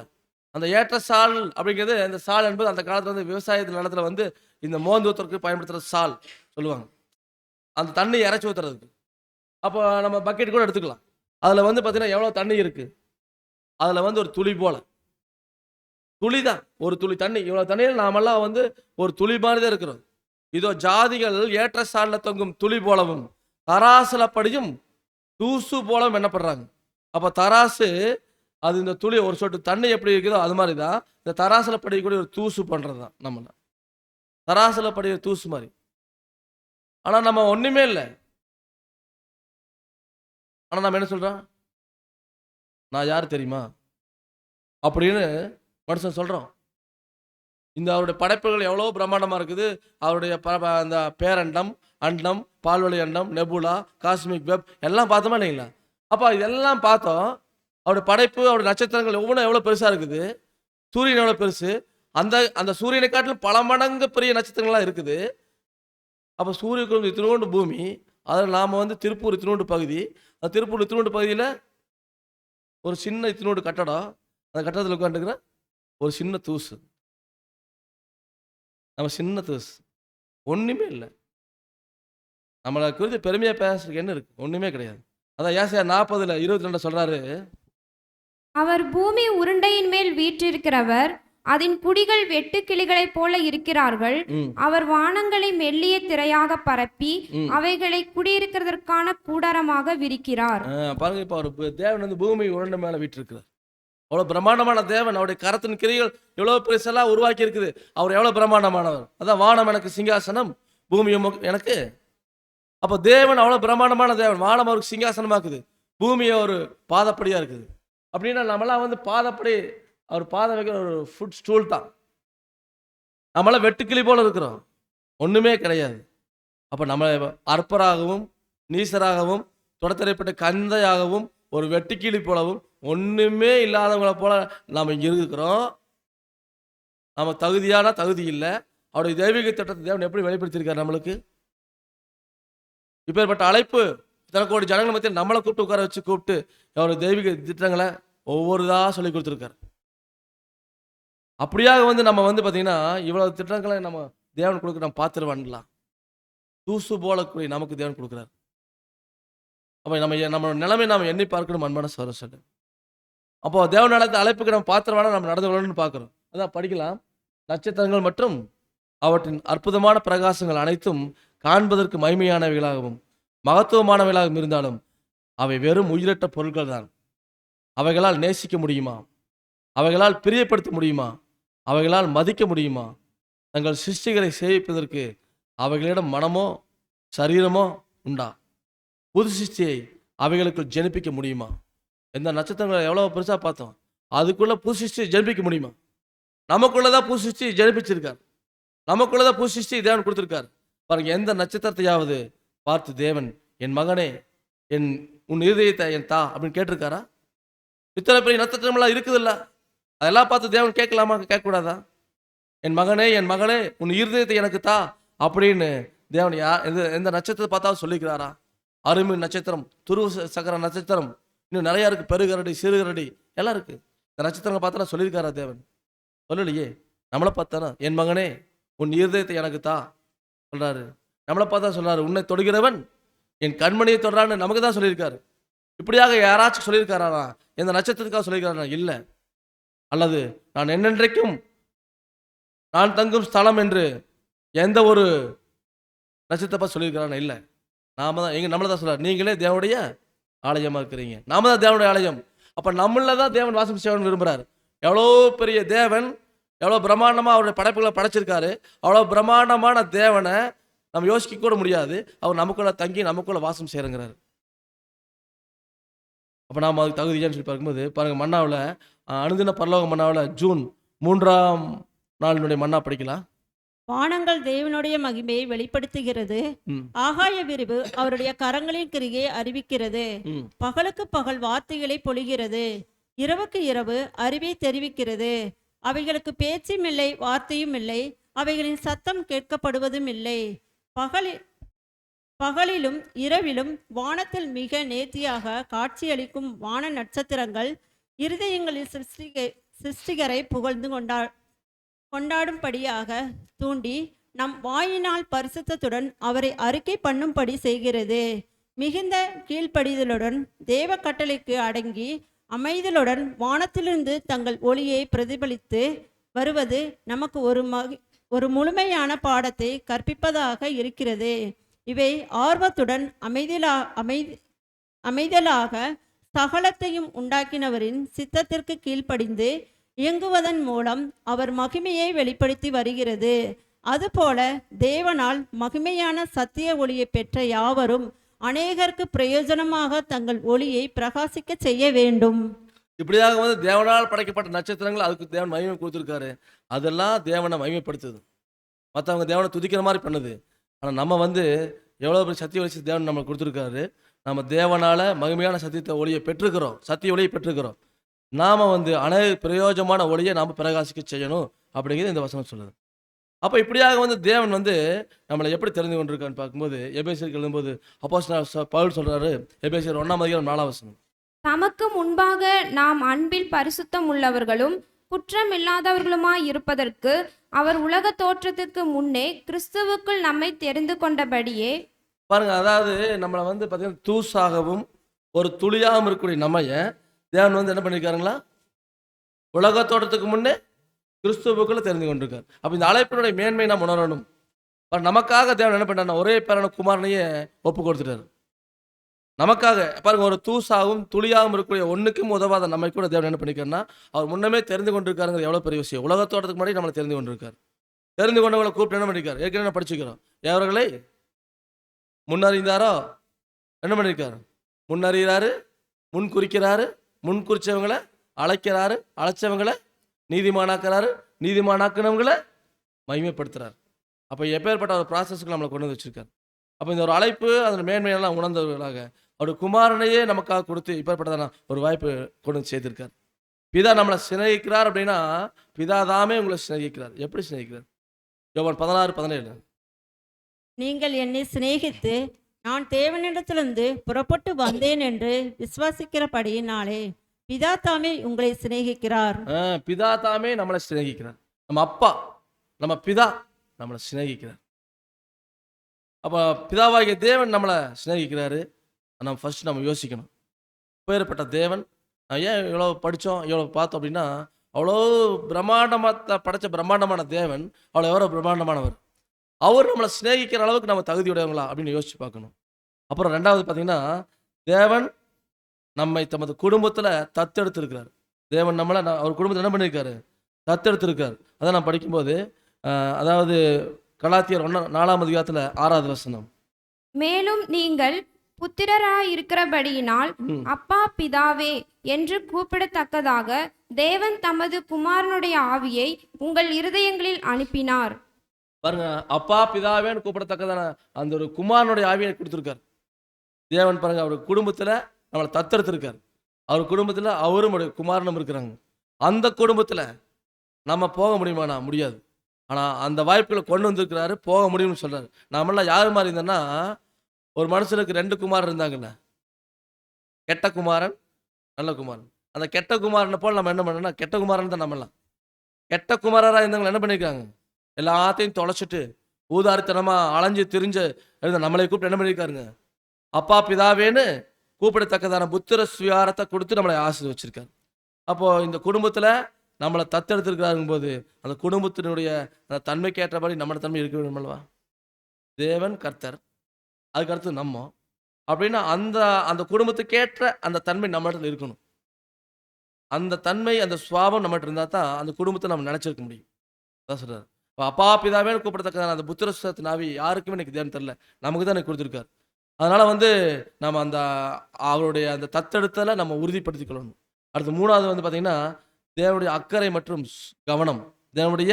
அந்த ஏற்றசால் அப்படிங்கிறது, அந்த சால் என்பது அந்த காலத்தில் வந்து விவசாயத்து நிலத்தில் வந்து இந்த மோந்து ஊற்றுறதுக்கு பயன்படுத்துகிற சால் சொல்லுவாங்க. அந்த தண்ணி இறச்சி ஊற்றுறதுக்கு. அப்போ நம்ம பக்கெட் கூட எடுத்துக்கலாம். அதில் வந்து பார்த்தீங்கன்னா எவ்வளோ தண்ணி இருக்குது, அதில் வந்து ஒரு துளி போல, துளி தான், ஒரு துளி தண்ணி. இவ்வளோ தண்ணியில் நாமெல்லாம் வந்து ஒரு துளி மாதிரி தான் இருக்கிறோம். இதோ ஜாதிகள் ஏற்ற சாலில் தொங்கும் துளி போலவும் தராசில படியும் தூசு போலவும் என்னப்படுறாங்க. அப்போ தராசு அது இந்த துளி ஒரு சொட்டு தண்ணி எப்படி இருக்குதோ அது மாதிரி தான் இந்த தராசில் படிக்கக்கூடிய ஒரு தூசு பண்ணுறது தான் நம்ம தராசில் படிக்கிற தூசு மாதிரி. ஆனால் நம்ம ஒன்றுமே இல்லை. ஆனால் நம்ம என்ன சொல்கிறோம், நான் யார் தெரியுமா அப்படின்னு மனுஷன் சொல்கிறோம். இந்த அவருடைய படைப்புகள் எவ்வளோ பிரம்மாண்டமாக இருக்குது. அவருடைய அந்த பேரண்டம், அண்டம், பால்வழி அண்டம், நெபுலா, காஸ்மிக் வெப் எல்லாம் பார்த்தோமா இல்லைங்களா? அப்போ இதெல்லாம் பார்த்தோம். அவருடைய படைப்பு, அவருடைய நட்சத்திரங்கள் ஒவ்வொன்றும் எவ்வளோ பெருசாக இருக்குது. சூரியன் எவ்வளோ பெருசு, அந்த அந்த சூரியனை காட்டிலும் பல மடங்கு பெரிய நட்சத்திரங்கள்லாம் இருக்குது. அப்போ சூரியனுக்கு இத்தினோண்டு பூமி, அதில் நாம் திருப்பூர் இத்தினோண்டு பகுதி, அந்த திருப்பூர் இத்தினோண்டு பகுதியில் ஒரு சின்ன இத்தினோண்டு கட்டடம், அந்த கட்டடத்தில் உட்காந்துக்கிற ஒரு சின்ன தூசு, நம்ம சின்ன தூசு, ஒன்றுமே இல்லை. நம்மளை குறித்து பெருமையாக பேசுறதுக்கு என்ன இருக்குது? ஒன்றுமே கிடையாது. அதான் ஏசாயா 40:22 சொல்கிறாரு, அவர் பூமி உருண்டையின் மேல் வீற்றிருக்கிறவர், அதன் குடிகள் வெட்டு கிளிகளைப் போல இருக்கிறார்கள். அவர் வானங்களை மெல்லிய திரையாக பரப்பி அவைகளை குடியிருக்கிறதற்கான கூடாரமாக விரிக்கிறார். பாருங்க, இப்போ அவர் தேவன் பூமி உருண்டை மேலே வீற்றிருக்கிறார். அவ்வளோ பிரம்மாண்டமான தேவன். அவருடைய கரத்தின் கிரிகள் எவ்வளோ பெருசெல்லாம் உருவாக்கி இருக்குது. அவர் எவ்வளோ பிரம்மாண்டமானவர். அதான் வானம் எனக்கு சிங்காசனம், பூமியும் எனக்கு. அப்போ தேவன் அவ்வளோ பிரம்மாண்டமான தேவன். வானம் அவருக்கு சிங்காசனமாக்குது, பூமியை ஒரு பாதப்படியாக இருக்குது. அப்படின்னா நம்மளாம் பாதப்படி, அவர் பாதம் வைக்கிற ஒரு ஃபுட் ஸ்டூல் தான். நம்மளாம் வெட்டுக்கிளி போல இருக்கிறோம், ஒன்றுமே கிடையாது. அப்போ நம்ம அற்பராகவும் நீசராகவும் தொடத்தரைப்பட்ட கந்தையாகவும் ஒரு வெட்டுக்கிளி போலவும் ஒன்றுமே இல்லாதவங்களை போல நாம் இங்கே இருக்கிறோம். நம்ம தகுதியான தகுதி இல்லை. அவருடைய தெய்வீக திட்டத்தை தேவன் எப்படி வெளிப்படுத்தியிருக்காரு நம்மளுக்கு? இப்பேற்பட்ட அழைப்பு இத்தனை கோடி ஜனங்களை மத்தியில் நம்மளை கூப்பிட்டு உட்கார வச்சு கூப்பிட்டு அவருடைய தெய்வீக திட்டங்களை ஒவ்வொருதாக சொல்லி கொடுத்துருக்காரு. அப்படியாக நம்ம பார்த்தீங்கன்னா இவ்வளவு திட்டங்களை நம்ம தேவன் கொடுக்க நம்ம பார்த்துருவான்லாம். தூசு போலக்கூடிய நமக்கு தேவன் கொடுக்குறாரு. அப்போ நம்ம நிலைமை நாம் எண்ணி பார்க்கணும் அன்பான சகோதரர்களே. அப்போ தேவன் நடத்த அழைப்புக்கு நம்ம பாத்திரமான நம்ம நடந்து கொள்ளணும்னு பார்க்குறோம். அதான் படிக்கலாம். நட்சத்திரங்கள் மற்றும் அவற்றின் அற்புதமான பிரகாசங்கள் அனைத்தும் காண்பதற்கு மகிமையானவைகளாகவும் மகத்துவமானவைகளாகவும் இருந்தாலும் அவை வெறும் உயிரற்ற பொருட்கள் தான். அவைகளால் நேசிக்க முடியுமா? அவைகளால் பிரியப்படுத்த முடியுமா? அவைகளால் மதிக்க முடியுமா? தங்கள் சிருஷ்டிகளை சேவிப்பதற்கு அவைகளிடம் மனமோ சரீரமோ உண்டா? புது சிருஷ்டியை அவைகளுக்குள் ஜெனிப்பிக்க முடியுமா? எந்த நட்சத்திரங்களை எவ்வளோ பெருசாக பார்த்தோம், அதுக்குள்ளே புது சிருஷ்டியை ஜெனிப்பிக்க முடியுமா? நமக்குள்ளதான் புது சிருஷ்டி ஜெனிப்பிச்சிருக்கார். நமக்குள்ளதான் புது சிருஷ்டி தேவன் கொடுத்துருக்கார். பாருங்க, எந்த நட்சத்திரத்தையாவது பார்த்து தேவன் என் மகனே உன் இருதயத்தை என் தா அப்படின்னு கேட்டிருக்காரா? இத்தனை பெரிய நட்சத்திரமெல்லாம் இருக்குதுல்ல, அதெல்லாம் பார்த்து தேவன் கேட்கலாமா, கேட்கக்கூடாதா? என் மகனே உன் இருதயத்தை எனக்கு தா அப்படின்னு தேவன் எந்த நட்சத்திரத்தை பார்த்தாலும் சொல்லிக்கிறாரா? அருமை நட்சத்திரம், துருவ சக்கர நட்சத்திரம், இன்னும் நிறையா இருக்குது, பெருகரடி சிறுகரடி எல்லாம் இருக்குது. இந்த நட்சத்திரங்களை பார்த்தா சொல்லியிருக்காரா தேவன்? சொல்லலையே. நம்மளை பார்த்தானா என் மகனே உன் இருதயத்தை எனக்கு தா சொல்றாரு. நம்மளை பார்த்தா சொல்றாரு உன்னை தொடுகிறவன் என் கண்மணியை தொடுறான்னு நமக்கு தான் சொல்லியிருக்காரு. இப்படியாக யாராச்சும் சொல்லியிருக்காரா? எந்த நட்சத்திரத்துக்காக சொல்லியிருக்காரா? இல்லை. அல்லது நான் என்னென்றைக்கும் நான் தங்கும் ஸ்தலம் என்று எந்த ஒரு நட்சத்திரப்பா சொல்லியிருக்கிறானா? இல்லை. நாம தான் நம்மளை தான் சொல்றாரு, நீங்களே தேவனுடைய ஆலயமா இருக்கிறீங்க. நாம தான் தேவனுடைய ஆலயம். அப்ப நம்மள தான் தேவன் வாசம் செய்யணும்னு விரும்புறாரு. எவ்வளோ பெரிய தேவன், எவ்வளோ பிரம்மாண்டமாக அவருடைய படைப்புகளை படைச்சிருக்காரு. அவ்வளோ பிரம்மாண்டமான தேவனை நம்ம யோசிக்க கூட முடியாது. அவர் நமக்குள்ள தங்கி நமக்குள்ள வாசம் செய்யறங்கிறாரு. அப்போ நாம் அதுக்கு தகுதியான்னு சொல்லி பார்க்கும்போது பாருங்க, மன்னாவில் அனுதின பரலோக மன்னாவில் ஜூன் 3ஆம் நாளினுடைய மன்னா படிக்கலாம். வானங்கள் தேவனுடைய மகிமையை வெளிப்படுத்துகிறது, ஆகாய விரிவு அவருடைய கரங்களின் கிரியை அறிவிக்கிறது. பகலுக்கு பகல் வார்த்தைகளை பொழிகிறது, இரவுக்கு இரவு அறிவை தெரிவிக்கிறது. அவைகளுக்கு பேச்சும் இல்லை, வார்த்தையும் இல்லை, அவைகளின் சத்தம் கேட்கப்படுவதும் இல்லை. பகலிலும் இரவிலும் வானத்தில் மிக நேர்த்தியாக காட்சியளிக்கும் வான நட்சத்திரங்கள் இருதயங்களில் சிருஷ்டிகரை புகழ்ந்து கொண்டாடும்படியாக தூண்டி நம் வாயினால் பரிசுத்தத்துடன் அவரை அறிக்கை பண்ணும்படி செய்கிறது. மிகுந்த கீழ்ப்படிதலுடன் தேவ கட்டளைக்கு அடங்கி அமைதலுடன் வானத்திலிருந்து தங்கள் ஒளியை பிரதிபலித்து வருவது நமக்கு ஒரு முழுமையான பாடத்தை கற்பிப்பதாக இருக்கிறது. இவை ஆர்வத்துடன் அமைதலாக சகலத்தையும் உண்டாக்கினவரின் சித்தத்திற்கு கீழ்ப்படிந்து இயங்குவதன் மூலம் அவர் மகிமையை வெளிப்படுத்தி வருகிறது. அதுபோல தேவனால் மகிமையான சத்திய ஒளியை பெற்ற யாவரும் அநேகருக்கு பிரயோஜனமாக தங்கள் ஒளியை பிரகாசிக்க செய்ய வேண்டும். இப்படியாக வந்து தேவனால் படைக்கப்பட்ட நட்சத்திரங்கள் அதுக்கு தேவன் மகிமை கொடுத்துருக்காரு. அதெல்லாம் தேவனை மகிமைப்படுத்துது. மற்றவங்க தேவனை துதிக்கிற மாதிரி பண்ணுது. ஆனால் நம்ம வந்து எவ்வளோ பெரிய சத்திய ஒளி தேவன் நம்மளுக்கு கொடுத்துருக்காரு. நம்ம தேவனால் மகிமையான சத்தியத்தை ஒளியை பெற்றுக்கிறோம், சத்திய ஒளியை பெற்றுக்கிறோம். நாம் வந்து அநேக பிரயோஜனமான ஒளியை நாம் பிரகாசிக்க செய்யணும் அப்படிங்கிறது இந்த வசனம் சொல்லுது. அப்போ இப்படியாக வந்து தேவன் வந்து நம்மளை எப்படி தெரிந்து கொண்டிருக்கான்னு பார்க்கும்போது எபேசியருக்கு எழுதும்போது அப்போஸ்தலனாகிய பவுல் சொல்கிறாரு, எபேசியர் 1:4 தமக்கு முன்பாக நாம் அன்பில் பரிசுத்தம் உள்ளவர்களும் குற்றமில்லாதவர்களுமாய் இருப்பதற்கு அவர் உலக தோற்றத்திற்கு முன்னே கிறிஸ்துவுக்குள் நம்மை தெரிந்து கொண்டபடியே. பாருங்க, அதாவது நம்மளை வந்து பார்த்தீங்கன்னா தூசாகவும் ஒரு துளியாகவும் இருக்கக்கூடிய நம்மைய தேவன் வந்து என்ன பண்ணியிருக்காருங்களா, உலக தோற்றத்துக்கு முன்னே கிறிஸ்துவுக்குள்ள தெரிந்து கொண்டிருக்கார். அப்போ இந்த அழைப்பினுடைய மேன்மை நாம் உணரணும். நமக்காக தேவன் என்ன பண்ணார், ஒரே பேரான குமாரனையே ஒப்பு கொடுத்துட்டார் நமக்காக. பாருங்க, ஒரு தூசாகவும் துளியாகவும் இருக்கக்கூடிய ஒன்றுக்கும் உதவாத நம்மை கூட தேவன் என்ன பண்ணிருக்காருன்னா அவர் முன்னமே தெரிந்து கொண்டிருக்காருங்கிற எவ்வளோ பெரிய விஷயம். உலக தோட்டத்துக்கு முன்னாடி நம்மளை தெரிந்து கொண்டிருக்கார். தெரிந்து கொண்டவங்களை கூப்பிட்டு என்ன பண்ணியிருக்காரு, ஏற்கனவே படிச்சுக்கிறோம், எவர்களை முன்னறிந்தாரோ என்ன பண்ணியிருக்காரு, முன்னறிகிறாரு, முன் குறிக்கிறாரு, முன் குறிச்சவங்களை அழைக்கிறாரு, அழைச்சவங்களை நீதிமானாக்குறாரு, நீதிமானாக்குனவங்களை மகிமைப்படுத்துறாரு. அப்போ எப்பேற்பட்ட ஒரு ப்ராசஸ்க்கு நம்மளை கொண்டு வந்து வச்சிருக்காரு. அப்போ இந்த ஒரு அழைப்பு அதன் மேன்மையெல்லாம் உணர்ந்தவர்களாக அவருடைய குமாரனையே நமக்காக கொடுத்து இப்பேற்பட்டதான ஒரு வாய்ப்பு கொண்டு வந்து சேர்த்திருக்கார். பிதா நம்மளை சிநேகிக்கிறார் அப்படின்னா பிதா தாமே உங்களை சிநேகிக்கிறார். எப்படி சிநேகிக்கிறார்? யோவான் 16:17 நீங்கள் என்னை சிநேகித்து நான் தேவனிடத்திலிருந்து புறப்பட்டு வந்தேன் என்று விசுவாசிக்கிறபடியினாலே பிதா தாமே உங்களை சிநேகிக்கிறார். பிதா தாமே நம்மளை சிநேகிக்கிறார். நம்ம அப்பா, நம்ம பிதா நம்மளை சிநேகிக்கிறார். அப்போ பிதாவாகிய தேவன் நம்மளை சிநேகிக்கிறாரு. நம்ம ஃபர்ஸ்ட் நம்ம யோசிக்கணும், பேர்பட்ட தேவன் ஏன் இவ்வளோ படித்தோம் இவ்வளோ பார்த்தோம் அப்படின்னா அவ்வளோ பிரம்மாண்டமாக படைத்த பிரம்மாண்டமான தேவன் அவ்வளோ எவ்வளோ பிரம்மாண்டமானவர். அவர் நம்மளை சிநேகிக்கிற அளவுக்கு நம்ம தகுதியுடையவங்களா அப்படின்னு யோசிச்சு பார்க்கணும். அப்புறம் ரெண்டாவது பார்த்தீங்கன்னா தேவன் நம்மை தமது குடும்பத்தில் தத்தெடுத்திருக்கிறார். தேவன் நம்மளை அவர் குடும்பத்தில் என்ன பண்ணியிருக்காரு, தத்தெடுத்திருக்கார். அதான் நான் படிக்கும்போது அதாவது கலாத்தியர் 4:6 மேலும் நீங்கள் புத்திரராய் இருக்கிறபடியினால் அப்பா பிதாவே என்று கூப்பிடத்தக்கதாக தேவன் தமது குமாரனுடைய ஆவியை உங்கள் இருதயங்களில் அனுப்பினார். பாருங்க, அப்பா பிதாவேன்னு கூப்பிடத்தக்கதான அந்த ஒரு குமாரனுடைய ஆவியை கொடுத்துருக்கார் தேவன். பாருங்க, அவர் குடும்பத்தில் நம்மளை தத்தெடுத்திருக்கார். அவர் குடும்பத்தில் அவரும் குமாரனும் இருக்கிறாங்க. அந்த குடும்பத்தில் நம்ம போக முடியுமாண்ணா? முடியாது. ஆனால் அந்த வாய்ப்புகளை கொண்டு வந்திருக்கிறாரு, போக முடியும்னு சொல்கிறார். நாமெல்லாம் யார் மாதிரி இருந்தோன்னா ஒரு மனுஷனுக்கு 2 குமாரன் இருந்தாங்கல்ல, கெட்ட குமாரன் நல்ல குமாரன். அந்த கெட்ட குமாரனை போல் நம்ம என்ன பண்ணோம்னா கெட்ட குமாரன் தான். நம்மலாம் கெட்ட குமாரராக இருந்தவங்க என்ன பண்ணியிருக்காங்க, எல்லாத்தையும் தொலைச்சிட்டு ஊதாரித்தனமாக அலைஞ்சு திரிஞ்சு இருந்த நம்மளை கூப்பிட்டு என்ன பண்ணியிருக்காருங்க, அப்பா பிதாவேன்னு கூப்பிடத்தக்கதான புத்திர சுவிகாரத்தை கொடுத்து நம்மளை ஆசீர்வச்சிருக்காரு. அப்போது இந்த குடும்பத்தில் நம்மளை தத்தெடுத்திருக்கிறாருங்கும் போது அந்த குடும்பத்தினுடைய அந்த தன்மைக்கு ஏற்றபடி நம்மளோட தன்மை இருக்க வேண்டும் அல்லவா? தேவன் கர்த்தர், அதுக்கடுத்து நம்ம அப்படின்னா அந்த அந்த குடும்பத்துக்கேற்ற அந்த தன்மை நம்மகிட்ட இருக்கணும். அந்த தன்மை அந்த சுவாபம் நம்மகிட்ட இருந்தால் தான் அந்த குடும்பத்தை நம்ம நினச்சிருக்க முடியும். அதான் சொல்கிறார். இப்போ அப்பா பிதாவே கூப்பிடத்தக்கதான அந்த புத்திர சுவிகாரத்தின் ஆவி யாருக்குமே எனக்கு தேவன் தெரில, நமக்கு தான் எனக்கு கொடுத்துருக்காரு. அதனால் வந்து நம்ம அந்த அவருடைய அந்த தத்தெடுத்தலை நம்ம உறுதிப்படுத்திக் கொள்ளணும். அடுத்து மூணாவது வந்து பார்த்திங்கன்னா தேவனுடைய அக்கறை மற்றும் கவனம். தேவனுடைய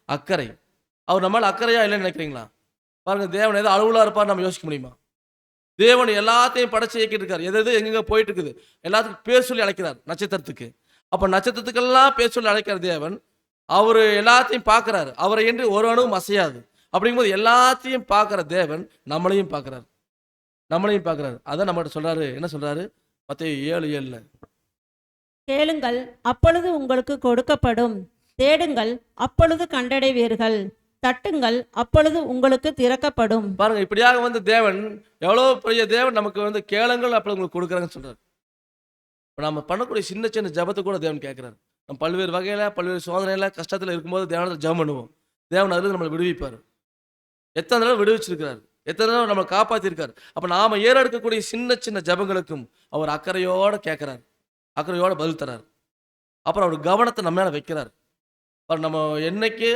அக்கறை. அவர் நம்மளால் அக்கறையா இல்லைன்னு நினைக்கிறீங்களா? பாருங்க, தேவன் ஏதோ அலுவலாக இருப்பார் நம்ம யோசிக்க முடியுமா? தேவன் எல்லாத்தையும் படைச்சு இயக்கிட்டு இருக்காரு. எது எங்கெங்க போயிட்டு இருக்குது எல்லாத்துக்கும் பேர் சொல்லி அழைக்கிறார். நட்சத்திரத்துக்கு அப்போ நட்சத்திரத்துக்கெல்லாம் பேர் சொல்லி அழைக்கிற தேவன் அவர் எல்லாத்தையும் பார்க்குறாரு. அவரை என்று ஒரு அணுவும் அசையாது. அப்படிங்கும்போது எல்லாத்தையும் பார்க்குற தேவன் நம்மளையும் பார்க்குறாரு. அதான் நம்மகிட்ட சொல்கிறாரு. என்ன சொல்கிறாரு? மத்தேயு 7:7 கேளுங்கள் அப்பொழுது உங்களுக்கு கொடுக்கப்படும், தேடுங்கள் அப்பொழுது கண்டடைவீர்கள், தட்டுங்கள் அப்பொழுது உங்களுக்கு திறக்கப்படும். பாருங்க, இப்படியாக வந்து தேவன் எவ்வளோ பெரிய தேவன் நமக்கு வந்து கேளுங்கள் அப்பொழுது உங்களுக்கு கொடுக்குறாங்கன்னு சொல்றாரு. இப்போ நம்ம பண்ணக்கூடிய சின்ன சின்ன ஜபத்தை கூட தேவன் கேட்குறாரு. நம்ம பல்வேறு வகையில் பல்வேறு சோதனையில் கஷ்டத்தில் இருக்கும்போது தேவனத்தில் ஜபம் பண்ணுவோம். தேவன் அதில் நம்மளை விடுவிப்பார். எத்தனை தடவை விடுவிச்சிருக்கிறார், எத்தனை தடவை நம்மளை காப்பாத்திருக்காரு. அப்ப நாம ஏறெடுக்கக்கூடிய சின்ன சின்ன ஜெபங்களுக்கும் அவர் அக்கறையோட கேட்கிறார், அக்கறையோட பதில் தரார். அப்புறம் அவர் கவனத்தை நம்ம மேல வைக்கிறார். அப்புறம் நம்ம என்னைக்கு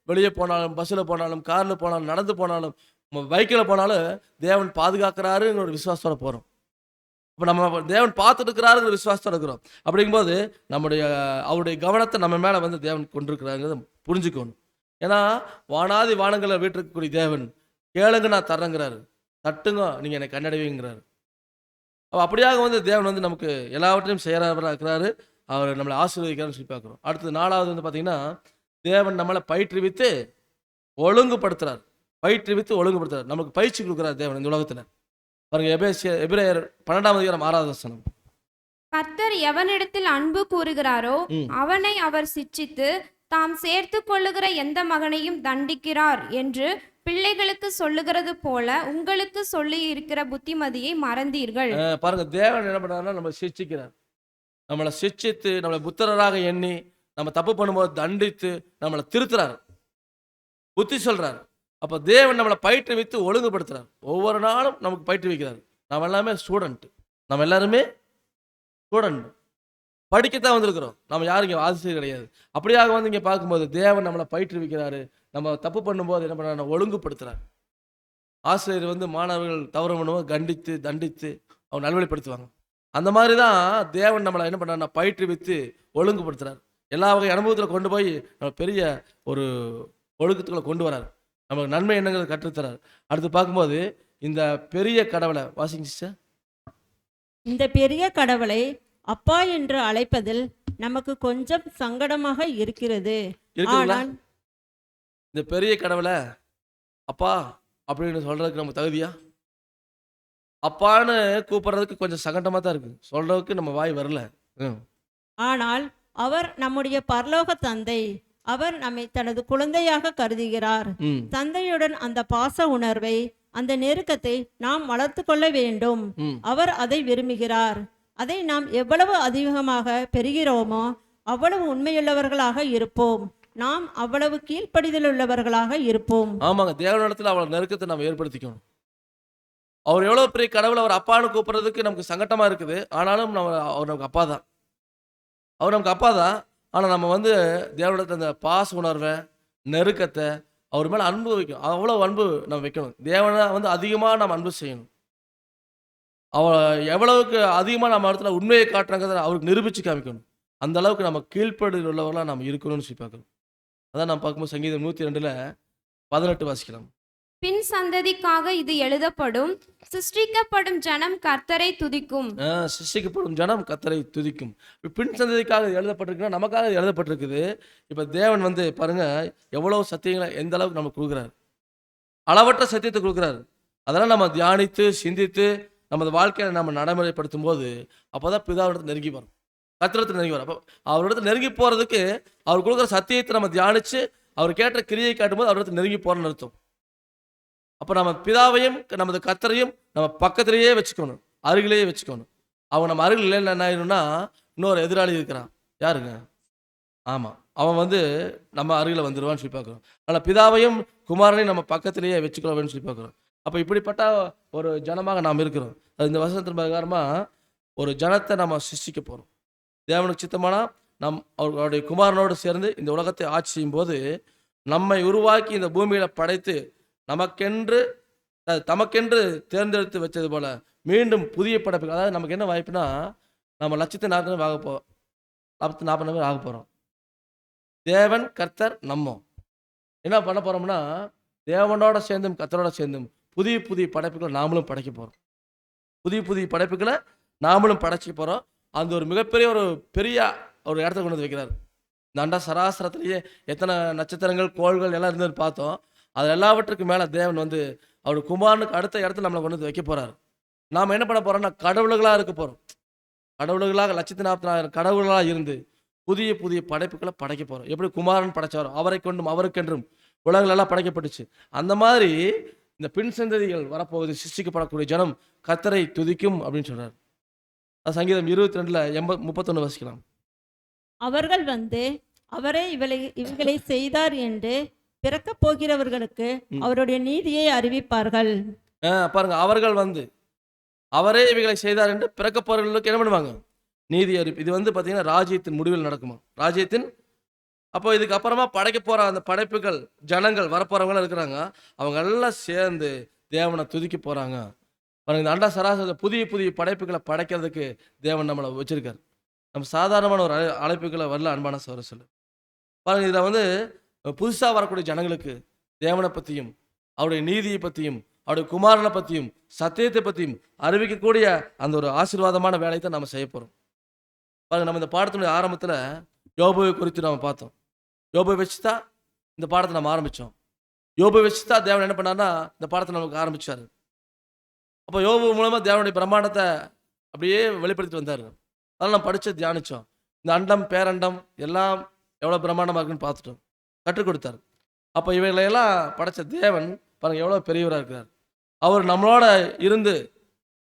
வெளியே போனாலும், பஸ்ஸில் போனாலும், காரில் போனாலும், நடந்து போனாலும், பைக்கில் போனாலும் தேவன் பாதுகாக்கிறாருங்கிற ஒரு விசுவாசத்தோட போகிறோம். இப்போ நம்ம தேவன் பார்த்துட்டு இருக்கிறாருங்கிற விசுவாசத்தோட இருக்கிறோம். அப்படிங்கும்போது அவருடைய கவனத்தை நம்ம மேலே வந்து தேவன் கொண்டிருக்கிறாங்கிறத புரிஞ்சுக்கணும். ஏன்னா வானாதி வானங்களை வீட்டிருக்கக்கூடிய தேவன் கேளுங்க நான் தர்றேங்கிறாரு, தட்டுங்க நீங்கள் என்னை கண்டடைவீங்கிறாரு. அப்போ அப்படியாக வந்து தேவன் வந்து நமக்கு எல்லாவற்றையும் செய்கிறவராக இருக்கிறாரு. அவர் நம்மளை ஆசீர்வதிக்கிறான்னு சொல்லி பார்க்குறோம். அடுத்தது 4வது வந்து பார்த்தீங்கன்னா, தேவன் நம்மளை பயிற்றுவித்து ஒழுங்குபடுத்துறார். பயிற்றுவித்து ஒழுங்குபடுத்துறார், நமக்கு பயிற்சி கொடுக்குறார் தேவன் இந்த உலகத்தில். பாருங்க, எபிரேயர் 12ஆம் அதிகாரம் 6வது வசனம். கர்த்தர் எவனிடத்தில் அன்பு கூறுகிறாரோ அவனை அவர் சிட்சித்து தாம் சேர்த்து கொள்ளுகிற எந்த மகனையும் தண்டிக்கிறார் என்று பிள்ளைகளுக்கு சொல்லுகிறது போல உங்களுக்கு சொல்லி இருக்கிற புத்திமதியை மறந்தீர்கள். பாருங்க, தேவன் என்ன பண்றாருன்னா நம்மளை சிட்சிக்கிறார். நம்மளை சிட்சித்து நம்மளை புத்திரராக எண்ணி நம்ம தப்பு பண்ணும்போது தண்டித்து நம்மளை திருத்துறாரு, புத்தி சொல்றாரு. அப்போ தேவன் நம்மளை பயிற்றுவித்து ஒழுங்குபடுத்துறார். ஒவ்வொரு நாளும் நமக்கு பயிற்றுவிக்கிறார். நம்ம எல்லாமே ஸ்டூடெண்ட், நம்ம எல்லாருமே ஸ்டூடெண்ட், படிக்கத்தான் வந்திருக்கிறோம். நம்ம யாரும் இங்கே ஆசிரியர் கிடையாது. அப்படியாக வந்து இங்கே பார்க்கும்போது தேவன் நம்மளை பயிற்றுவிக்கிறாரு. நம்ம தப்பு பண்ணும்போது என்ன பண்ணுறாரு, ஒழுங்குபடுத்துறாரு. ஆசிரியர் வந்து மாணவர்கள் தவறு பண்ணும்போது கண்டித்து தண்டித்து அவங்க நல்வழிப்படுத்துவாங்க. அந்த மாதிரி தான் தேவன் நம்மளை என்ன பண்ணுறாருன்னா பயிற்றுவித்து ஒழுங்குபடுத்துறாரு. எல்லா வகை அனுபவத்தில் கொண்டு போய் நம்ம பெரிய ஒரு ஒழுக்கத்துக்குள்ள கொண்டு வராரு. நமக்கு நன்மை என்னங்கிறது கற்றுத்தரார். அடுத்து பார்க்கும்போது இந்த பெரிய கடவுளை வாசிங்க சிஸ்டர். இந்த பெரிய கடவுளை அப்பா என்று அழைப்பதில் நமக்கு கொஞ்சம் சங்கடமாக இருக்கிறது. ஆனால் இந்த பெரிய கடவுளை அப்பா அப்படின்னு சொல்றதுக்கு நம்ம தகுதியா? அப்பான்னு கூப்பிடுறதுக்கு கொஞ்சம் சங்கடமா தான் இருக்கு, சொல்றதுக்கு நம்ம வாய் வரல. ஆனால் அவர் நம்முடைய பரலோக தந்தை. அவர் நம்மை தனது குழந்தையாக கருதுகிறார். தந்தையுடன் அந்த பாச உணர்வை, அந்த நெருக்கத்தை நாம் வளர்த்து கொள்ள வேண்டும். அவர் அதை விரும்புகிறார். அதை நாம் எவ்வளவு அதிகமாக பெறுகிறோமோ அவ்வளவு உண்மையுள்ளவர்களாக இருப்போம். நாம் அவ்வளவு கீழ்ப்படிதல் உள்ளவர்களாக இருப்போம். ஆமாங்க, தேவனிடத்தில் அவ்வளவு நெருக்கத்தை நம்ம ஏற்படுத்திக்கணும். அவர் எவ்வளவு பெரிய கடவுள், அவர் அப்பான்னு கூப்பிடுறதுக்கு நமக்கு சங்கட்டமா இருக்குது. ஆனாலும் அவர் நமக்கு அப்பா தான், அவர் நமக்கு அப்பா தான். ஆனால் நம்ம வந்து தேவனிடத்தில் அந்த பாச உணர்வை, நெருக்கத்தை, அவர் மேலே அன்பு வைக்கணும். அவ்வளோ அன்பு நம்ம வைக்கணும். தேவனை வந்து அதிகமாக நம்ம அன்பு செய்யணும். எவ்வளவுக்கு அதிகமாக நம்ம இடத்துல உண்மையை காட்டுறாங்கிறத அவருக்கு நிரூபித்து காமிக்கணும். அந்த அளவுக்கு நம்ம கீழ்ப்படியில் உள்ளவர்களாக நம்ம இருக்கணும்னு சொல்லி பார்க்கணும். அதான் நம்ம பார்க்கும்போது சங்கீதம் 102:18 வாசிக்கலாம். பின் சந்ததிக்காக இது எழுதப்படும், சிருஷ்டிக்கப்படும் ஜனம் கர்த்தரை துதிக்கும். சிருஷ்டிக்கப்படும் ஜனம் கர்த்தரை துதிக்கும். பின் சந்ததிக்காக எழுதப்பட்டிருக்குன்னா நமக்காக எழுதப்பட்டிருக்குது. இப்போ தேவன் வந்து பாருங்க எவ்வளவு சத்தியங்களை எந்த அளவுக்கு நமக்கு கொடுக்குறாரு, அளவற்ற சத்தியத்தை கொடுக்குறாரு. அதெல்லாம் நம்ம தியானித்து சிந்தித்து நமது வாழ்க்கையை நம்ம நடைமுறைப்படுத்தும் போது அப்போதான் பிதாவிடத்தில் நெருங்கி வரும், கர்த்தரிடத்தில் நெருங்கி வரும். அப்போ அவரிடத்தில் நெருங்கி போகிறதுக்கு அவர் கொடுக்குற சத்தியத்தை நம்ம தியானித்து அவர் கேட்ட கிரியை காட்டும்போது அவரிடத்தில் நெருங்கி போகிறோன்னு அர்த்தம். அப்போ நம்ம பிதாவையும் நமது கர்த்தரையும் நம்ம பக்கத்திலேயே வச்சுக்கணும், அருகிலேயே வச்சுக்கணும். அவங்க நம்ம அருகில் இல்லைன்னு என்ன ஆயிரும்னா இன்னொரு எதிராளி இருக்கிறான், யாருங்க? ஆமாம், அவன் வந்து நம்ம அருகில் வந்துடுவான்னு சொல்லி பார்க்குறோம். ஆனால் பிதாவையும் குமாரனையும் நம்ம பக்கத்திலேயே வச்சுக்கலாம்னு சொல்லி பார்க்குறோம். அப்போ இப்படிப்பட்ட ஒரு ஜனமாக நாம் இருக்கிறோம். அது இந்த வசனத்தின் பிரகாரமாக ஒரு ஜனத்தை நம்ம சிருஷ்டிக்க போகிறோம். தேவனுக்கு சித்தமானா அவருடைய குமாரனோடு சேர்ந்து இந்த உலகத்தை ஆட்சி செய்யும் போது நம்மை உருவாக்கி இந்த பூமியில் படைத்து தமக்கென்று தேர்ந்தெடுத்து வச்சது போல மீண்டும் புதிய படைப்பு. அதாவது நமக்கு என்ன வாய்ப்புனா நம்ம 140 ஆக போகிறோம். தேவன் கர்த்தர் நம்ம என்ன பண்ண போகிறோம்னா தேவனோட சேர்ந்தும் கர்த்தரோட சேர்ந்தும் புதிய புதிய படைப்புகளை நாமளும் படைக்க போகிறோம். புதிய புதிய படைப்புகளை நாமளும் படைச்சிக்க போகிறோம். அந்த ஒரு மிகப்பெரிய ஒரு இடத்த கொண்டு வந்து வைக்கிறார். இந்த அண்ட சராசரத்திலேயே எத்தனை நட்சத்திரங்கள் கோள்கள் எல்லாம் இருந்ததுன்னு பார்த்தோம். அது எல்லாவற்றுக்கு மேலே தேவன் வந்து அவர் குமாரனுக்கு அடுத்த இடத்துல நம்மளை கொண்டு வந்து வைக்க போகிறார். நாம் என்ன பண்ண போகிறோம்னா கடவுள்களாக இருக்க போகிறோம். கடவுள்களாக 140,000 கடவுள்களாக இருந்து புதிய புதிய படைப்புகளை படைக்க போகிறோம். எப்படி குமாரன் படைச்சாரோ அவரை கொண்டும் அவருக்கென்றும் உலகங்கள் எல்லாம் படைக்கப்பட்டுச்சு. அந்த மாதிரி இந்த பின் சந்ததிகள் வரப்போகுது, சிருஷ்டிக்கப்படக்கூடிய ஜனம் கர்த்தரை துதிக்கும் அப்படின்னு சொல்றார். சங்கீதம் 22:31 வாசிக்கலாம். அவர்கள் வந்து அவரே இவைகளை செய்தார் என்று பிறக்க போகிறவர்களுக்கு அவருடைய நீதியை அறிவிப்பார்கள். பாருங்க, அவர்கள் வந்து அவரே இவைகளை செய்தார் என்று பிறக்கப்பவர்களுக்கு என்ன பண்ணுவாங்க? நீதி அறிவிப்பு. இது வந்து பார்த்தீங்கன்னா ராஜ்யத்தின் முடிவில் நடக்குமா? ராஜ்யத்தின் அப்போ இதுக்கு அப்புறமா படைக்க போற அந்த படைப்புகள், ஜனங்கள் வரப்போறவங்க இருக்கிறாங்க. அவங்க எல்லாம் சேர்ந்து தேவனை துதிக்க போறாங்க. பாருங்க, இந்த அண்ட சராசரி புதிய புதிய படைப்புகளை படைக்கிறதுக்கு தேவன் நம்மளை வச்சிருக்காரு. நம்ம சாதாரணமான ஒரு அழைப்புகளை வரல. அன்பான சகோதர சொல்லு பாருங்க, இதில் வந்து புதுசாக வரக்கூடிய ஜனங்களுக்கு தேவனை பற்றியும் அவருடைய நீதியை பற்றியும் அவருடைய குமாரனை பற்றியும் சத்தியத்தை பற்றியும் அறிவிக்கக்கூடிய அந்த ஒரு ஆசீர்வாதமான வேலையை தான் நம்ம செய்ய போகிறோம். பாருங்க, நம்ம இந்த பாடத்தினுடைய ஆரம்பத்தில் யோபுவை குறித்து நம்ம பார்த்தோம். யோபுவை வச்சு தான் இந்த பாடத்தை நம்ம ஆரம்பித்தோம். யோபுவை வச்சு தான் தேவன் என்ன பண்ணார்னா இந்த பாடத்தை நமக்கு ஆரம்பித்தார். அப்போ யோபு மூலமாக தேவனுடைய பிரம்மாண்டத்தை அப்படியே வெளிப்படுத்திட்டு வந்தார். அதெல்லாம் நம்ம படித்து தியானித்தோம். இந்த அண்டம் பேரண்டம் எல்லாம் எவ்வளோ பிரம்மாண்டமாக இருக்குன்னு பார்த்துட்டோம், கற்றுக் கொடுத்தார். அப்போ இவைகளையெல்லாம் படைத்த தேவன் பாருங்கள் எவ்வளோ பெரியவராக இருக்கிறார். அவர் நம்மளோட இருந்து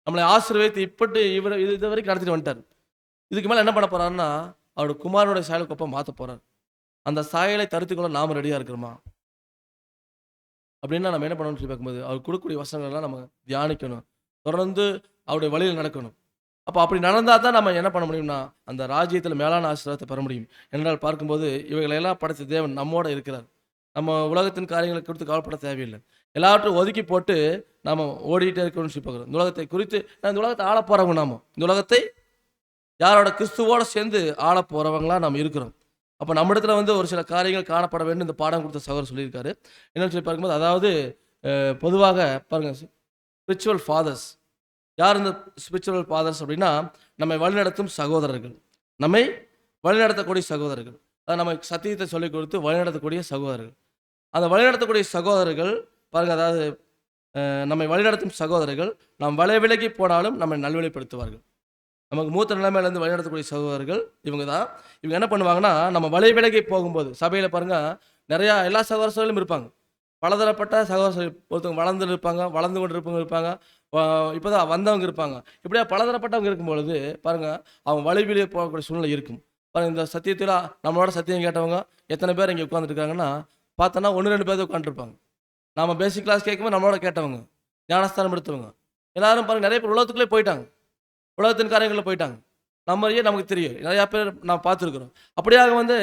நம்மளை ஆசீர்வதித்து இப்பட்டு இது வரைக்கும் நடத்திட்டு வந்துட்டார். இதுக்கு மேலே என்ன பண்ண போகிறாருன்னா அவருடைய குமாரனுடைய சாயலுக்கு ஒப்பம் மாற்ற போகிறார். அந்த சாயலை தடுத்துக்கொள்ள நாம் ரெடியாக இருக்கிறோமா அப்படின்னா நம்ம என்ன பண்ணணும்னு சொல்லி பார்க்கும்போது அவர் கொடுக்கக்கூடிய வசனங்கள்லாம் நம்ம தியானிக்கணும், தொடர்ந்து அவருடைய வழியில் நடக்கணும். அப்போ அப்படி நடந்தால் தான் நம்ம என்ன பண்ண முடியும்னா அந்த ராஜ்யத்தில் மேலான ஆசீர்வாதத்தை பெற முடியும். என்றால் பார்க்கும்போது இவைகளெல்லாம் படைத்த தேவன் நம்மோட இருக்கிறார். நம்ம உலகத்தின் காரியங்களை குறித்து கவலைப்பட தேவையில்லை. எல்லாவற்றையும் ஒதுக்கி போட்டு நம்ம ஓடிக்கிட்டே இருக்கணும்னு சொல்லி பார்க்குறோம். இந்த உலகத்தை குறித்து இந்த உலகத்தை ஆள போகிறவங்க நாம இந்த உலகத்தை யாரோட கிறிஸ்துவோடு சேர்ந்து ஆள போகிறவங்களா நம்ம இருக்கிறோம். அப்போ நம்ம இடத்துல வந்து ஒரு சில காரியங்கள் காணப்பட வேண்டும். இந்த பாடம் கொடுத்த சகோதரர் சொல்லியிருக்காரு. என்னன்னு சொல்லி பார்க்கும்போது அதாவது பொதுவாக பாருங்கள், ஸ்பிரிச்சுவல் ஃபாதர்ஸ் யார்? இந்த ஸ்பிரிச்சுவல் ஃபாதர்ஸ் அப்படின்னா நம்மை வழிநடத்தும் சகோதரர்கள், நம்மை வழிநடத்தக்கூடிய சகோதரர்கள், அதை நம்ம சத்தியத்தை சொல்லிக் கொடுத்து வழிநடத்தக்கூடிய சகோதரர்கள். அந்த வழிநடத்தக்கூடிய சகோதரர்கள் பாருங்கள், அதாவது நம்மை வழிநடத்தும் சகோதரர்கள் நாம் விலகி போனாலும் நம்மை நல்வழிப்படுத்துவார்கள். நமக்கு மூத்த நிலைமையிலேருந்து வழிநடத்தக்கூடிய சகோதரர்கள் இவங்க தான். இவங்க என்ன பண்ணுவாங்கன்னா நம்ம விலகி போகும்போது சபையில் பாருங்கள் நிறையா எல்லா சகோதரர்களும் இருப்பாங்க. பலதரப்பட்ட சகோதரர்கள், ஒருத்தவங்க வளர்ந்து இருப்பாங்க, வளர்ந்து கொண்டு இருப்பவங்க இருப்பாங்க, இப்போ தான் வந்தவங்க இருப்பாங்க. இப்படியா பலதரப்பட்டவங்க இருக்கும்பொழுது பாருங்கள் அவங்க வழிவிலே போகக்கூடிய சூழ்நிலை இருக்கும். பாருங்கள், இந்த சத்தியத்தில் நம்மளோட சத்தியம் கேட்டவங்க எத்தனை பேர் இங்கே உட்காந்துருக்காங்கன்னா பார்த்தோன்னா 1-2 பேர் உட்காந்துருப்பாங்க. நாம் பேசிக் கிளாஸ் கேட்கும்போது நம்மளோட கேட்டவங்க, ஞானஸ்தானம் எடுத்தவங்க எல்லாரும் பாருங்கள் நிறைய பேர் உலகத்துக்குள்ளே போயிட்டாங்க, உலகத்தின் காரியங்களில் போயிட்டாங்க. நமக்கு தெரியும், நிறையா பேர் நாம் பார்த்துருக்குறோம். அப்படியாக வந்து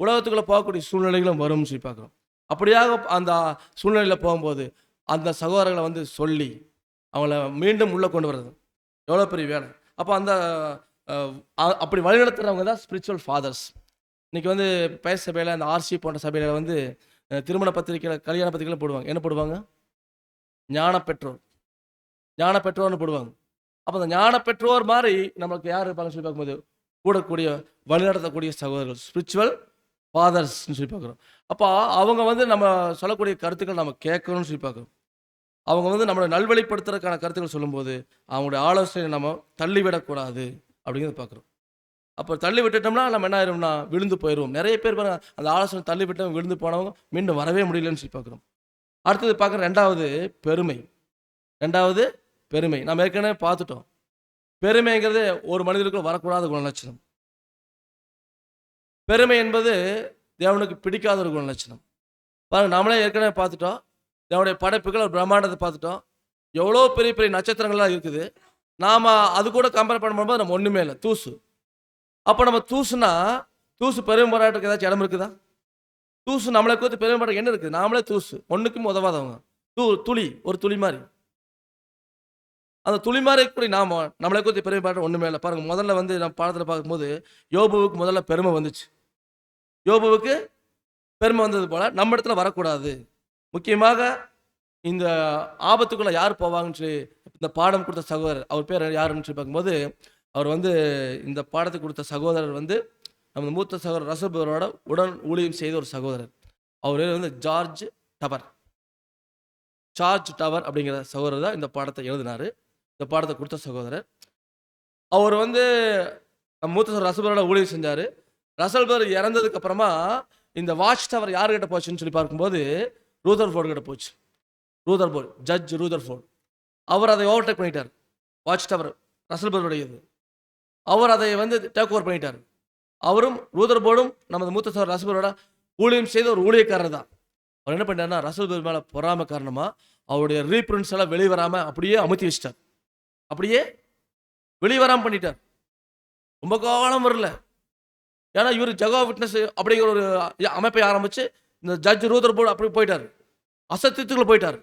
உலகத்துக்குள்ளே போகக்கூடிய சூழ்நிலைகளும் வரும்னு சொல்லி பார்க்குறோம். அப்படியாக அந்த சூழ்நிலையில் போகும்போது அந்த சகோதரர்களை வந்து சொல்லி அவங்கள மீண்டும் உள்ளே கொண்டு வர்றது எவ்வளோ பெரிய வேலை. அப்போ அந்த அப்படி வழிநடத்துகிறவங்க தான் ஸ்பிரிச்சுவல் ஃபாதர்ஸ். இன்றைக்கி வந்து பெயர் சபையில் அந்த ஆர்சி போன்ற சபையில் வந்து திருமண பத்திரிக்கையில் கல்யாண பத்திரிக்கையில் போடுவாங்க. என்ன போடுவாங்க? ஞான பெற்றோர்னு போடுவாங்க. அப்போ அந்த ஞான பெற்றோர் மாதிரி நம்மளுக்கு யார் இருப்பாங்கன்னு சொல்லி பார்க்கும்போது கூடக்கூடிய வழிநடத்தக்கூடிய சகோதரர்கள் ஸ்பிரிச்சுவல் ஃபாதர்ஸ்ன்னு சொல்லி பார்க்குறோம். அப்போ அவங்க வந்து நம்ம சொல்லக்கூடிய கருத்துக்கள் நம்ம கேட்கணும்னு சொல்லி பார்க்குறோம். அவங்க வந்து நம்மளை நல்வழிப்படுத்துறதுக்கான கருத்துக்கள் சொல்லும்போது அவங்களுடைய ஆலோசனை நம்ம தள்ளிவிடக்கூடாது அப்படிங்கிறத பார்க்குறோம். அப்போ தள்ளி விட்டுட்டோம்னா நம்ம என்ன ஆயிரும்னா விழுந்து போயிடுவோம். நிறைய பேர் அந்த ஆலோசனை தள்ளி விட்டவங்க விழுந்து போனவங்க மீண்டும் வரவே முடியலன்னு சொல்லி பார்க்குறோம். அடுத்தது பார்க்குற ரெண்டாவது பெருமை. நம்ம ஏற்கனவே பார்த்துட்டோம். பெருமைங்கிறது ஒரு மனிதனுக்குள்ள வரக்கூடாத குணலட்சணம். பெருமை என்பது தேவனுக்கு பிடிக்காத ஒரு குணலட்சணம். பாருங்க, நம்மளே ஏற்கனவே பார்த்துட்டோம். தேவனுடைய படைப்புகள் ஒரு பிரம்மாண்டத்தை பார்த்துட்டோம். எவ்வளோ பெரிய பெரிய நட்சத்திரங்கள்லாம் இருக்குது. நாம் அது கூட கம்பேர் பண்ணும்போது நம்ம ஒன்றுமே இல்லை, தூசு. அப்போ நம்ம தூசு பெருமை பாராட்டுக்கு ஏதாச்சும் இடம் இருக்குதா? தூசு நம்மளை குறித்து பெருமை பாராட்டு என்ன இருக்குது? நாமளே தூசு, ஒன்றுக்கும் உதவாதவங்க, துளி, ஒரு துளி மாதிரி. அந்த துளி மாதிரி கூட நம்மளை குறித்து பெருமை பாராட்டு ஒன்றுமே இல்லை. பாருங்கள், முதல்ல வந்து நம்ம பாடத்தில் பார்க்கும்போது யோபுவுக்கு முதல்ல பெருமை வந்துச்சு. யோபுவுக்கு பெருமை வந்தது போல் நம்ம இடத்துல வரக்கூடாது. முக்கியமாக இந்த ஆபத்துக்குள்ளே யார் போவாங்கன்னு சொல்லி இந்த பாடம் கொடுத்த சகோதரர், அவர் பேர் யாருன்னு சொல்லி பார்க்கும்போது அவர் வந்து இந்த பாடத்தை கொடுத்த சகோதரர் வந்து நம்ம மூத்த சகோதரர் ரசபரோட உடன் ஊழியம் செய்த ஒரு சகோதரர். அவர் வந்து ஜார்ஜ் டவர் அப்படிங்கிற சகோதரர் தான் இந்த பாடத்தை எழுதினார். இந்த பாடத்தை கொடுத்த சகோதரர் அவர் வந்து மூத்த சகோதரர் ரசபரோட ஊழியம் செஞ்சார். ரசல்பர் இறந்ததுக்கு அப்புறமா இந்த வாட்ச் டவர் யாருக்கிட்ட போச்சுன்னு சொல்லி பார்க்கும்போது ரூதர்ஃபோர்டு கிட்ட போச்சு. ஜட்ஜ் ரூதர்ஃபோர்டு அவர் அதை ஓவர்டேக் பண்ணிட்டார். Watch tower ரசல்பருடையது. அவர் அதை வந்து டேக் ஓவர் பண்ணிட்டார். அவரும் ரூதர்ஃபோர்டும் நமது மூத்த சகோதரர் ரசல்பரோட ஊழியம் செய்த ஒரு ஊழியக்காரர் தான். அவர் என்ன பண்ணாருன்னா ரசூல் மேல பொறாமை காரணமா அவருடைய ரீப்ரிண்ட்ஸ் எல்லாம் வெளியே வராம அப்படியே அமுத்தி வச்சிட்டார், அப்படியே வெளியே வராம பண்ணிட்டார். ரொம்ப காலம் வரல. ஏன்னா இவர் ஜெகோவா விட்னஸ் அப்படிங்கிற ஒரு அமைப்பை ஆரம்பிச்சு இந்த ஜட்ஜ் ரூதர் போர்டு அப்படி போயிட்டார், அசத்தியத்துக்குள்ள போயிட்டார்.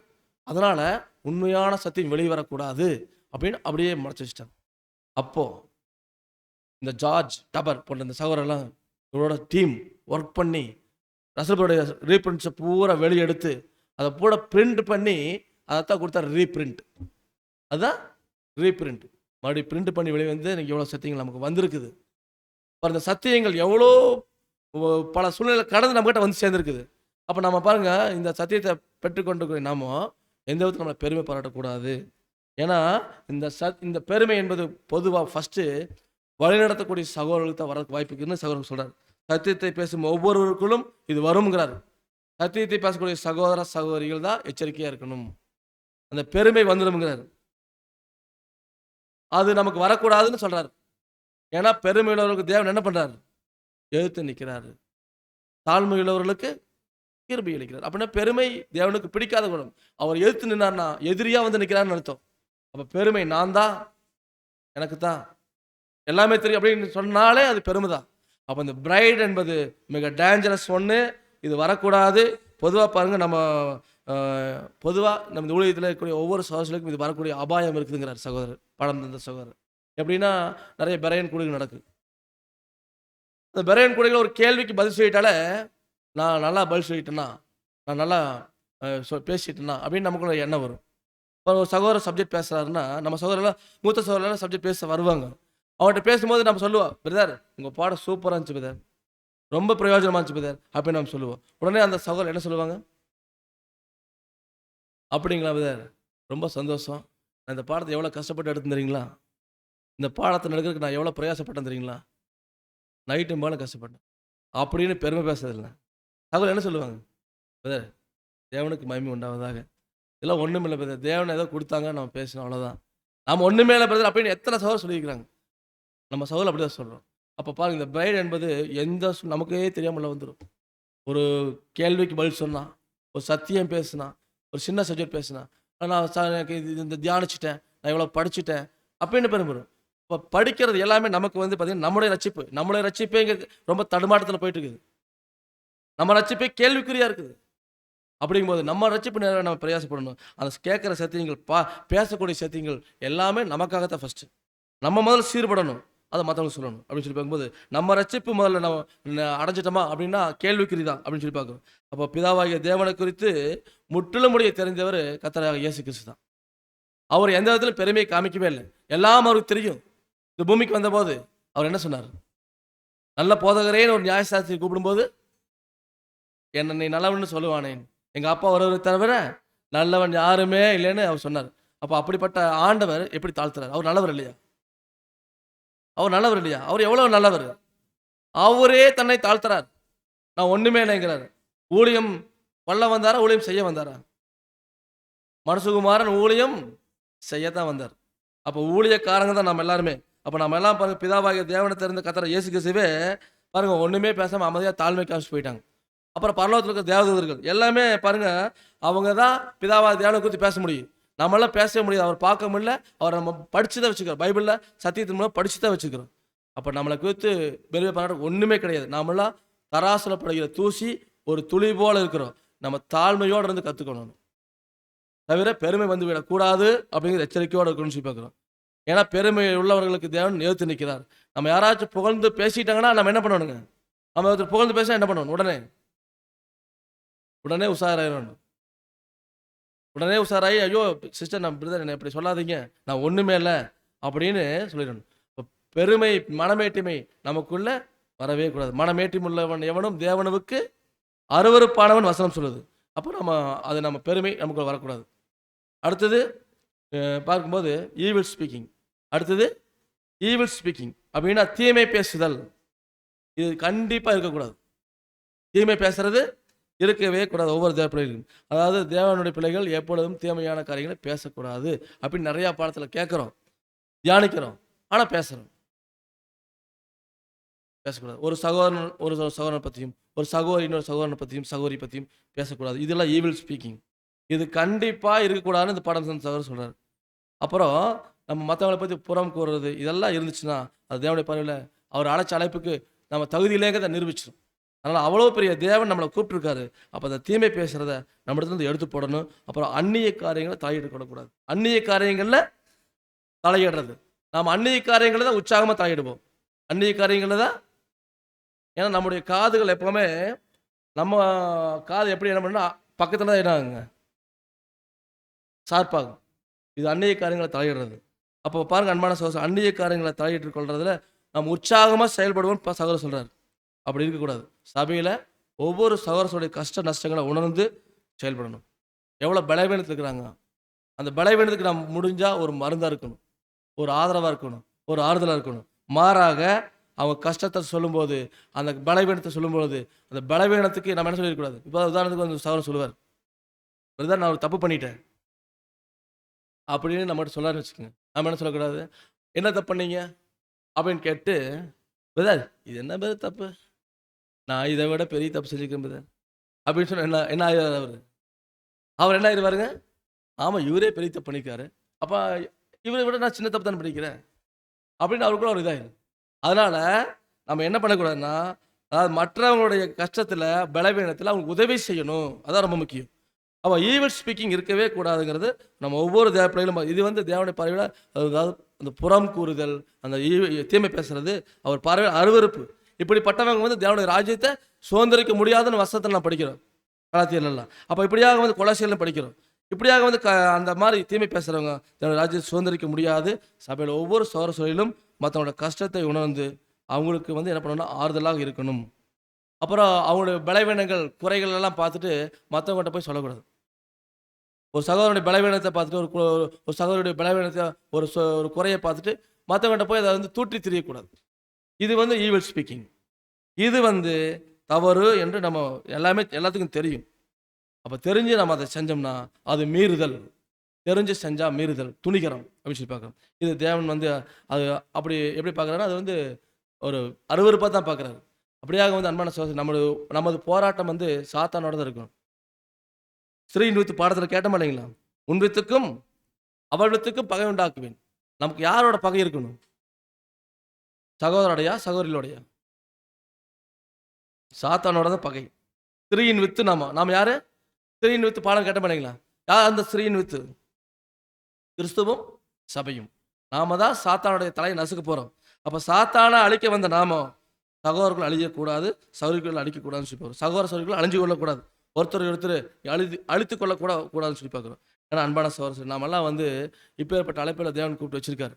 அதனால உண்மையான சத்தியம் வெளியே வரக்கூடாது அப்படின்னு அப்படியே மறைச்சு வச்சிட்டார். அப்போ இந்த ஜார்ஜ் டபர் போன்ற இந்த சகோதரெல்லாம் இவரோட டீம் ஒர்க் பண்ணி ரசூலுடைய ரீப்ரிண்ட்ஸை பூரா வெளியெடுத்து அதை பூரா பிரிண்ட் பண்ணி அதைத்தான் கொடுத்தாரு ரீப்ரிண்ட். அதுதான் ரீப்ரிண்ட். மறுபடியும் பிரிண்ட் பண்ணி வெளியே வந்து எனக்கு எவ்வளோ சத்தியங்கள் நமக்கு வந்திருக்குது. இப்போ அந்த சத்தியங்கள் எவ்வளோ பல சூழ்நிலை கடந்து நம்மகிட்ட வந்து சேர்ந்துருக்குது. அப்போ நம்ம பாருங்க, இந்த சத்தியத்தை பெற்றுக்கொண்டு நாம எந்த விதத்தில் நம்மளை பெருமை பாராட்டக்கூடாது. ஏன்னா இந்த பெருமை என்பது பொதுவாக ஃபஸ்ட்டு வழிநடத்தக்கூடிய சகோதரர்களுக்கு தான் வர வாய்ப்பு இருக்குன்னு சகோதரர் சொல்கிறார். சத்தியத்தை பேசும் ஒவ்வொருவருக்குள்ளும் இது வருங்கிறார். சத்தியத்தை பேசக்கூடிய சகோதர சகோதரிகள் தான் எச்சரிக்கையாக இருக்கணும். அந்த பெருமை வந்துடும்ங்கிறார். அது நமக்கு வரக்கூடாதுன்னு சொல்றாரு. ஏன்னா பெருமையுள்ளவர்களுக்கு தேவன் என்ன பண்றாரு? எதிர்த்து நிற்கிறாரு. தாழ்மையுள்ளவர்களுக்கு கிருபை அளிக்கிறார். அப்படின்னா பெருமை தேவனுக்கு பிடிக்காத குணம். அவர் எதிர்த்து நின்னார்னா எதிரியா வந்து நிற்கிறான்னு அர்த்தம். அப்ப பெருமை நான் தான், எனக்கு தான் எல்லாமே தெரியும் அப்படின்னு சொன்னாலே அது பெருமை தான். அப்போ இந்த பிரைட் என்பது மிக டேஞ்சரஸ் ஒன்று. இது வரக்கூடாது. பொதுவாக பாருங்கள், பொதுவாக நம்ம ஊழியத்தில் இருக்கக்கூடிய ஒவ்வொரு சகோதரர்களுக்கும் இது வரக்கூடிய அபாயம் இருக்குதுங்கிறார் சகோதரர், படம் தந்த சகோதரர். எப்படின்னா நிறைய பெரையன் கூடைகள் நடக்குது. அந்த பெரையன் கூடைகள் ஒரு கேள்விக்கு பதில் சொல்லிட்டாலே, நான் நல்லா பதில் சொல்லிட்டேன்னா, நான் நல்லா பேசிட்டேன்னா அப்படின்னு நமக்கு ஒரு எண்ணம் வரும். இப்போ ஒரு சகோதரர் சப்ஜெக்ட் பேசுகிறாருன்னா, நம்ம சகோதரெல்லாம் மூத்த சகோதரெல்லாம் சப்ஜெக்ட் பேச வருவாங்க. அவன்கிட்ட பேசும்போது நம்ம சொல்லுவோம், பிரதர் உங்கள் பாடம் சூப்பராக இருந்துச்சு பிரதர், ரொம்ப பிரயோஜனமாக இருந்துச்சு பிரதர் அப்படின்னு நம்ம சொல்லுவோம். உடனே அந்த சகோதரர் என்ன சொல்லுவாங்க? அப்படிங்களா பிரதர், ரொம்ப சந்தோஷம். நான் இந்த பாடத்தை எவ்வளோ கஷ்டப்பட்டு எடுத்து தெரியுங்களா? இந்த பாடத்தை நடக்கிறதுக்கு நான் எவ்வளோ பிரயாசப்பட்டேன் தெரியுங்களா? நைட்டும் போல கஷ்டப்பட்டேன் அப்படின்னு பெருமை பேசுறதில்லை. சகோதரர் என்ன சொல்லுவாங்க? பிரதர் தேவனுக்கு மகிமை உண்டாவதாக, இதெல்லாம் ஒன்றுமில்லை பிரதர், தேவனை ஏதோ கொடுத்தாங்க நம்ம பேசணும், அவ்வளோதான், நம்ம ஒன்றுமே இல்லை பிரதர் அப்படின்னு எத்தனை சகோதரர் சொல்லியிருக்கிறாங்க. நம்ம சகோதரர் அப்படி தான் சொல்கிறோம். அப்போ பாருங்கள், இந்த பிரைட் என்பது நமக்கே தெரியாமல் வந்துடும். ஒரு கேள்விக்கு பதில் சொன்னான், ஒரு சத்தியம் பேசுனா, ஒரு சின்ன சப்ஜெக்ட் பேசுனா, நான் எனக்கு இந்த தியானிச்சிட்டேன், நான் இவ்வளோ படிச்சுட்டேன் அப்படின்னு பெரும்பெறும். இப்போ படிக்கிறது எல்லாமே நமக்கு வந்து பார்த்தீங்கன்னா நம்மளுடைய ரட்சிப்பே இங்கே ரொம்ப தடுமாட்டத்தில் போயிட்டு இருக்குது. நம்ம ரட்சிப்பே கேள்விக்குறியாக இருக்குது. அப்படிங்கும்போது நம்ம ரட்சிப்பு நேரம் நம்ம பிரயாசப்படணும். அந்த கேட்குற சத்தியங்கள் பேசக்கூடிய சத்தியங்கள் எல்லாமே நமக்காகத்தான் ஃபஸ்ட்டு. நம்ம முதல்ல சீர்படணும், அதை மற்றவங்களுக்கு சொல்லணும் அப்படின்னு சொல்லி பார்க்கும்போது நம்ம ரட்சிப்பு முதல்ல நம்ம அடைஞ்சிட்டோமா அப்படின்னா கேள்விக்குறி தான் அப்படின்னு சொல்லி பார்க்குறோம். அப்போ பிதாவாகிய தேவனை குறித்து முற்றிலும் முடிய தெரிந்தவர் கர்த்தராகிய இயேசு கிறிஸ்து தான். அவர் எந்த விதத்திலும் பெருமையை காமிக்கவே இல்லை. எல்லாம் அவருக்கு தெரியும். இந்த பூமிக்கு வந்தபோது அவர் என்ன சொன்னார்? நல்ல போதகரேன்னு ஒரு நியாயசாஸ்திரி கூப்பிடும்போது, என்னை நீ நல்லவன்னு சொல்லுவானேன், எங்கள் அப்பா ஒருவரை தவிர நல்லவன் யாருமே இல்லைன்னு அவர் சொன்னார். அப்போ அப்படிப்பட்ட ஆண்டவர் எப்படி தாழ்த்துறார்? அவர் நல்லவர் இல்லையா? அவர் எவ்வளவு நல்லவர்? அவரே தன்னை தாழ்த்துறார். நான் ஒண்ணுமே இல்லைங்கிறார். ஊழியம் பண்ண வந்தாரா? ஊழியம் செய்ய வந்தாரா? மனுஷகுமாரன் ஊழியம் செய்யத்தான் வந்தார். அப்போ ஊழியக்காரங்க தான் நம்ம எல்லாருமே. அப்போ நம்ம எல்லாம் பாருங்க, பிதாவாகிய தேவனை தெரிந்த கர்த்தர் இயேசு கிறிஸ்துவே பாருங்க ஒண்ணுமே பேசாம அமைதியாக தாழ்மை காமிச்சு போயிட்டாங்க. அப்புறம் பரலோகத்தில் இருக்க தேவதூதர்கள் எல்லாமே பாருங்க, அவங்க தான் பிதாவாகிய தேவனை குறித்து பேச முடியும். நம்மளாம் பேசவே முடியாது. அவர் பார்க்க முடியல. அவர் நம்ம படிச்சு தான் வச்சுக்கிறோம். பைபிளில் சத்தியத்தின் மூலம் படிச்சு தான் வச்சுக்கிறோம். அப்போ நம்மளை குறித்து பெருமை பாராட்ட ஒன்றுமே கிடையாது. நாமெல்லாம் தராசுல படுகிற தூசி ஒரு துளி போல இருக்கிறோம். நம்ம தாழ்மையோடு இருந்து கற்றுக்கணும், தவிர பெருமை வந்து விடக்கூடாது அப்படிங்கிற எச்சரிக்கையோடு இருக்கணும்னு சொல்லி பார்க்குறோம். ஏன்னா பெருமை உள்ளவர்களுக்கு தேவன் எதிர்த்து நிற்கிறார். நம்ம யாராச்சும் புகழ்ந்து பேசிட்டாங்கன்னா நம்ம என்ன பண்ணணுங்க? நம்ம ஒருத்தர் புகழ்ந்து பேச என்ன பண்ணணும்? உடனே உஷாராயிடணும். உடனே உஷாராயி, ஐயோ சிஸ்டர் நான் பிரதர் என்ன இப்படி சொல்லாதீங்க, நான் ஒன்றுமே இல்லை அப்படின்னு சொல்லிடணும். இப்போ பெருமை மனமேட்டிமை நமக்குள்ள வரவே கூடாது. மனமேட்டிமை உள்ளவன் எவனும் தேவனுக்கு அருவருப்பானவன் வசனம் சொல்லுது. அப்போ நம்ம பெருமை நமக்குள்ள வரக்கூடாது. அடுத்தது பார்க்கும்போது ஈவில் ஸ்பீக்கிங். அப்படின்னா தீமை பேசுதல். இது கண்டிப்பாக இருக்கக்கூடாது. தீமை பேசுறது இருக்கவே கூடாது ஒவ்வொரு தேவ பிள்ளைகளும். அதாவது தேவனுடைய பிள்ளைகள் எப்பொழுதும் தீமையான காரியங்களை பேசக்கூடாது அப்படின்னு நிறையா பாடத்தில் கேட்குறோம், தியானிக்கிறோம், ஆனால் பேசுகிறோம். பேசக்கூடாது. ஒரு சகோதரன் ஒரு சகோதரனை பற்றியும், ஒரு சகோதரி இன்னொரு சகோதரனை பற்றியும், சகோதரி பற்றியும் பேசக்கூடாது. இதெல்லாம் ஈவில் ஸ்பீக்கிங். இது கண்டிப்பாக இருக்கக்கூடாதுன்னு இந்த பாடம் சகோதரர் சொல்கிறார். அப்புறம் நம்ம மற்றவங்களை பற்றி புறம் கூறுறது இதெல்லாம் இருந்துச்சுன்னா அது தேவனுடைய பார்வையில் அவர் அழைச்ச அழைப்புக்கு நம்ம தகுதியிலேங்கிறத நிரூபிச்சிடும். அதனால் அவ்வளோ பெரிய தேவன் நம்மளை கூப்பிட்டுருக்காரு. அப்போ அந்த தீமை பேசுகிறத நம்ம இடத்துல எடுத்து போடணும். அப்புறம் அந்நிய காரியங்களை தலையிட்டு கொள்ளக்கூடாது. அந்நிய காரியங்களில் தலையிடுறது, நாம் அந்நிய காரியங்களில் தான் உற்சாகமாக தலையிடுவோம். அந்நிய காரியங்களில் தான், ஏன்னா நம்முடைய காதுகள் எப்போவுமே நம்ம காது எப்படி என்ன பண்ணா பக்கத்தில் தான் என்னாகுங்க, ஷார்ப்பாகும். இது அந்நிய காரியங்களை தலையிடுறது. அப்போ பாருங்க அன்பான சகோதரர், அந்நிய காரியங்களை தலையிட்டு கொள்றதுல நம்ம உற்சாகமாக செயல்படுவோம் சகோதரர் சொல்கிறார். அப்படி இருக்கக்கூடாது. சபையில் ஒவ்வொரு சகோதரர்களுடைய கஷ்ட நஷ்டங்களை உணர்ந்து செயல்படணும். எவ்வளோ பலவீனத்தில் இருக்கிறாங்க, அந்த பலவீனத்துக்கு நம்ம முடிஞ்சால் ஒரு மருந்தாக இருக்கணும், ஒரு ஆதரவாக இருக்கணும், ஒரு ஆறுதலாக இருக்கணும். மாறாக அவங்க கஷ்டத்தை சொல்லும்போது, அந்த பலவீனத்தை சொல்லும்போது, அந்த பலவீனத்துக்கு நம்ம என்ன சொல்லிடக்கூடாது. இப்போ உதாரணத்துக்கு வந்து சகோதரர் சொல்லுவார், பிரதர் நான் ஒரு தப்பு பண்ணிட்டேன் அப்படின்னு நம்மகிட்ட சொல்லாருன்னு வச்சுக்கோங்க. நம்ம என்ன சொல்லக்கூடாது, என்ன தப்பு பண்ணீங்க அப்படின்னு கேட்டு, பிரதர் இது என்ன பேர் தப்பு, நான் இதை விட பெரிய தப்பு செஞ்சுக்கிறேன் பிரதர் அப்படின்னு சொன்ன என்ன என்ன ஆயிடுவார் அவர் என்ன ஆயிடுவாருங்க, ஆமாம் இவரே பெரிய தப்பு பண்ணிக்காரு, அப்போ இவரை விட நான் சின்ன தப்பு தானே பண்ணிக்கிறேன் அப்படின்னு அவருக்குள்ள ஒரு இதாயிடும். அதனால் நம்ம என்ன பண்ணக்கூடாதுன்னா, அதாவது மற்றவங்களுடைய கஷ்டத்தில் பலவீனத்தில் அவங்களுக்கு உதவி செய்யணும். அதான் ரொம்ப முக்கியம். அப்போ ஈவில் ஸ்பீக்கிங் இருக்கவே கூடாதுங்கிறது நம்ம ஒவ்வொரு பிள்ளைகளும். இது வந்து தேவனுடைய பார்வையில், அதாவது அந்த புறம் கூறுதல், அந்த தீமை பேசுறது அவர் பார்வையில் அருவருப்பு. இப்படிப்பட்டவங்க வந்து தேவனுடைய ராஜ்யத்தை சுதந்திரிக்க முடியாதுன்னு வசனத்தில் நான் படிக்கிறோம் கலாத்தியர்லாம். அப்போ இப்படியாக வந்து கொலோசியர்ல படிக்கிறோம். இப்படியாக வந்து அந்த மாதிரி தீமை பேசுகிறவங்க தேவனுடைய ராஜ்யத்தை சுதந்திரிக்க முடியாது. சபையில் ஒவ்வொரு சூழலிலும் மற்றவங்களோட கஷ்டத்தை உணர்ந்து அவங்களுக்கு வந்து என்ன பண்ணணும்னா ஆறுதலாக இருக்கணும். அப்புறம் அவங்களுடைய பலவீனங்கள் குறைகள் எல்லாம் பார்த்துட்டு மற்றவங்கள்ட்ட போய் சொல்லக்கூடாது. ஒரு சகோதரனுடைய பலவீனத்தை பார்த்துட்டு ஒரு சகோதரனுடைய பலவீனத்தை ஒரு குறையை பார்த்துட்டு மற்றவங்கள்ட்ட போய் அதை வந்து தூற்றி திரியக்கூடாது. இது வந்து ஈவில் ஸ்பீக்கிங். இது வந்து தவறு என்று நம்ம எல்லாத்துக்கும் தெரியும். அப்போ தெரிஞ்சு நம்ம அதை செஞ்சோம்னா அது மீறுதல். தெரிஞ்சு செஞ்சால் மீறுதல், துணிகரம் அப்படின்னு சொல்லி பார்க்குறோம். இது தேவன் வந்து அது அப்படி எப்படி பார்க்குறாருன்னா, அது வந்து ஒரு அருவருப்பாக தான் பார்க்குறாரு. அப்படியாக வந்து அன்பான சகோதரர், நமது போராட்டம் வந்து சாத்தானோட தான் இருக்கும். ஸ்ரீயின் வித்து பாடத்தில் கேட்ட மாட்டீங்களா, உன் வித்துக்கும் அவள் வித்துக்கும் பகை உண்டாக்குவேன். நமக்கு யாரோட பகை இருக்கணும், சகோதரோடையா சகோதரியோடையா? சாத்தானோட தான் பகை. ஸ்ரீயின் வித்து நாம யாரு? ஸ்ரீயின் வித்து பாடம் கேட்ட மாட்டீங்களா? யார் அந்த ஸ்ரீயின் வித்து? கிறிஸ்துவும் சபையும். நாம தான் சாத்தானுடைய தலையை நசுக்க போறோம். அப்ப சாத்தானை அழிக்க வந்த நாம சகோதரர்கள் அழியக்கூடாது, சகோதரிகள் அழிக்கக்கூடாதுன்னு சொல்லி பார்க்குறோம். சகோதர சகோதரிகள் அழிஞ்சு கொள்ளக்கூடாது, ஒருத்தர் அழித்து கொள்ளக்கூடாதுன்னு சொல்லி பார்க்குறோம். ஏன்னா அன்பான சகோதரர், நாமெல்லாம் வந்து இப்பேற்பட்ட அழைப்பில் தேவன் கூப்பிட்டு வச்சிருக்காரு.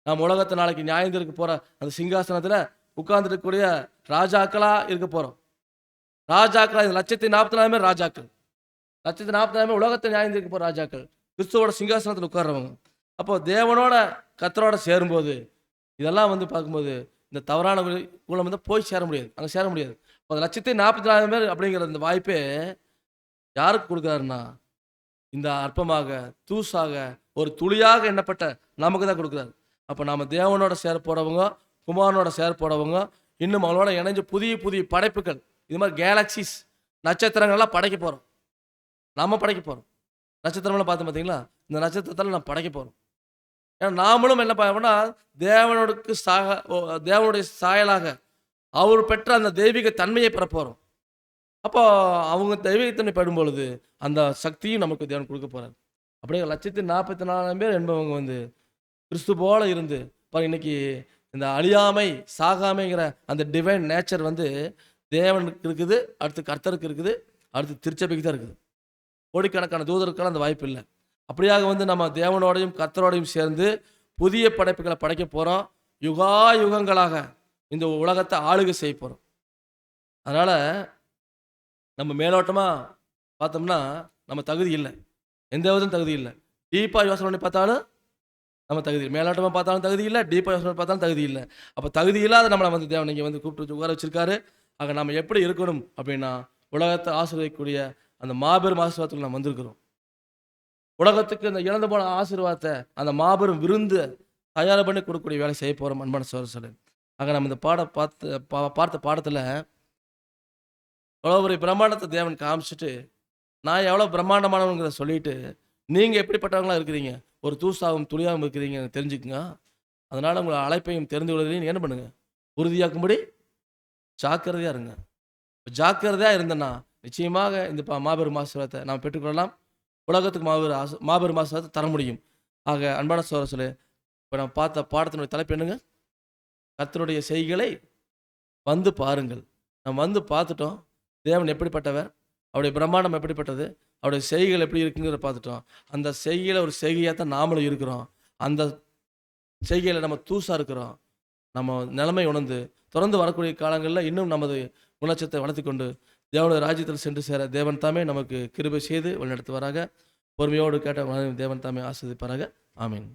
நாம் உலகத்தை நாளைக்கு நியாயந்திருக்க போற அந்த சிங்காசனத்தில் உட்கார்ந்துருக்கக்கூடிய ராஜாக்களா இருக்க போறோம். ராஜாக்களா, 1,40,000 பேர் ராஜாக்கள், 1,40,000 பேர் உலகத்தை நியாயந்திருக்க போற ராஜாக்கள், கிறிஸ்துவோட சிங்காசனத்தில் உட்கார்றவங்க. அப்போ தேவனோட கர்த்தரோட சேரும்போது இதெல்லாம் வந்து பார்க்கும்போது இந்த தவறான கூலம் வந்து போய் சேர முடியாது, அங்கே சேர முடியாது. 1,40,000 பேர் அப்படிங்கிற இந்த வாய்ப்பே யாருக்கு கொடுக்குறாருன்னா, இந்த அற்பமாக தூசாக ஒரு துளியாக எண்ணப்பட்ட நமக்கு தான் கொடுக்குறாரு. அப்போ நம்ம தேவனோட சேர போறவங்க, குமாரனோட சேர போறவங்க, இன்னும் அவங்களோட இணைஞ்சு புதிய புதிய படைப்புகள், இது மாதிரி கேலக்சிஸ் நட்சத்திரங்கள்லாம் படைக்க போகிறோம். நம்ம படைக்க போகிறோம். நட்சத்திரம்லாம் பார்த்து பார்த்தீங்களா, இந்த நட்சத்திரத்தில் நம்ம படைக்க போகிறோம். ஏன்னா நாமளும் என்ன பண்ணோம்னா தேவனுடைய சாயலாக அவர் பெற்ற அந்த தெய்வீக தன்மையை பெற போகிறோம். அப்போ அவங்க தெய்வீகத்தன்மை பெறும் பொழுது அந்த சக்தியும் நமக்கு தேவன் கொடுக்க போகிறார். அப்படியே 1,40,000 பேர் என்பவங்க வந்து கிறிஸ்து போல இருந்து பாருங்க. இன்னைக்கு இந்த அழியாமை சாகாமைங்கிற அந்த டிவைன் நேச்சர் வந்து தேவனுக்கு இருக்குது, அடுத்து கர்த்தருக்கு இருக்குது, அடுத்து திருச்சபைக்கு தான் இருக்குது. கோடிக்கணக்கான தூதருக்கான அந்த வாய்ப்பு இல்லை. அப்படியாக வந்து நம்ம தேவனோடையும் கர்த்தரோடையும் சேர்ந்து புதிய படைப்புகளை படைக்க போகிறோம். யுகா யுகங்களாக இந்த உலகத்தை ஆளுகை செய்ய போகிறோம். அதனால் நம்ம மேலோட்டமாக பார்த்தோம்னா நம்ம தகுதி இல்லை, எந்த விதம் தகுதி இல்லை. டீப்பாக யோசனை பண்ணி பார்த்தாலும் நம்ம தகுதி இல்லை, மேலோட்டமாக பார்த்தாலும் தகுதி இல்லை, டீப்பாக யோசனை பார்த்தாலும் தகுதி இல்லை. அப்போ தகுதி இல்லாத நம்மளை வந்து தேவன் இங்கே வந்து கூப்பிட்டு உட்கார வச்சிருக்காரு. ஆக நம்ம எப்படி இருக்கணும் அப்படின்னா, உலகத்தை ஆசீர்வதிக்கக்கூடிய அந்த மாபெரும் ஆசீர்வாதத்துக்கு நம்ம வந்திருக்கிறோம். உலகத்துக்கு இந்த இழந்து போன ஆசீர்வாதத்தை, அந்த மாபெரும் விருந்து தயார் பண்ணி கொடுக்கக்கூடிய வேலை செய்ய போகிறோம். அன்பான சகோதரர்களே, ஆக நம்ம இந்த பார்த்த பாடத்தில் எவ்வளோ ஒரு பிரம்மாண்டத்தை தேவன் காமிச்சிட்டு, நான் எவ்வளோ பிரம்மாண்டமானவங்கிறத சொல்லிட்டு, நீங்கள் எப்படிப்பட்டவங்களா இருக்கிறீங்க, ஒரு தூசாவும் துளியாகவும் இருக்கிறீங்க தெரிஞ்சுக்குங்க. அதனால் உங்களை அழைப்பையும் தெரிந்து கொள்வதையும் என்ன பண்ணுங்க, உறுதியாக்கும்படி ஜாக்கிரதையாக இருங்க. ஜாக்கிரதையாக இருந்தேன்னா நிச்சயமாக இந்த மாபெரும் ஆசீர்வாதத்தை நாம் பெற்றுக்கொள்ளலாம். உலகத்துக்கு மாபெரும் ஆசீர்வாதத்தை தர முடியும். ஆக அன்பான சகோதரர்களே, இப்போ நம்ம பார்த்த பாடத்தினுடைய தலைப்பு என்னங்க, கர்த்தருடைய செய்கைகளை வந்து பாருங்கள். நம்ம வந்து பார்த்துட்டோம், தேவன் எப்படிப்பட்டவர், அவருடைய பிரம்மாண்டம் எப்படிப்பட்டது, அவருடைய செய்கைகள் எப்படி இருக்குங்கிறத பார்த்துட்டோம். அந்த செய்கையில் ஒரு செய்கையாக தான் நாமளும் இருக்கிறோம். அந்த செய்கையில் நம்ம தூசாக இருக்கிறோம். நம்ம நிலைமை உணர்ந்து தொடர்ந்து வரக்கூடிய காலங்களில் இன்னும் நமது குணச்சத்தை வளர்த்துக்கொண்டு தேவனுடைய ராஜ்யத்தில் சென்று சேர தேவன் தாமே நமக்கு கிருபை செய்து வழிநடத்துவாராக. பொறுமையோடு கேட்ட தேவன் தாமே ஆசீர்வதிப்பாராக. ஆமீன்.